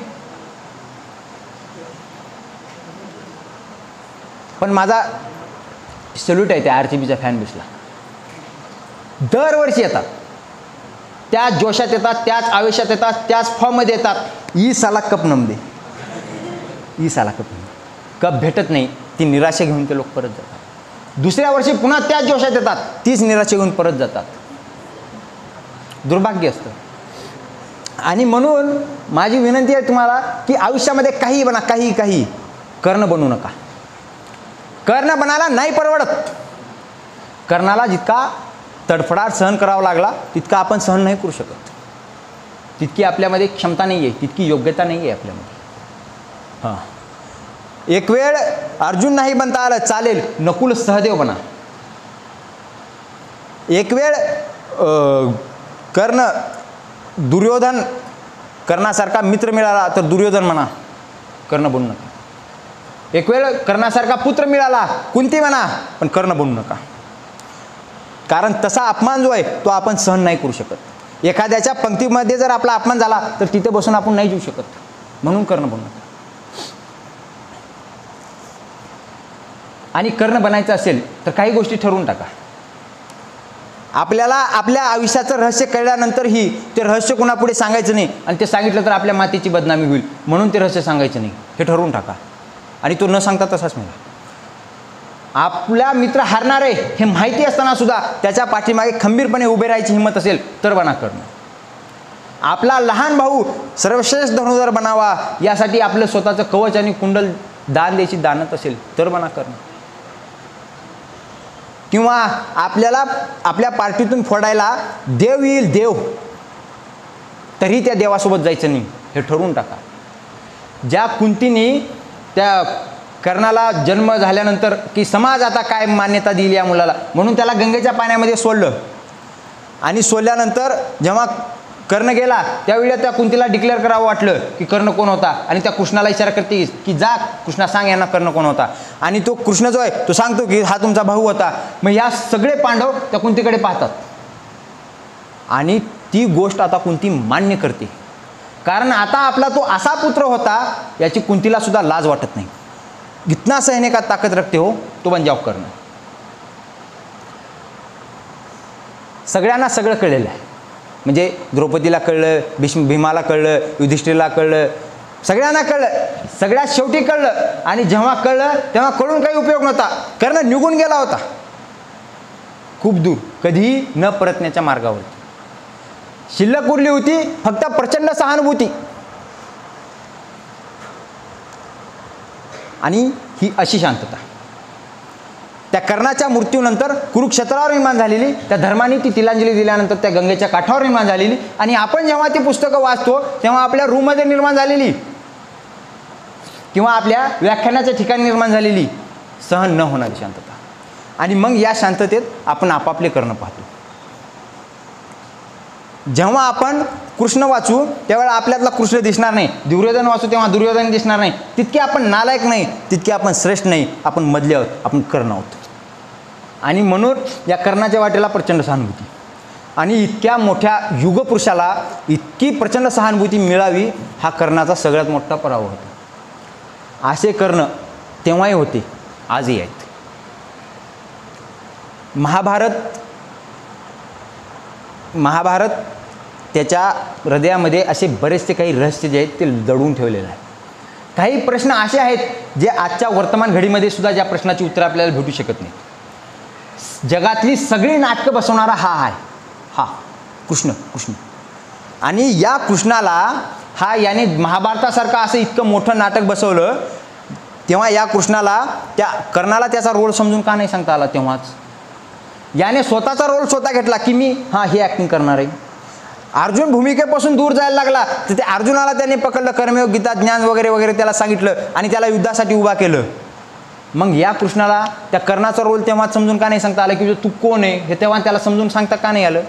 पण माझा सल्यूट आहे त्या RCBच्या फॅन बेसला. दरवर्षी येतात, त्याच जोशात येतात, त्याच आवेशात येतात, त्याच फॉर्ममध्ये येतात. ई साला कप नमदे, कप भेटत नाही, ती निराशा घेऊन ते लोक परत जातात. दुसऱ्या वर्षी पुन्हा त्याच जोशात येतात, तीच निराशा घेऊन परत जातात. दुर्भाग्य असतं. आणि म्हणून माझी विनंती आहे तुम्हाला की आयुष्यामध्ये काही बना, काही कर्ण बनू नका. कर्ण बनायला नाही परवडत. कर्णाला जितका तडफडाट सहन करावा लागला तितका आपण सहन नाही करू शकत. तितकी आपल्यामध्ये क्षमता नाही आहे, तितकी योग्यता नाही आहे आपल्यामध्ये. हां, एक वेळ अर्जुन नाही बनता आलं चालेल, नकुल सहदेव बना. एक वेळ दुर्योधन कर्णासारखा मित्र मिळाला तर दुर्योधन म्हणा, कर्ण बनू नका. एक वेळ कर्णासारखा पुत्र मिळाला, कुंती म्हणा, पण कर्ण बनू नका. कारण तसा अपमान जो आहे तो आपण सहन नाही करू शकत. एखाद्याच्या पंक्तीमध्ये जर आपला अपमान झाला तर तिथे बसून आपण नाही जीऊ शकत, म्हणून कर्ण बनू नका. आणि कर्ण बनायचं असेल तर काही गोष्टी ठरवून टाका. आपल्याला आपल्या आयुष्याचं रहस्य कळल्यानंतरही ते रहस्य कोणापुढे सांगायचं नाही, आणि ते सांगितलं तर आपल्या मातेची बदनामी होईल, म्हणून ते रहस्य सांगायचं नाही, हे ठरवून टाका. आणि तो न सांगता तसाच मिळाला. आपला मित्र हारणार आहे हे माहिती असताना सुद्धा त्याच्या पाठीमागे खंबीरपणे उभे राहायची हिंमत असेल तर बना कर्ण. आपला लहान भाऊ सर्वश्रेष्ठ धनुर्धर बनावा यासाठी आपलं स्वतःचं कवच आणि कुंडल दान द्यायची दानत असेल तर बना कर्ण. किंवा आपल्याला आपल्या पार्टीतून फोडायला देव येईल, देव, तरी त्या देवासोबत जायचं नाही, हे ठरवून टाका. ज्या कुंतीने त्या कर्णाला जन्म झाल्यानंतर की समाज आता काय मान्यता दिली या मुलाला म्हणून त्याला गंगेच्या पाण्यामध्ये सोडलं, आणि सोडल्यानंतर जेव्हा कर्ण गेला त्यावेळी त्या कुंतीला डिक्लेअर करावं वाटलं की कर्ण कोण होता, आणि त्या कृष्णाला इशारा करते की जा कृष्णा सांग यांना कर्ण कोण होता, आणि तो कृष्ण जो आहे तो सांगतो की हा तुमचा भाऊ होता. मग या सगळे पांडव त्या कुंतीकडे पाहतात आणि ती गोष्ट आता कुंती मान्य करते, कारण आता आपला तो असा पुत्र होता याची कुंतीला सुद्धा लाज वाटत नाही. इतना सहने का ताकद रखते हो तो बन जाओ कर्ण. सगळ्यांना सगळं कळलेलं आहे, म्हणजे द्रौपदीला कळलं, भीमाला कळलं, युधिष्ठिरला कळलं, सगळ्यांना कळलं, सगळ्यात शेवटी कळलं. आणि जेव्हा कळलं तेव्हा कळून काही उपयोग नव्हता, कर्ण निघून गेला होता खूप दूर, कधीही न परतण्याच्या मार्गावरती. शिल्लक उरली होती फक्त प्रचंड सहानुभूती, आणि ही अशी शांतता त्या कर्णाच्या मृत्यूनंतर कुरुक्षेत्रावर निर्माण झालेली, त्या धर्माने ती तिलांजली दिल्यानंतर त्या गंगेच्या काठावर निर्माण झालेली, आणि आपण जेव्हा ती पुस्तकं वाचतो तेव्हा आपल्या रूममध्ये निर्माण झालेली किंवा आपल्या व्याख्यानाच्या ठिकाणी निर्माण झालेली सहन न होणारी शांतता. आणि मग या शांततेत आपण आपापले कर्ण पाहतो. जेव्हा आपण कृष्ण वाचू त्यावेळेला आपल्यातला कृष्ण दिसणार नाही, दुर्योधन वाचू तेव्हा दुर्योधन दिसणार नाही. तितके आपण नालायक नाही, तितके आपण श्रेष्ठ नाही, आपण मधले आहोत, आपण कर्ण आहोत. आणि म्हणून या कर्णाच्या वाटेला प्रचंड सहानुभूती, आणि इतक्या मोठ्या युगपुरुषाला इतकी प्रचंड सहानुभूती मिळावी हा कर्णाचा सगळ्यात मोठा पराभव होता. असे कर्ण तेव्हाही होते, आजही आहेत. महाभारत त्याच्या हृदयामध्ये असे बरेचसे काही रहस्य जे आहेत ते दडवून ठेवलेले आहे. काही प्रश्न असे आहेत जे आजच्या वर्तमान घडीमध्ये सुद्धा ज्या प्रश्नाची उत्तरं आपल्याला भेटू शकत नाही. जगातली सगळी नाटकं बसवणारा हा आहे, हा कृष्ण. आणि या कृष्णाला याने महाभारतासारखं असं इतकं मोठं नाटक बसवलं, तेव्हा या कृष्णाला त्या कर्णाला त्याचा रोल समजून का नाही सांगता आला. तेव्हाच याने स्वतःचा रोल स्वतः घेतला की मी ही ॲक्टिंग करणार आहे. अर्जुन भूमिकेपासून दूर जायला लागला तर ते अर्जुनाला त्याने पकडलं, कर्मयोग, गीता, ज्ञान वगैरे वगैरे त्याला सांगितलं आणि त्याला युद्धासाठी उभा केलं. मग या कृष्णाला त्या कर्णाचा रोल तेव्हा समजून का नाही सांगता आलं की तू कोण आहे हे तेव्हा त्याला समजून सांगता का नाही आलं.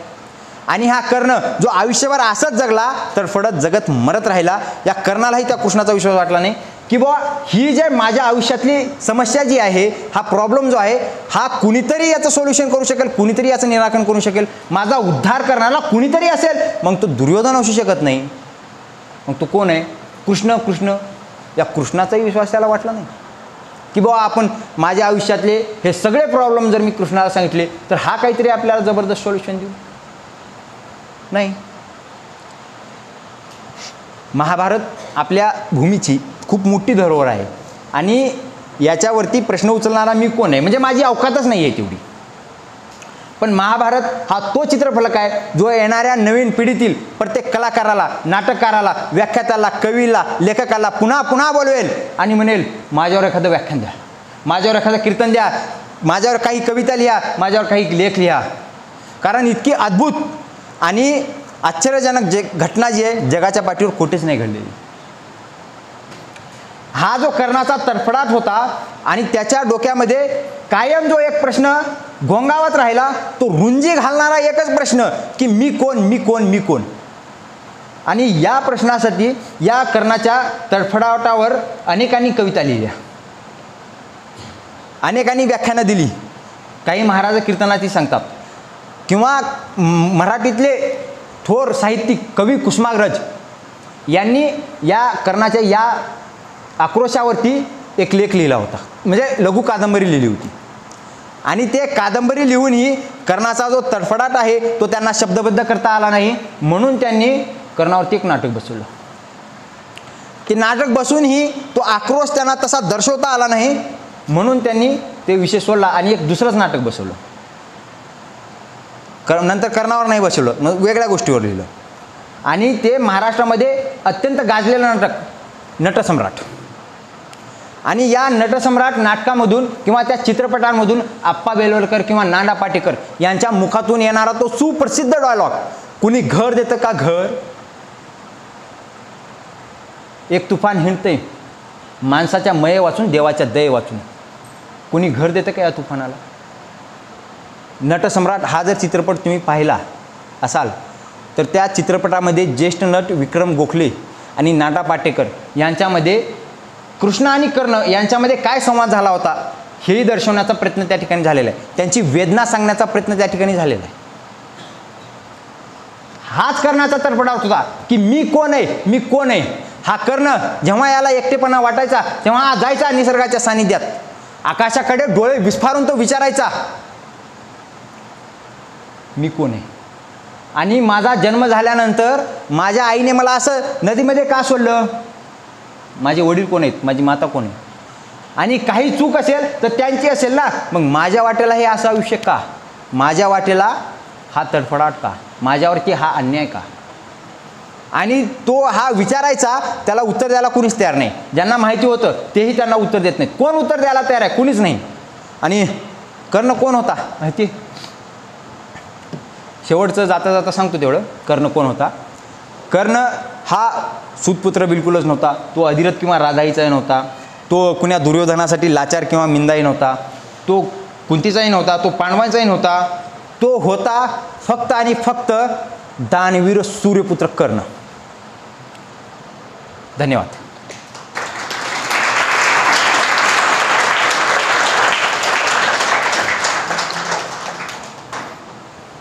आणि हा कर्ण जो आयुष्यभर असंच जगला तर फडत जगत मरत राहिला, या कर्णालाही त्या कृष्णाचा विश्वास वाटला नाही की बुवा ही जे माझ्या आयुष्यातली समस्या जी आहे, हा प्रॉब्लेम जो आहे, हा कुणीतरी याचं सोल्युशन करू शकेल, कुणीतरी याचं निराकरण करू शकेल, माझा उद्धार करणारा कुणीतरी असेल. मग तो दुर्योधन असू शकत नाही, मग तो कोण आहे? कृष्ण. या कृष्णाचाही विश्वास त्याला वाटला नाही की बुवा आपण माझ्या आयुष्यातले हे सगळे प्रॉब्लेम जर मी कृष्णाला सांगितले तर हा काहीतरी आपल्याला जबरदस्त सोल्युशन देऊ. नाही. महाभारत आपल्या भूमीची खूप मोठी धरोहर आहे, आणि याच्यावरती प्रश्न उचलणारा मी कोण आहे, म्हणजे माझी अवकातच नाही आहे तेवढी. पण महाभारत हा तो चित्रफलक आहे जो येणाऱ्या नवीन पिढीतील प्रत्येक कलाकाराला, नाटककाराला, व्याख्यात्याला, कवीला, लेखकाला पुन्हा पुन्हा बोलवेल आणि म्हणेल माझ्यावर एखादं व्याख्यान द्या, माझ्यावर एखादं कीर्तन द्या, माझ्यावर काही कविता लिहा, माझ्यावर काही लेख लिहा. कारण इतकी अद्भुत आणि आश्चर्यजनक घटना जी आहे जगाच्या पाठीवर कुठेच नाही घडलेली. हा जो कर्णाचा तडफडाट होता आणि त्याच्या डोक्यामध्ये कायम जो एक प्रश्न घोंगावत राहिला, तो रुंजी घालणारा एकच प्रश्न की मी कोण. आणि या प्रश्नासाठी या कर्णाच्या तडफडाटावर अनेकांनी कविता लिहिल्या, अनेकांनी व्याख्यानं दिली. काही महाराज कीर्तनाची सांगतात, किंवा मराठीतले थोर साहित्यिक कवी कुसुमाग्रज यांनी या कर्णाच्या या आक्रोशावरती एक लेख लिहिला होता, म्हणजे लघु कादंबरी लिहिली होती. आणि ते कादंबरी लिहूनही कर्णाचा जो तडफडाट आहे तो त्यांना शब्दबद्ध करता आला नाही, म्हणून त्यांनी कर्णावरती एक नाटक बसवलं. ते नाटक बसूनही तो आक्रोश त्यांना तसा दर्शवता आला नाही, म्हणून त्यांनी ते विषय सोडला आणि एक दुसरंच नाटक बसवलं. नंतर कर्णावर नाही बसवलं, मग वेगळ्या गोष्टीवर लिहिलं. आणि ते महाराष्ट्रामध्ये अत्यंत गाजलेलं नाटक नटसम्राट. आणि या नटसम्राट नाटकामधून किंवा त्या चित्रपटांमधून आप्पा बेलवलकर किंवा नाना पाटेकर यांच्या मुखातून येणारा तो सुप्रसिद्ध डायलॉग, कुणी घर देतं का घर, एक तुफान हिंडते माणसाच्या मये वाचून देवाच्या दये वाचून. कोणी घर देतं का या तुफानाला? नटसम्राट हा जर चित्रपट तुम्ही पाहिला असाल तर त्या चित्रपटामध्ये ज्येष्ठ नट विक्रम गोखले आणि नाना पाटेकर यांच्यामध्ये कृष्ण आणि कर्ण यांच्यामध्ये काय संवाद झाला होता हेही दर्शवण्याचा प्रयत्न त्या ठिकाणी झालेला आहे. त्यांची वेदना सांगण्याचा प्रयत्न त्या ठिकाणी झालेला आहे. हाच कर्णाचा तडफडाट होता की मी कोण आहे, मी कोण आहे. हा कर्ण जेव्हा याला एकटेपणा वाटायचा तेव्हा हा जायचा निसर्गाच्या सानिध्यात, आकाशाकडे डोळे विस्फारून तो विचारायचा मी कोण आहे. आणि माझा जन्म झाल्यानंतर माझ्या आईने मला असं नदीमध्ये का सोडलं, माझे वडील कोण आहेत, माझी माता कोण आहे. आणि काही चूक असेल तर त्यांची असेल ना, मग माझ्या वाटेला हे असं आयुष्य का, माझ्या वाटेला हा तडफडाट का, माझ्यावरती हा अन्याय का. आणि तो हा विचारायचा, त्याला उत्तर द्यायला कुणीच तयार नाही. ज्यांना माहिती होतं तेही त्यांना उत्तर देत नाहीत. कोण उत्तर द्यायला तयार आहे, कुणीच नाही. आणि कर्ण कोण होता माहिती, शेवटचं जाता जाता सांगतो तेवढं. कर्ण कोण होता. कर्ण हा सूतपुत्र बिलकुलच नव्हता. तो अधिरथ किंवा राधाईचाही नव्हता. तो कुण्या दुर्योधनासाठी लाचार किंवा मिंदाही नव्हता. तो कुंतीचाही नव्हता. तो पांडवांचाही नव्हता. तो होता फक्त आणि फक्त दानवीर सूर्यपुत्र कर्ण. धन्यवाद.